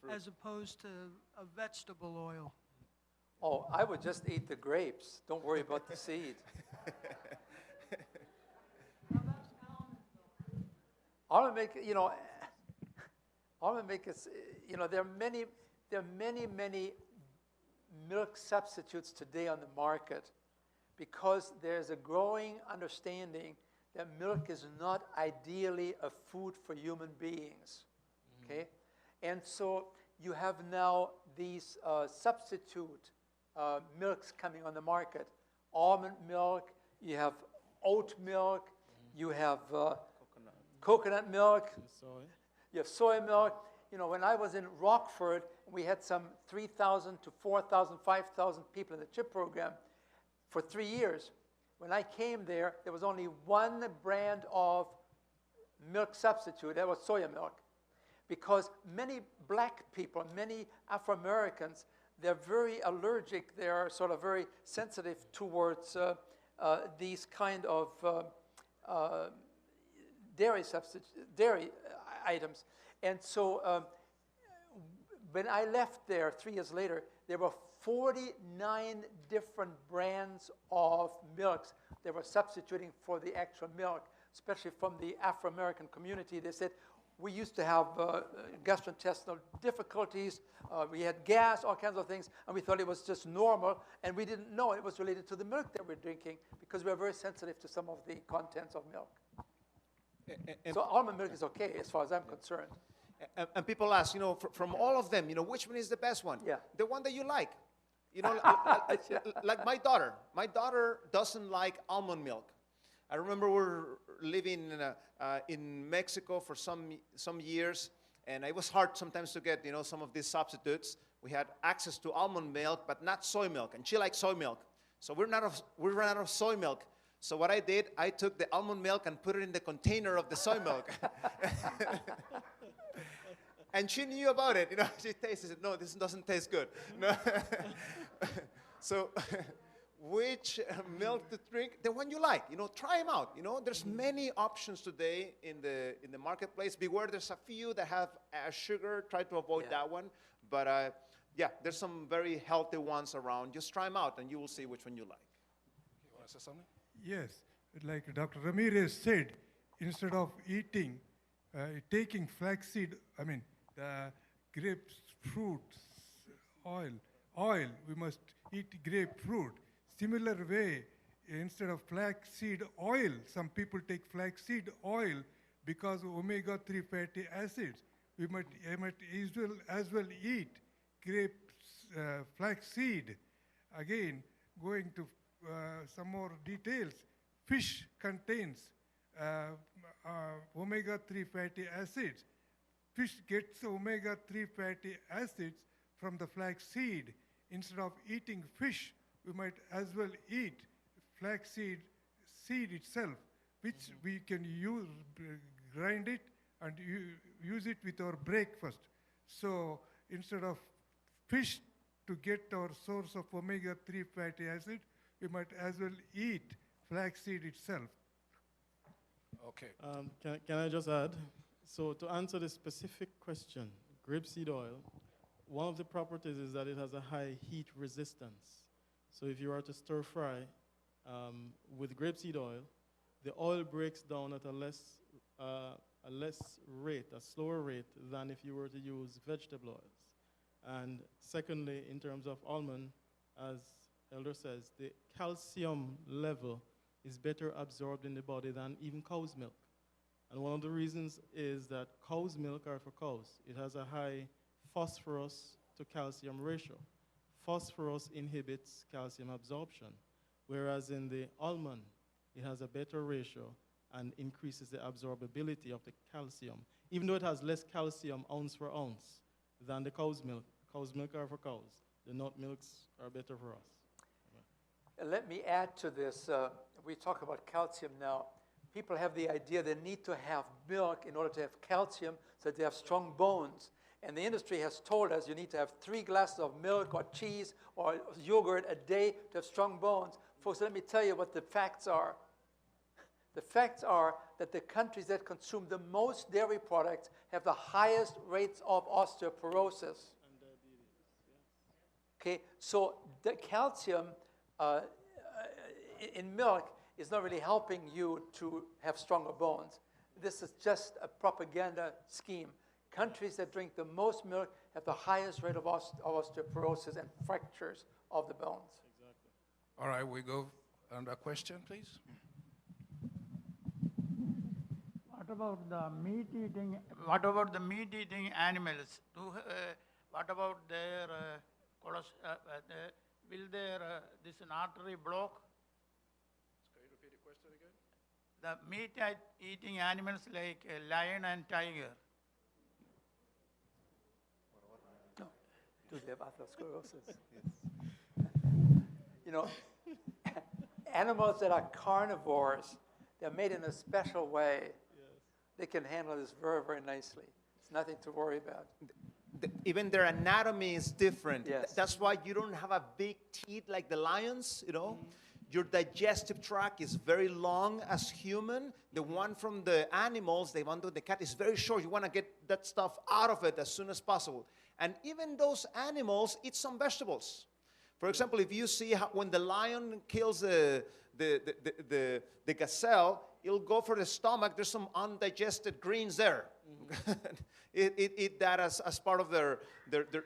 as opposed to a vegetable oil. Oh, I would just eat the grapes. Don't worry about the seed. Almond milk, almond milk is, there are many milk substitutes today on the market because there's a growing understanding that milk is not ideally a food for human beings, okay? And so you have now these substitute milks coming on the market. Almond milk, you have oat milk, you have coconut milk, you have soy milk. When I was in Rockford, we had some 3,000 to 4,000, 5,000 people in the CHIP program for 3 years. When I came there, there was only one brand of milk substitute, that was soya milk. Because many black people, many Afro-Americans, they're very allergic, they're sort of very sensitive towards these kind of dairy items. And so when I left there 3 years later, there were 49 different brands of milks that were substituting for the actual milk, especially from the Afro-American community. They said, we used to have gastrointestinal difficulties, we had gas, all kinds of things, and we thought it was just normal, and we didn't know it was related to the milk that we're drinking because we're very sensitive to some of the contents of milk. So almond milk is okay as far as I'm concerned. And people ask, from all of them, which one is the best one? Yeah. The one that you like. Like my daughter. My daughter doesn't like almond milk. I remember we were living in Mexico for some years, and it was hard sometimes to get, some of these substitutes. We had access to almond milk, but not soy milk, and she likes soy milk. So we ran out of soy milk. So what I did, I took the almond milk and put it in the container of the soy milk. And she knew about it. She tasted it. No, this doesn't taste good. No. So which milk to drink? The one you like. Try them out. There's many options today in the marketplace. Beware, there's a few that have sugar. Try to avoid that one. But yeah, there's some very healthy ones around. Just try them out, and you will see which one you like. You want to say something? Yes, like Dr. Ramirez said, instead of eating, taking flaxseed, the grapes, fruits, oil, we must eat grapefruit. Similar way, instead of flaxseed oil, some people take flaxseed oil because of omega-3 fatty acids. We might as well eat grapes, flaxseed. Again, going to some more details, fish contains omega-3 fatty acids. Fish gets omega-3 fatty acids from the flaxseed. Instead of eating fish, we might as well eat flaxseed seed itself, which we can use, grind it, and use it with our breakfast. So instead of fish to get our source of omega-3 fatty acid, we might as well eat flaxseed itself. Okay. Can I just add? So to answer the specific question, grapeseed oil, one of the properties is that it has a high heat resistance. So if you are to stir fry with grapeseed oil, the oil breaks down at a slower rate than if you were to use vegetable oils. And secondly, in terms of almond, as Elder says, the calcium level is better absorbed in the body than even cow's milk. And one of the reasons is that cow's milk are for cows. It has a high phosphorus to calcium ratio. Phosphorus inhibits calcium absorption, whereas in the almond, it has a better ratio and increases the absorbability of the calcium, even though it has less calcium ounce for ounce than the cow's milk. Cow's milk are for cows. The nut milks are better for us. Let me add to this. We talk about calcium now. People have the idea they need to have milk in order to have calcium so that they have strong bones. And the industry has told us you need to have 3 glasses of milk or cheese or yogurt a day to have strong bones. Folks, let me tell you what the facts are. The facts are that the countries that consume the most dairy products have the highest rates of osteoporosis. And diabetes, yeah. Okay, so the calcium in milk is not really helping you to have stronger bones. This is just a propaganda scheme. Countries that drink the most milk have the highest rate of osteoporosis and fractures of the bones. Exactly. All right, we go on a question, please. What about the meat-eating animals? What about their will this an artery block? Can you repeat the question again? The meat-eating animals like lion and tiger. Do they have atherosclerosis? Animals that are carnivores, they're made in a special way. Yes. They can handle this very, very nicely. It's nothing to worry about. Even their anatomy is different. Yes. That's why you don't have a big teeth like the lions, Your digestive tract is very long as human. The one from the animals, the one with the cat, is very short. You want to get that stuff out of it as soon as possible. And even those animals eat some vegetables. For example, if you see when the lion kills the gazelle, it'll go for the stomach. There's some undigested greens there. Eat that as part of their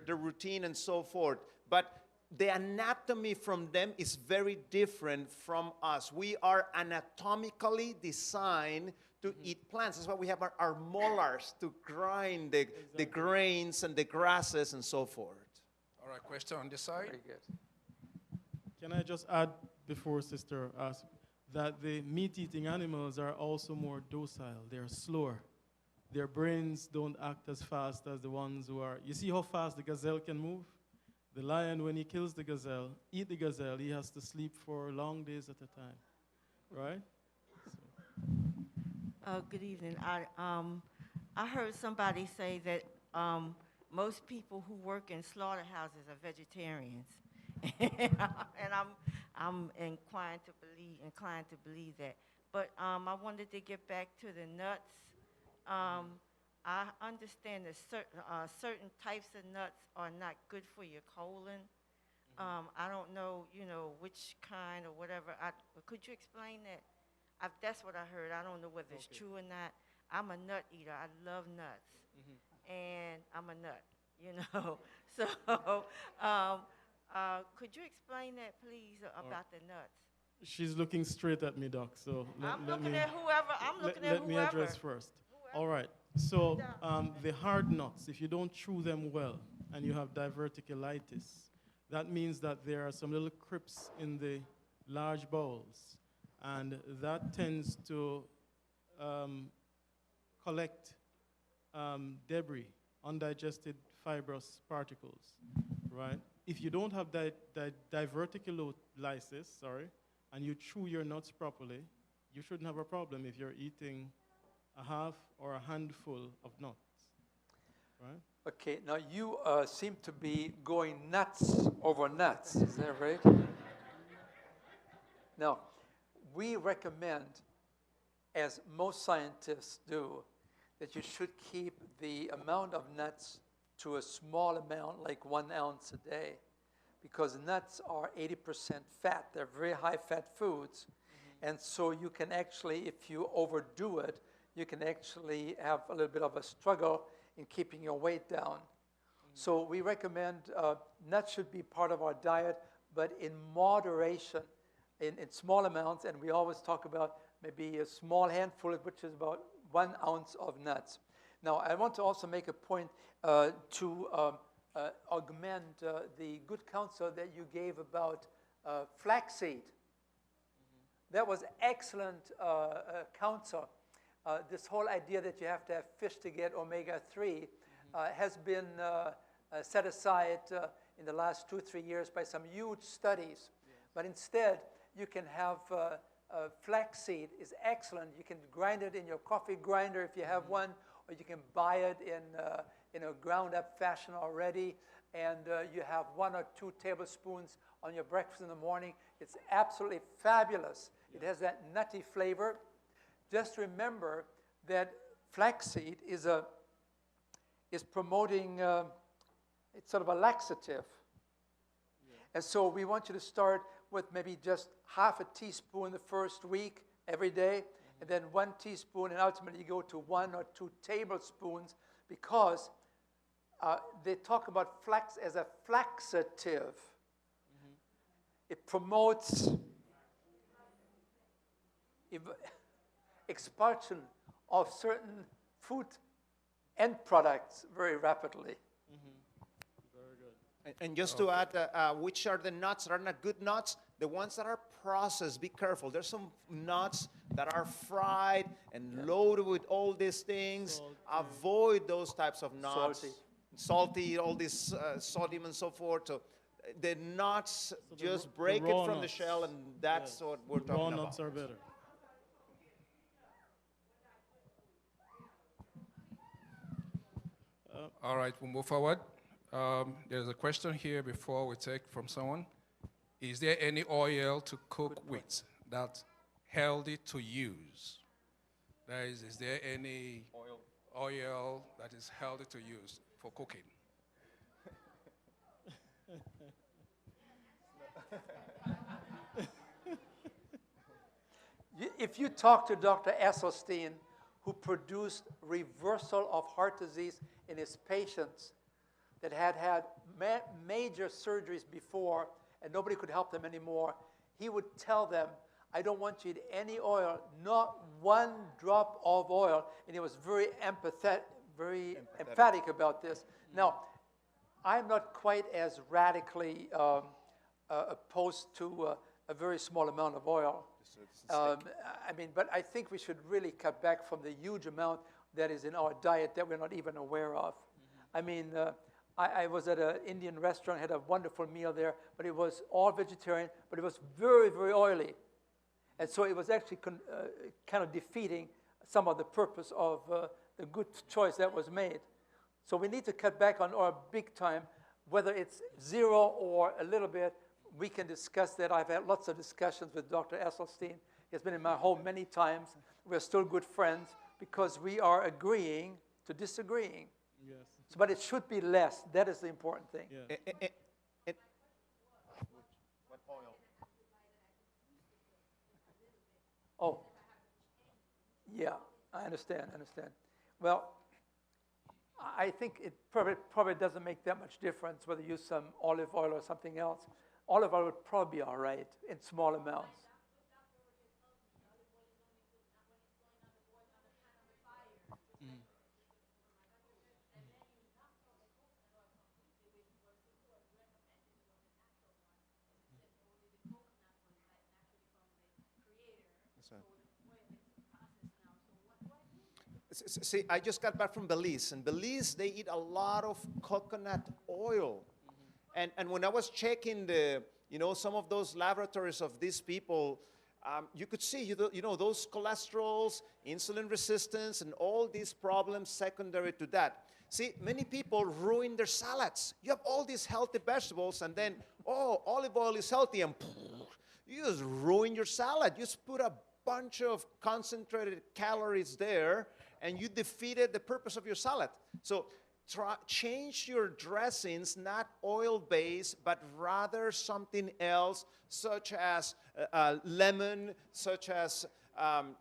routine and so forth. But the anatomy from them is very different from us. We are anatomically designed to eat plants. That's why we have our molars to grind the grains and the grasses and so forth. All right, question on this side? Very good. Can I just add before Sister asks that the meat-eating animals are also more docile. They're slower. Their brains don't act as fast as the ones who are. You see how fast the gazelle can move? The lion, when he kills the gazelle, eat the gazelle, he has to sleep for long days at a time, right? Good evening. I heard somebody say that most people who work in slaughterhouses are vegetarians, and I'm inclined to believe that. But I wanted to get back to the nuts. I understand that certain types of nuts are not good for your colon. I don't know, which kind or whatever. Could you explain that? That's what I heard. I don't know whether it's true or not. I'm a nut eater. I love nuts, and I'm a nut, So, could you explain that, please, about the nuts? She's looking straight at me, Doc. So I'm looking at whoever. Let me address first. All right. So the hard nuts, if you don't chew them well and you have diverticulitis, that means that there are some little crypts in the large bowels, and that tends to collect debris, undigested fibrous particles, right? If you don't have diverticulitis, and you chew your nuts properly, you shouldn't have a problem if you're eating a half or a handful of nuts, right? Okay, now you seem to be going nuts over nuts, is that right? Now, we recommend, as most scientists do, that you should keep the amount of nuts to a small amount, like 1 ounce a day, because nuts are 80% fat. They're very high-fat foods, and so you can actually, if you overdo it, you can actually have a little bit of a struggle in keeping your weight down. So we recommend nuts should be part of our diet, but in moderation, in small amounts, and we always talk about maybe a small handful, which is about 1 ounce of nuts. Now, I want to also make a point to augment the good counsel that you gave about flaxseed. That was excellent counsel. This whole idea that you have to have fish to get omega-3 has been set aside in the last 2-3 years by some huge studies. But instead, you can have flaxseed is excellent. You can grind it in your coffee grinder if you have one, or you can buy it in a ground-up fashion already, and you have 1 or 2 tablespoons on your breakfast in the morning. It's absolutely fabulous. It has that nutty flavor. Just remember that flaxseed is promoting, it's sort of a laxative. And so we want you to start with maybe just half a teaspoon the first week every day, and then 1 teaspoon, and ultimately you go to 1 or 2 tablespoons, because they talk about flax as a flaxative. It promotes expulsion of certain food end products very rapidly. Very good. And just to add, which are the nuts that are not good nuts? The ones that are processed, be careful. There's some nuts that are fried and loaded with all these things. Avoid those types of nuts. Salty, all this sodium and so forth. So the nuts, just break it from the shell, and that's what we're talking about. Raw nuts are better. All right, we'll move forward. There's a question here before we take from someone. Is there any oil to cook with that's healthy to use? That is there any oil that is healthy to use for cooking? If you talk to Dr. Esselstyn, who produced reversal of heart disease in his patients that had major surgeries before and nobody could help them anymore, he would tell them, I don't want you to eat any oil, not one drop of oil. And he was very emphatic about this. Now, I'm not quite as radically opposed to a very small amount of oil. I mean, but I think we should really cut back from the huge amount that is in our diet that we're not even aware of. I mean, I was at an Indian restaurant, had a wonderful meal there, but it was all vegetarian, but it was very, very oily. And so it was actually kind of defeating some of the purpose of the good choice that was made. So we need to cut back on oil big time, whether it's zero or a little bit. We can discuss that. I've had lots of discussions with Dr. Esselstyn. He has been in my home many times. We're still good friends because we are agreeing to disagreeing. Yes. So, but it should be less. That is the important thing. Yeah. What oil? Oh, yeah, I understand. Well, I think it probably doesn't make that much difference whether you use some olive oil or something else. Olive oil would probably be all right in small amounts. See, I just got back from Belize. In Belize, they eat a lot of coconut oil. And when I was checking some of those laboratories of these people, you could see, those cholesterols, insulin resistance, and all these problems secondary to that. See, many people ruin their salads. You have all these healthy vegetables, and then, olive oil is healthy, and you just ruin your salad. You just put a bunch of concentrated calories there, and you defeated the purpose of your salad. So change your dressings, not oil-based, but rather something else, such as lemon, such as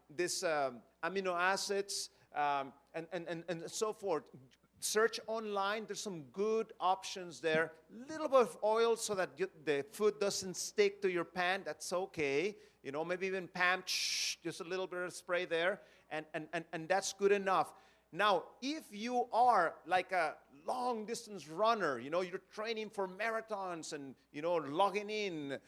this amino acids, and so forth. Search online. There's some good options there. Little bit of oil so that the food doesn't stick to your pan. That's okay. Maybe even Pam, just a little bit of spray there, and that's good enough. Now, if you are like a long-distance runner, you're training for marathons and, logging in,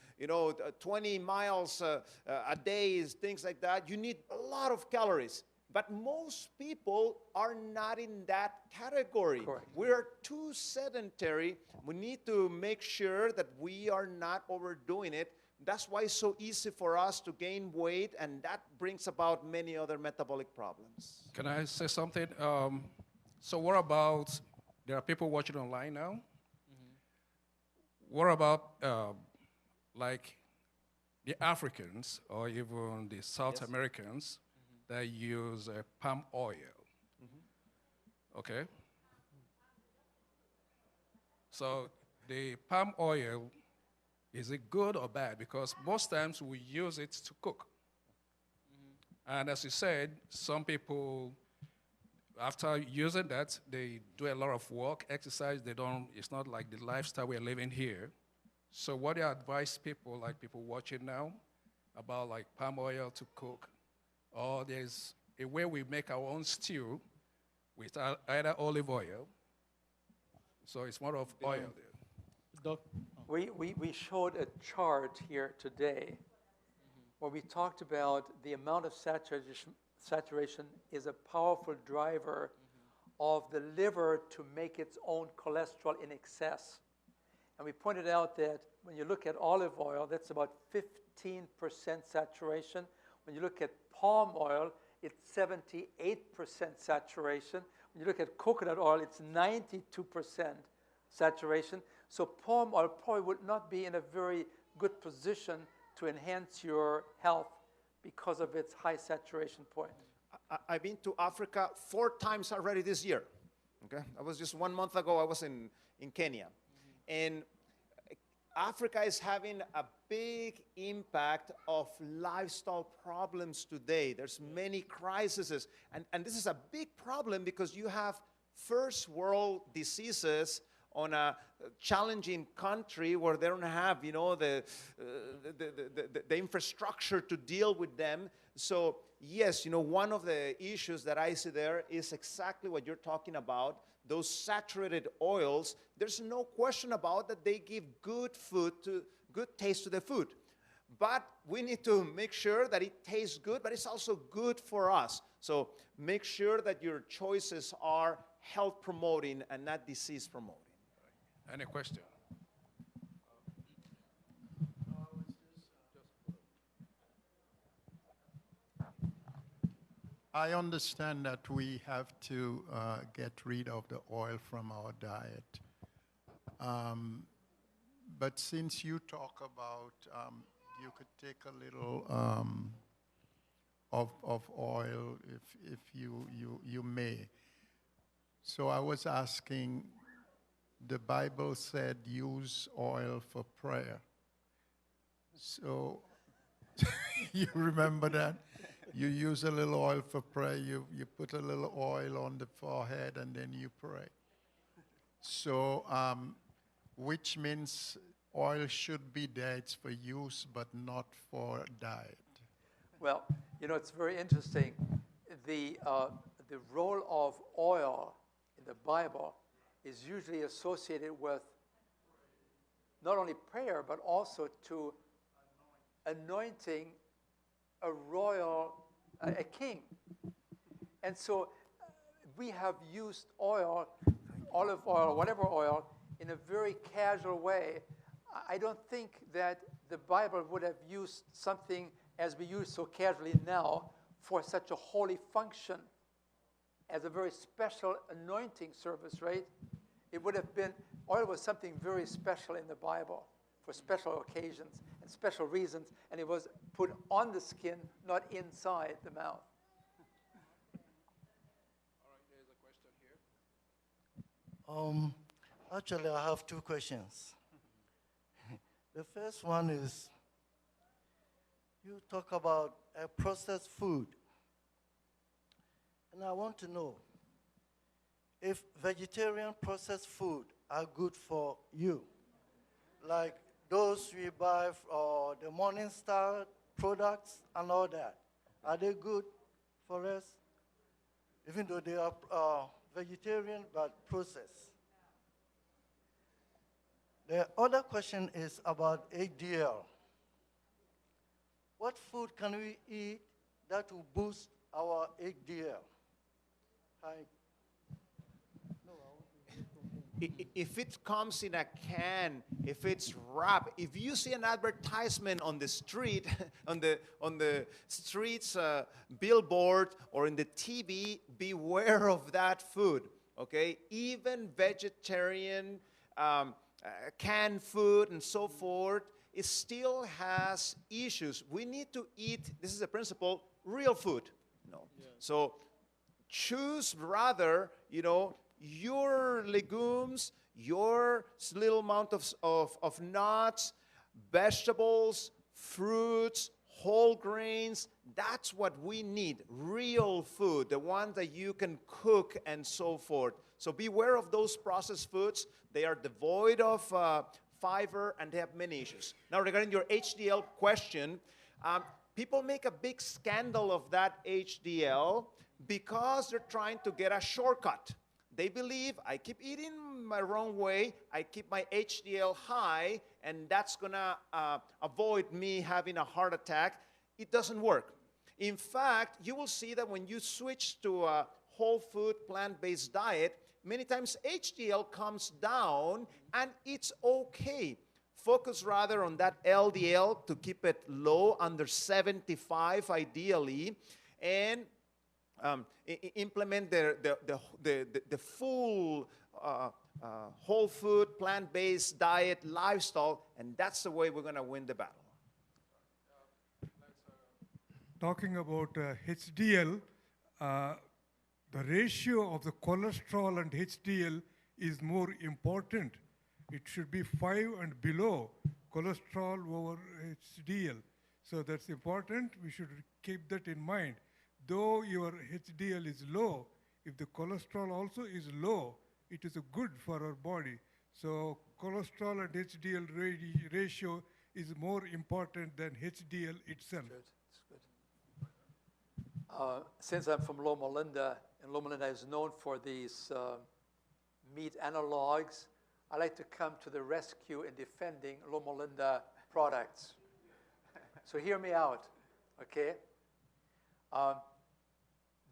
20 miles a day, things like that, you need a lot of calories. But most people are not in that category. Correct. We're too sedentary. We need to make sure that we are not overdoing it. That's why it's so easy for us to gain weight, and that brings about many other metabolic problems. Can I say something? So what about, there are people watching online now. What about like the Africans or even the South Americans that use palm oil? Okay? So the palm oil, is it good or bad? Because most times we use it to cook. And as you said, some people, after using that, they do a lot of work, exercise. It's not like the lifestyle we're living here. So what do you advise people, like people watching now, about like palm oil to cook? Or there's a way we make our own stew with either olive oil. So it's more of oil there. We showed a chart here today where we talked about the amount of saturation is a powerful driver of the liver to make its own cholesterol in excess. And we pointed out that when you look at olive oil, that's about 15% saturation. When you look at palm oil, it's 78% saturation. When you look at coconut oil, it's 92% saturation. So palm oil probably would not be in a very good position to enhance your health because of its high saturation point. I've been to Africa 4 times already this year. Okay, I was just 1 month ago, I was in Kenya. And Africa is having a big impact of lifestyle problems today. There's many crises. And this is a big problem because you have first world diseases on a challenging country where they don't have, you know, the infrastructure to deal with them. So yes, you know, one of the issues that I see there is exactly what you're talking about. Those saturated oils, there's no question about that they give good taste to the food. But we need to make sure that it tastes good, but it's also good for us. So make sure that your choices are health promoting and not disease promoting. Any question? I understand that we have to get rid of the oil from our diet. But since you talk about you could take a little of oil if you may. So I was asking, the Bible said use oil for prayer. So you remember that? You use a little oil for prayer, you put a little oil on the forehead and then you pray. So, which means oil should be there, it's for use, but not for diet. Well, you know, it's very interesting. The role of oil in the Bible is usually associated with not only prayer, but also to anointing a royal, a king. And so we have used oil, olive oil, whatever oil, in a very casual way. I don't think that the Bible would have used something as we use so casually now for such a holy function as a very special anointing service, right? It would have been, oil was something very special in the Bible for special occasions and special reasons, and it was put on the skin, not inside the mouth. All right, there's a question here. Actually, I have two questions. The first one is, you talk about processed food. And I want to know if vegetarian processed food are good for you. Like those we buy for the Morningstar products and all that. Are they good for us? Even though they are vegetarian but processed. The other question is about HDL. What food can we eat that will boost our HDL? If it comes in a can, if it's wrapped, if you see an advertisement on the street, on the streets billboard or in the TV, beware of that food. Okay, even vegetarian canned food and so forth, it still has issues. We need to eat. This is a principle: real food. So choose rather, you know, your legumes, your little amount of nuts, vegetables, fruits, whole grains. That's what we need, real food, the one that you can cook and so forth. So beware of those processed foods. They are devoid of fiber and they have many issues. Now, regarding your HDL question, people make a big scandal of that HDL because they're trying to get a shortcut. They believe, I keep eating my wrong way, I keep my HDL high, and that's gonna avoid me having a heart attack. It doesn't work. In fact, you will see that when you switch to a whole food, plant-based diet, many times HDL comes down, and it's okay. Focus rather on that LDL to keep it low, under 75 ideally, and implement the full whole food, plant-based diet, lifestyle, and that's the way we're going to win the battle. Talking about HDL, the ratio of the cholesterol and HDL is more important. It should be 5 and below, cholesterol over HDL. So that's important. We should keep that in mind. Though your HDL is low, if the cholesterol also is low, it is good for our body. So cholesterol and HDL ratio is more important than HDL itself. That's good. Since I'm from Loma Linda, and Loma Linda is known for these meat analogs, I like to come to the rescue in defending Loma Linda products. So hear me out, okay?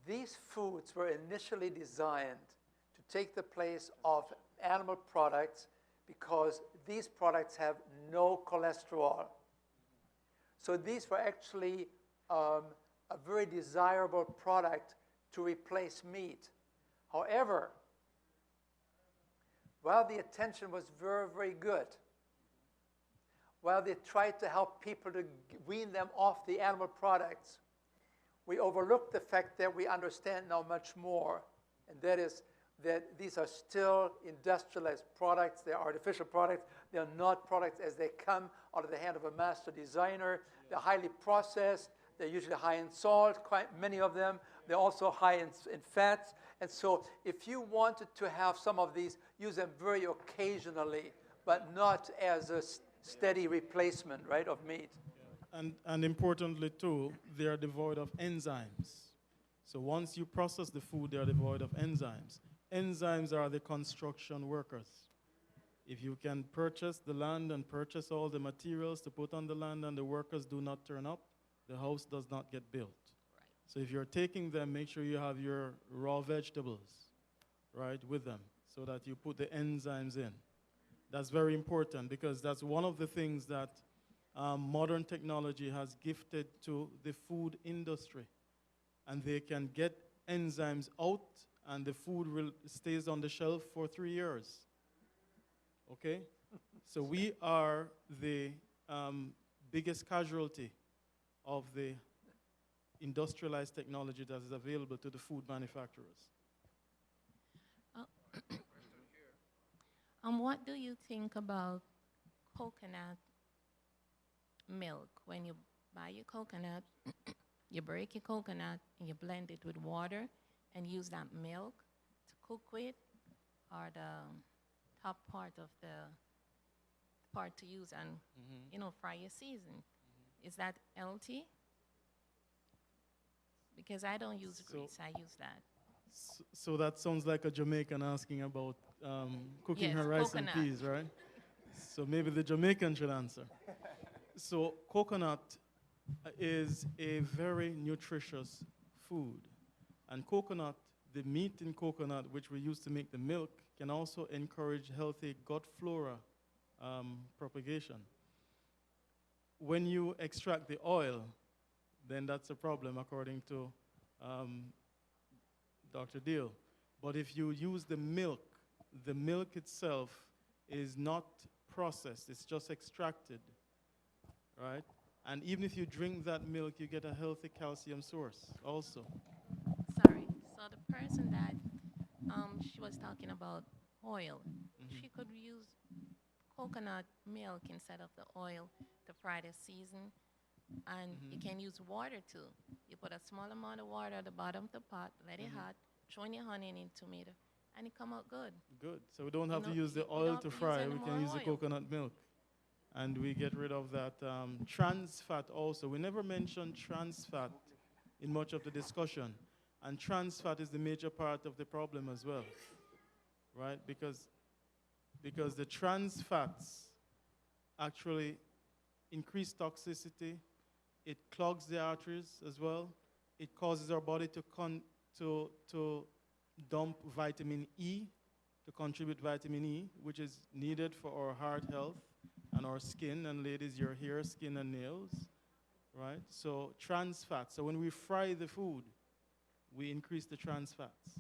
These foods were initially designed to take the place of animal products because these products have no cholesterol. So these were actually a very desirable product to replace meat. However, while the attention was very, very good, while they tried to help people to wean them off the animal products, we overlooked the fact that we understand now much more, and that is that these are still industrialized products. They're artificial products. They're not products as they come out of the hand of a master designer. They're highly processed. They're usually high in salt, quite many of them. They're also high in fats. And so if you wanted to have some of these, use them very occasionally, but not as a steady replacement, right, of meat. And importantly, too, they are devoid of enzymes. So once you process the food, they are devoid of enzymes. Enzymes are the construction workers. If you can purchase the land and purchase all the materials to put on the land and the workers do not turn up, the house does not get built. Right. So if you're taking them, make sure you have your raw vegetables, right, with them so that you put the enzymes in. That's very important because that's one of the things that modern technology has gifted to the food industry. And they can get enzymes out and the food stays on the shelf for 3 years. Okay? So we are the biggest casualty of the industrialized technology that is available to the food manufacturers. What do you think about coconut milk? When you buy your coconut, you break your coconut and you blend it with water and use that milk to cook with, or the top part of the part to use and, you know, fry your season. Is that healthy? Because I don't use grease, I use that. So that sounds like a Jamaican asking about cooking her rice coconut and peas, right? So maybe the Jamaican should answer. So coconut is a very nutritious food. And coconut, the meat in coconut, which we use to make the milk, can also encourage healthy gut flora propagation. When you extract the oil, then that's a problem, according to Dr. Deal. But if you use the milk itself is not processed, it's just extracted, right? And even if you drink that milk, you get a healthy calcium source also. Sorry, so the person that she was talking about oil, she could use coconut milk instead of the oil to fry the season. And you can use water too. You put a small amount of water at the bottom of the pot, let it hot, throw in your honey and tomato, and it come out good. Good. So we don't have to use the oil to fry. We can use the coconut milk. And we get rid of that trans fat also. We never mentioned trans fat in much of the discussion. And trans fat is the major part of the problem as well, right? Because the trans fats actually increase toxicity. It clogs the arteries as well. It causes our body to dump vitamin E, to contribute vitamin E, which is needed for our heart health and our skin, and ladies, your hair, skin, and nails, right? So trans fats. So when we fry the food, we increase the trans fats.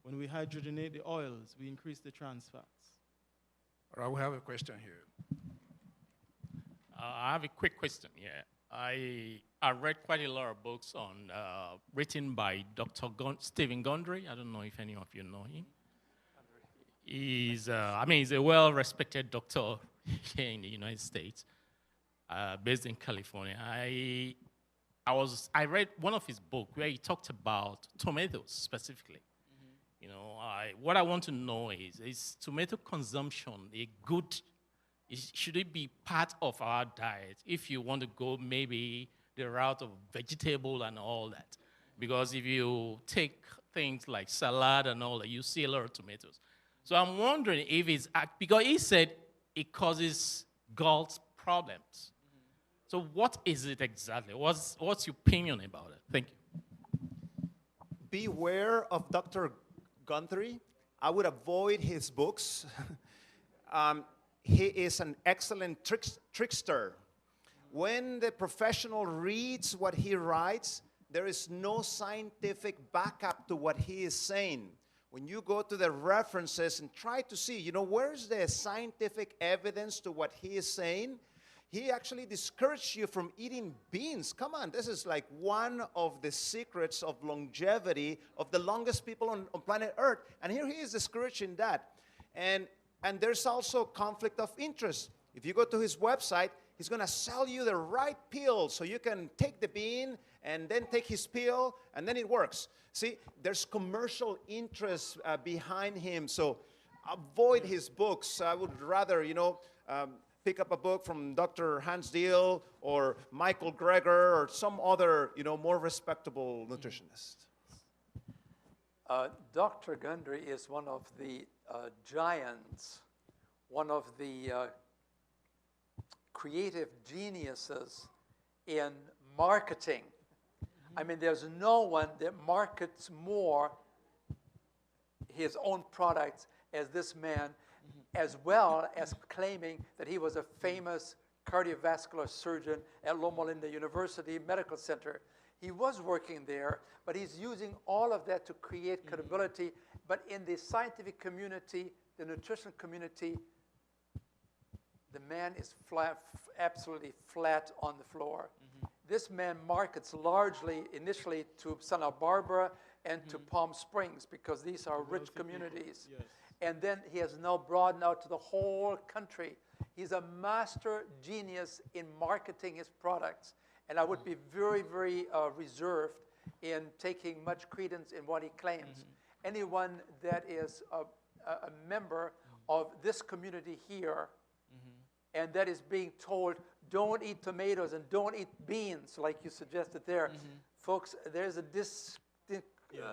When we hydrogenate the oils, we increase the trans fats. All right, we have a question here. I have a quick question here. I read quite a lot of books on written by Dr. Stephen Gundry. I don't know if any of you know him. He's a well-respected doctor here in the United States, based in California. I read one of his books where he talked about tomatoes specifically, You know, what I want to know is tomato consumption a good, should it be part of our diet if you want to go maybe the route of vegetable and all that? Because if you take things like salad and all that, you see a lot of tomatoes. So I'm wondering if it's, because he said it causes gut problems. So what is it exactly? What's your opinion about it? Thank you. Beware of Dr. Guthrie. I would avoid his books. He is an excellent trickster. When the professional reads what he writes, there is no scientific backup to what he is saying. When you go to the references and try to see, you know, where's the scientific evidence to what he is saying, he actually discouraged you from eating beans. Come on, this is like one of the secrets of longevity of the longest people on planet Earth. And here he is discouraging that. And there's also conflict of interest. If you go to his website, he's going to sell you the right pill so you can take the bean and then take his pill, and then it works. See, there's commercial interest behind him, so avoid his books. I would rather, you know, pick up a book from Dr. Hans Deal or Michael Greger or some other, you know, more respectable nutritionist. Dr. Gundry is one of the giants, one of the creative geniuses in marketing. I mean, there's no one that markets more his own products as this man, as well as claiming that he was a famous cardiovascular surgeon at Loma Linda University Medical Center. He was working there, but he's using all of that to create credibility. But in the scientific community, the nutrition community, the man is flat, absolutely flat on the floor. This man markets largely, initially, to Santa Barbara and to Palm Springs, because these are rich communities. Yes. And then he has now broadened out to the whole country. He's a master genius in marketing his products. And I would be very, very reserved in taking much credence in what he claims. Anyone that is a member of this community here, and that is being told, don't eat tomatoes and don't eat beans, like you suggested there. Folks, there's a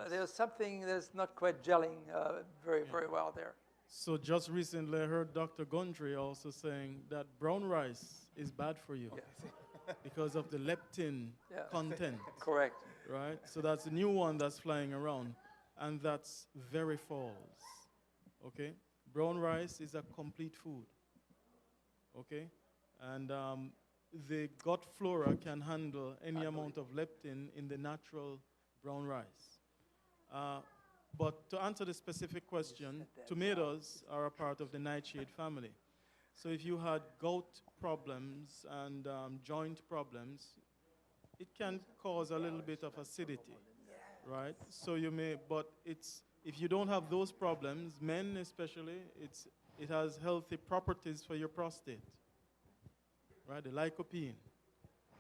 there's something that's not quite gelling very well there. So just recently I heard Dr. Gundry also saying that brown rice is bad for you because of the leptin content. Correct. Right? So that's a new one that's flying around, and that's very false. Okay? Brown rice is a complete food. Okay? And the gut flora can handle any amount of leptin in the natural brown rice. But to answer the specific question, tomatoes are a part of the nightshade family. So if you had gout problems and joint problems, it can cause a little bit of acidity, right? So you may, but if you don't have those problems, men especially, it has healthy properties for your prostate, right? The lycopene,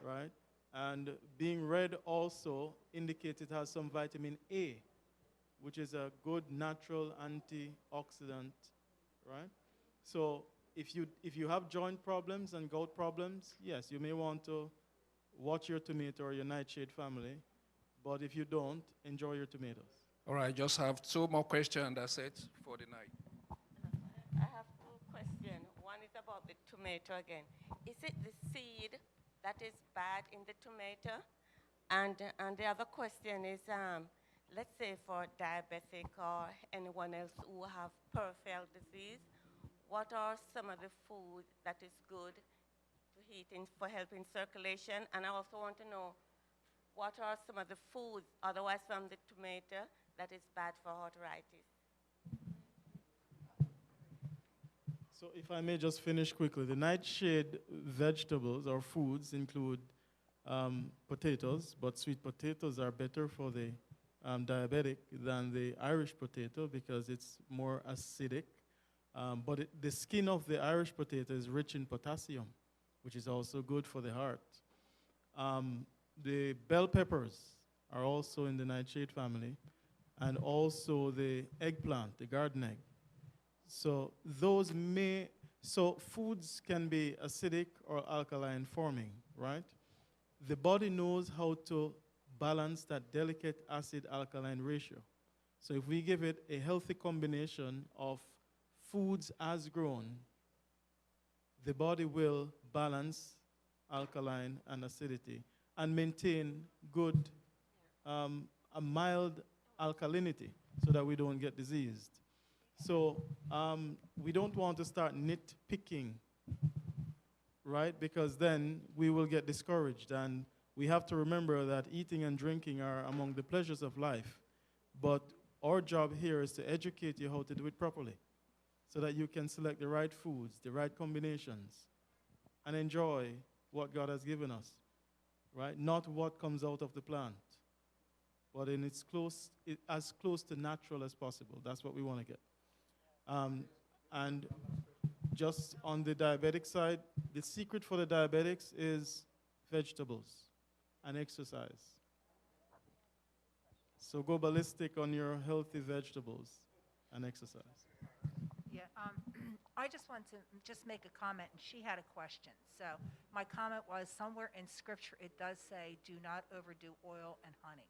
right? And being red also indicates it has some vitamin A, which is a good natural antioxidant, right? So if you have joint problems and gout problems, yes, you may want to watch your tomato or your nightshade family, but if you don't, enjoy your tomatoes. All right, just have two more questions, that's it for the night. I have two questions. One is about the tomato again. Is it the seed that is bad in the tomato? And the other question is, let's say for diabetic or anyone else who have peripheral disease, what are some of the food that is good to eat for helping circulation? And I also want to know, what are some of the foods, otherwise from the tomato, that is bad for arthritis? So if I may just finish quickly, the nightshade vegetables or foods include potatoes, but sweet potatoes are better for the diabetic than the Irish potato because it's more acidic. But the skin of the Irish potato is rich in potassium, which is also good for the heart. The bell peppers are also in the nightshade family. and also the eggplant, the garden egg. So foods can be acidic or alkaline forming, right? The body knows how to balance that delicate acid-alkaline ratio. So if we give it a healthy combination of foods as grown, the body will balance alkaline and acidity and maintain good, a mild alkalinity so that we don't get diseased. So we don't want to start nitpicking, right? Because then we will get discouraged. And we have to remember that eating and drinking are among the pleasures of life. But our job here is to educate you how to do it properly so that you can select the right foods, the right combinations, and enjoy what God has given us, right? Not what comes out of the plant, but in as close to natural as possible. That's what we want to get. And just on the diabetic side, the secret for the diabetics is vegetables and exercise. So go ballistic on your healthy vegetables and exercise. Yeah, I just want to just make a comment, and she had a question. So my comment was, somewhere in Scripture it does say, do not overdo oil and honey.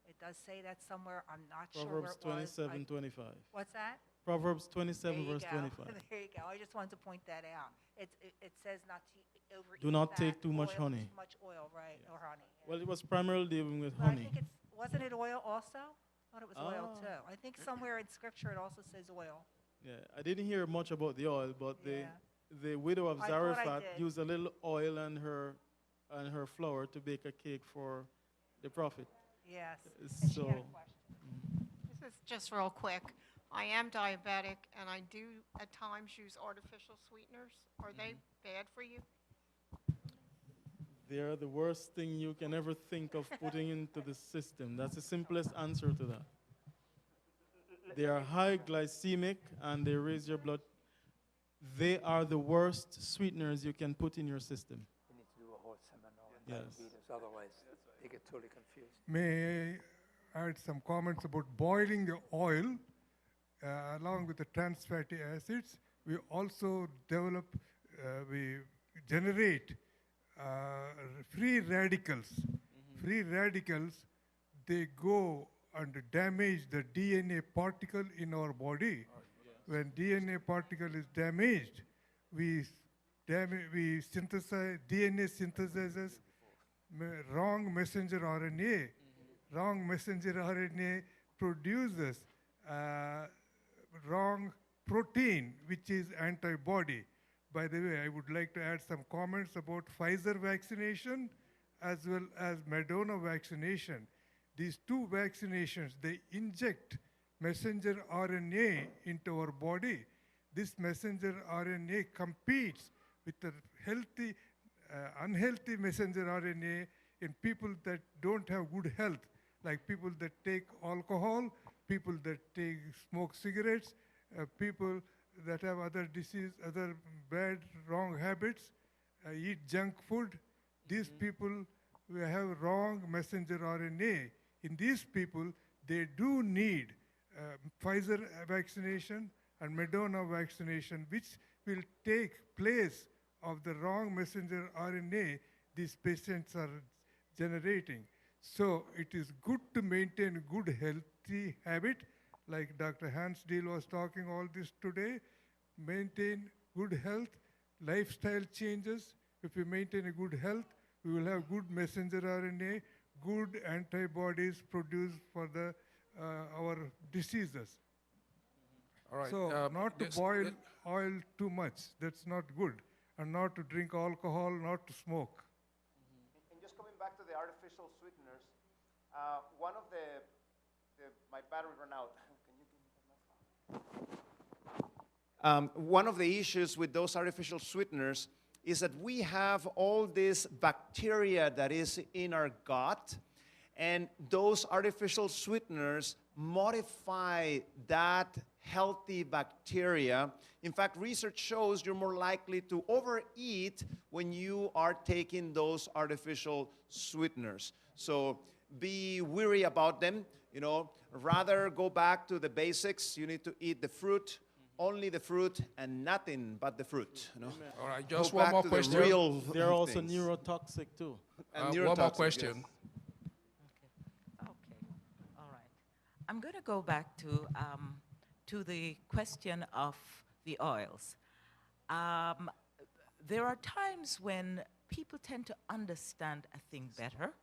It does say that somewhere. I'm not sure where it was. Proverbs 27:25. What's that? Proverbs 27, verse 25. There you go. I just wanted to point that out. It says not to overeat. Do not fat, take too much oil, honey. Too much oil, right, or honey. Yeah. Well, it was primarily dealing with But honey. I think wasn't it oil also? I thought it was oil too. I think somewhere in Scripture it also says oil. Yeah, I didn't hear much about the oil, but Yeah. the widow of I thought I Zarephath did. used a little oil and her flour to bake a cake for the prophet. Yes. And she So, had a question. This is just real quick. I am diabetic, and I do at times use artificial sweeteners. Are they bad for you? they are the worst thing you can ever think of putting into the system. That's the simplest answer to that. They are high glycemic, and they raise your blood. They are the worst sweeteners you can put in your system. We need to do a whole seminar on Yes. diabetes, otherwise they get totally confused. May I add some comments about boiling the oil along with the trans fatty acids? We also develop, we generate free radicals. Free radicals, they go and damage the DNA particle in our body. When DNA particle is damaged, we synthesize, DNA synthesizes wrong messenger RNA. Wrong messenger RNA produces wrong protein, which is antibody. By the way, I would like to add some comments about Pfizer vaccination as well as Moderna vaccination. These two vaccinations, they inject messenger RNA into our body. This messenger RNA competes with the healthy, unhealthy messenger RNA in people that don't have good health, like people that take alcohol, people that smoke cigarettes, people that have other disease, other bad, wrong habits, eat junk food. These people have wrong messenger RNA. In these people, they do need Pfizer vaccination and Moderna vaccination, which will take place of the wrong messenger RNA these patients are generating. So it is good to maintain good healthy habit, like Dr. Hansdale was talking all this today. Maintain good health, lifestyle changes. If we maintain a good health, we will have good messenger RNA, good antibodies produced for our diseases. All right. So not to boil oil too much, that's not good. And not to drink alcohol, not to smoke. And just coming back to the artificial sweeteners, one of my battery ran out. One of the issues with those artificial sweeteners is that we have all this bacteria that is in our gut, and those artificial sweeteners modify that healthy bacteria. In fact, research shows you're more likely to overeat when you are taking those artificial sweeteners. So be wary about them. You know, rather go back to the basics. You need to eat the fruit, only the fruit, and nothing but the fruit. You know? All right, just Go one back more to the question. real They're also things. neurotoxic too. And One more neurotoxic, question. yes. All right. I'm going to go back to the question of the oils. There are times when people tend to understand a thing better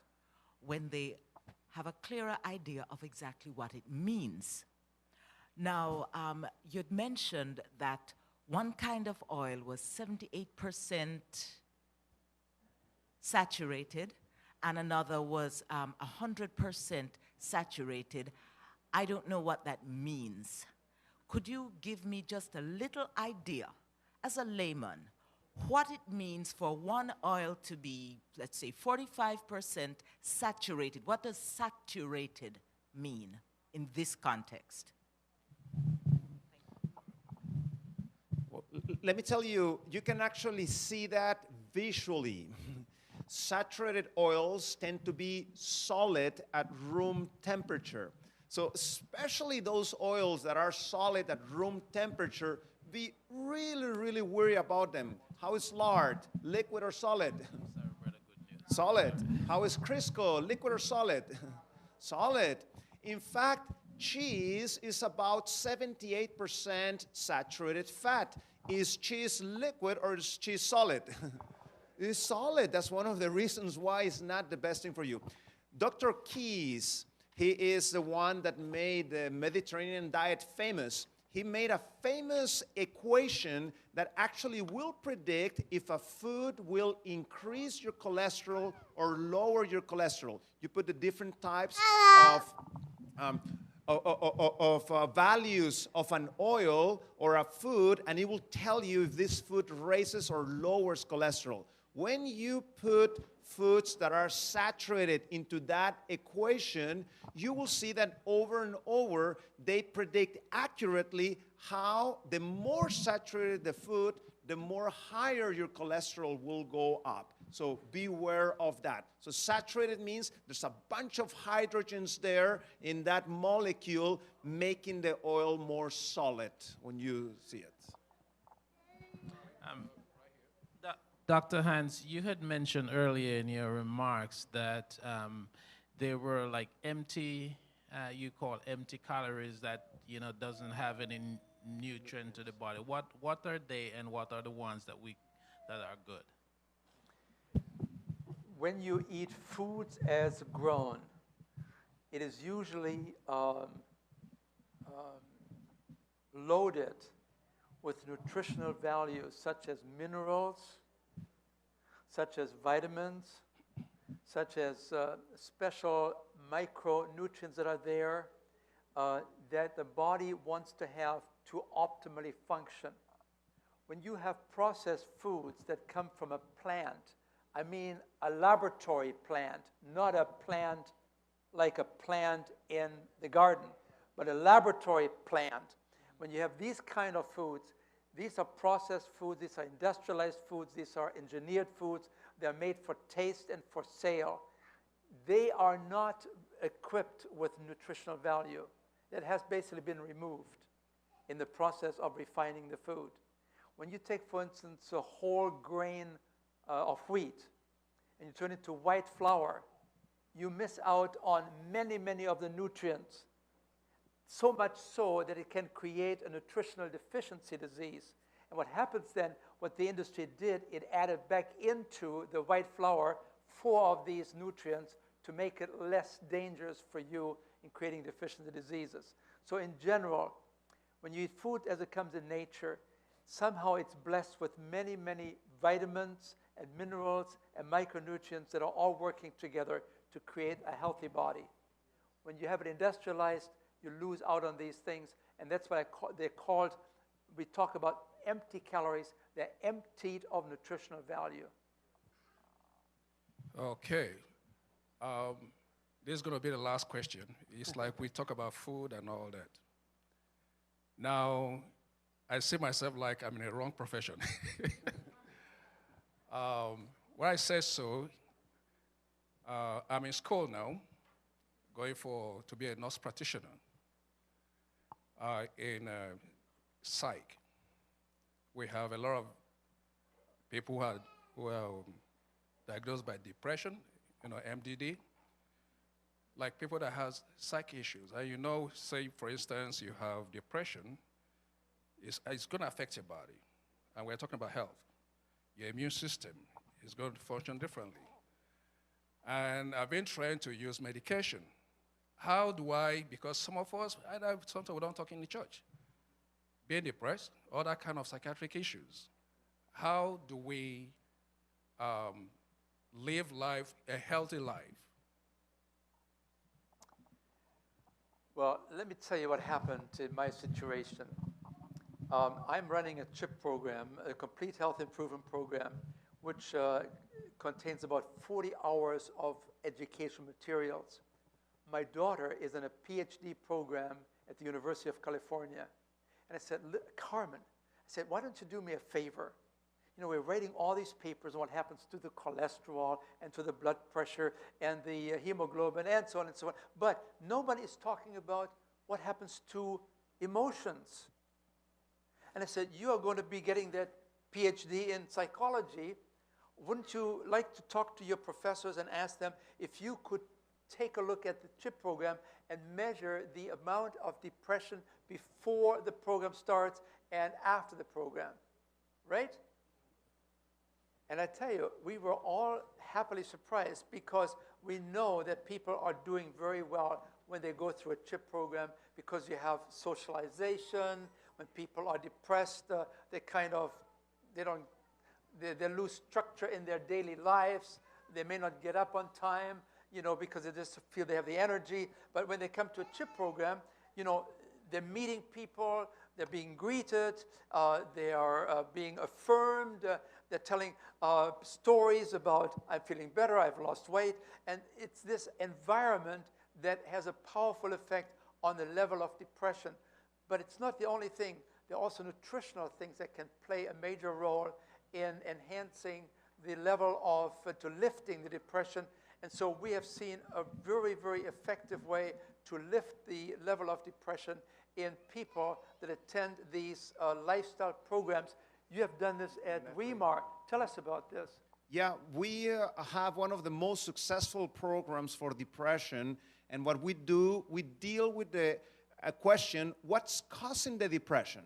when they have a clearer idea of exactly what it means. Now, you'd mentioned that one kind of oil was 78% saturated and another was 100% saturated. I don't know what that means. Could you give me just a little idea, as a layman, what it means for one oil to be, let's say, 45% saturated? What does saturated mean in this context? Well, let me tell you, you can actually see that visually. Saturated oils tend to be solid at room temperature. So especially those oils that are solid at room temperature, be really, really worry about them. How is lard, liquid or solid? Solid. How is Crisco, liquid or solid? Solid. In fact, cheese is about 78% saturated fat. Is cheese liquid or is cheese solid? It's solid. That's one of the reasons why it's not the best thing for you. Dr. Keyes, he is the one that made the Mediterranean diet famous. He made a famous equation that actually will predict if a food will increase your cholesterol or lower your cholesterol. You put the different types of values of an oil or a food, and it will tell you if this food raises or lowers cholesterol. When you put foods that are saturated into that equation, you will see that over and over, they predict accurately how the more saturated the food, the more higher your cholesterol will go up. So beware of that. So saturated means there's a bunch of hydrogens there in that molecule, making the oil more solid when you see it. Dr. Hans, you had mentioned earlier in your remarks that there were like empty, you call empty calories that, you know, doesn't have any nutrient to the body. What are they, and what are the ones that are good? When you eat foods as grown, it is usually loaded with nutritional values such as minerals, such as vitamins, such as special micronutrients that are there that the body wants to have to optimally function. When you have processed foods that come from a plant, I mean a laboratory plant, not a plant like a plant in the garden, but a laboratory plant. When you have these kind of foods, these are processed foods, these are industrialized foods, these are engineered foods, they're made for taste and for sale. They are not equipped with nutritional value. That has basically been removed in the process of refining the food. When you take, for instance, a whole grain of wheat and you turn it to white flour, you miss out on many, many of the nutrients. So much so that it can create a nutritional deficiency disease. And what happens then, what the industry did, it added back into the white flour 4 of these nutrients to make it less dangerous for you in creating deficiency diseases. So in general, when you eat food as it comes in nature, somehow it's blessed with many, many vitamins and minerals and micronutrients that are all working together to create a healthy body. When you have it industrialized, you lose out on these things, and that's why they're called, we talk about empty calories, they're emptied of nutritional value. Okay. This is going to be the last question. It's like we talk about food and all that. Now, I see myself like I'm in a wrong profession. When I say so, I'm in school now. going to be a nurse practitioner in psych. We have a lot of people who are diagnosed by depression, MDD, like people that have psych issues. And say for instance, you have depression, it's going to affect your body. And we're talking about health. Your immune system is going to function differently. And I've been trained to use medication. How do I, because some of us, sometimes we don't talk in the church, being depressed, all that kind of psychiatric issues. How do we live life, a healthy life? Well, let me tell you what happened in my situation. I'm running a CHIP program, a complete health improvement program, which contains about 40 hours of education materials. My daughter is in a PhD program at the University of California. And I said, Carmen, I said, why don't you do me a favor? We're writing all these papers on what happens to the cholesterol and to the blood pressure and the hemoglobin and so on and so on. But nobody is talking about what happens to emotions. And I said, you are going to be getting that PhD in psychology. Wouldn't you like to talk to your professors and ask them if you could take a look at the CHIP program and measure the amount of depression before the program starts and after the program, right? And I tell you, we were all happily surprised because we know that people are doing very well when they go through a CHIP program because you have socialization. When people are depressed, they lose structure in their daily lives. They may not get up on time, because they just feel they have the energy. But when they come to a CHIP program, they're meeting people, they're being greeted, they are being affirmed, they're telling stories about, I'm feeling better, I've lost weight. And it's this environment that has a powerful effect on the level of depression. But it's not the only thing. There are also nutritional things that can play a major role in enhancing the level of, to lifting the depression. And so we have seen a very, very effective way to lift the level of depression in people that attend these lifestyle programs. You have done this at Weimar. Tell us about this. Yeah, we have one of the most successful programs for depression. And what we do, we deal with the question, what's causing the depression?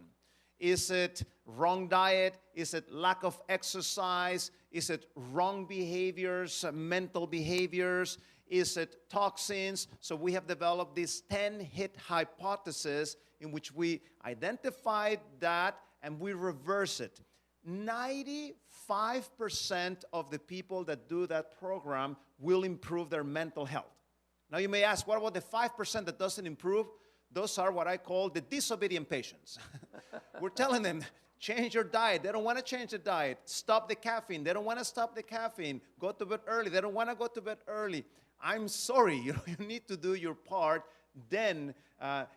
Is it wrong diet? Is it lack of exercise? Is it wrong behaviors, mental behaviors? Is it toxins? So we have developed this 10-hit hypothesis in which we identified that and we reverse it. 95% of the people that do that program will improve their mental health. Now you may ask, what about the 5% that doesn't improve? Those are what I call the disobedient patients. We're telling them, change your diet. They don't want to change the diet. Stop the caffeine. They don't want to stop the caffeine. Go to bed early. They don't want to go to bed early. I'm sorry, you need to do your part, then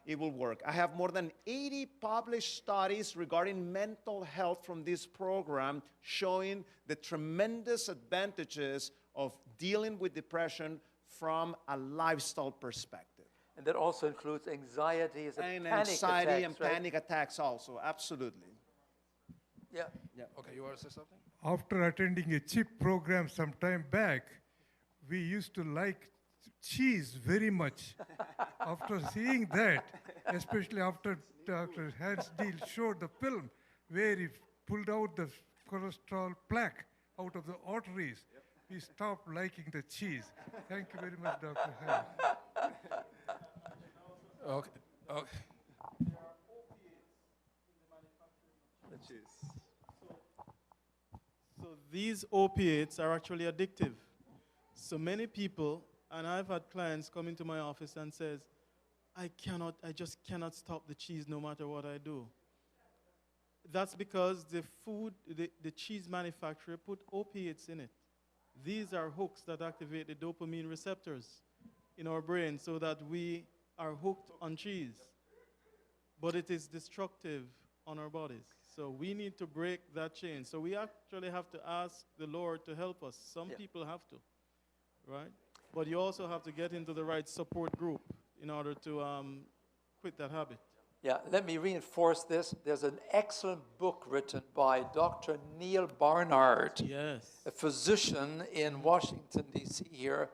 it will work. I have more than 80 published studies regarding mental health from this program showing the tremendous advantages of dealing with depression from a lifestyle perspective. And that also includes anxieties and panic anxiety attacks, and right? panic attacks also, absolutely. Yeah. Okay, you want to say something? After attending a CHIP program some time back, we used to like cheese very much. After seeing that, especially after Dr. Hans Deal showed the film where he pulled out the cholesterol plaque out of the arteries, we stopped liking the cheese. Thank you very much, Dr. Hans. Okay. Okay. So these opiates are actually addictive. So many people, and I've had clients come into my office and says, I just cannot stop the cheese no matter what I do. That's because the cheese manufacturer put opiates in it. These are hooks that activate the dopamine receptors in our brain so that we are hooked on cheese. But it is destructive on our bodies. So we need to break that chain. So we actually have to ask the Lord to help us. Some people have to, right? but you also have to get into the right support group in order to quit that habit. Yeah, let me reinforce this. There's an excellent book written by Dr. Neil Barnard, yes, a physician in Washington, D.C. here.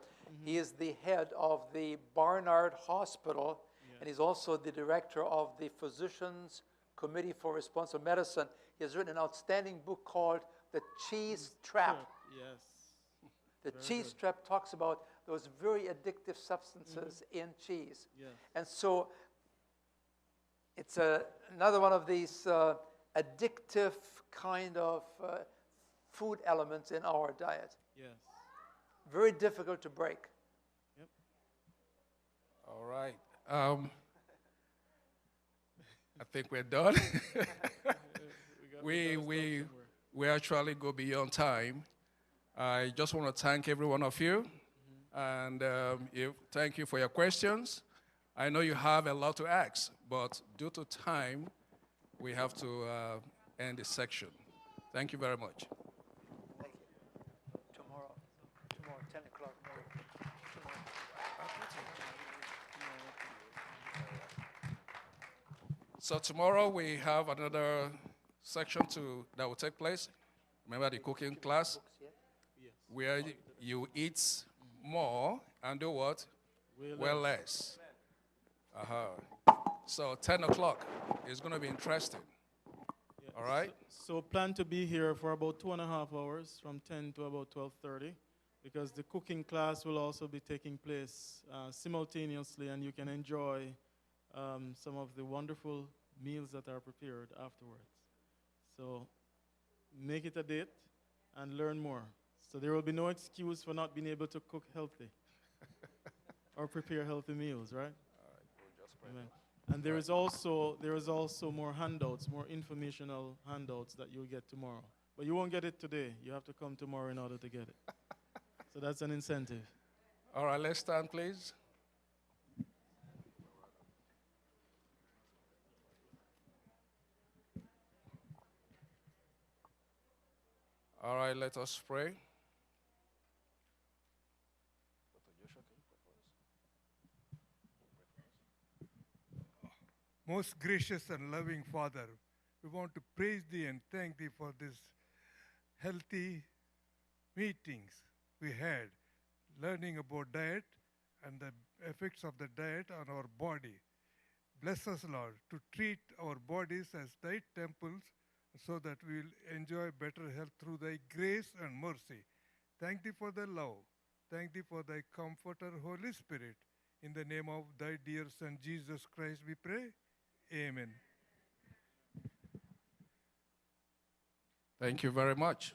He is the head of the Barnard Hospital, and he's also the director of the Physicians Committee for Responsible Medicine. He has written an outstanding book called The Cheese Trap. Yes. The Very cheese good. trap talks about those very addictive substances in cheese. Yes. And so it's another one of these addictive kind of food elements in our diet. Yes. Very difficult to break. Yep. All right. I think we're done. we actually go beyond time. I just want to thank every one of you, and thank you for your questions. I know you have a lot to ask, but due to time, we have to end this section. Thank you very much. Thank you. Tomorrow, 10 o'clock. So tomorrow we have another section that will take place. Remember the cooking class, where you eat more and do what? Well less. So 10 o'clock is going to be interesting. All right? So plan to be here for about 2.5 hours, from 10 to about 12:30, because the cooking class will also be taking place simultaneously, and you can enjoy some of the wonderful meals that are prepared afterwards. So make it a date and learn more. So there will be no excuse for not being able to cook healthy or prepare healthy meals, right? Amen. And there is also more handouts, more informational handouts that you'll get tomorrow. But you won't get it today. You have to come tomorrow in order to get it. So that's an incentive. All right, let's stand, please. All right, let us pray. Most gracious and loving Father, we want to praise Thee and thank Thee for this healthy meetings we had, learning about diet and the effects of the diet on our body. Bless us, Lord, to treat our bodies as Thy temples so that we will enjoy better health through Thy grace and mercy. Thank Thee for Thy love. Thank Thee for Thy Comforter, Holy Spirit. In the name of Thy dear Son, Jesus Christ, we pray. Amen. Thank you very much.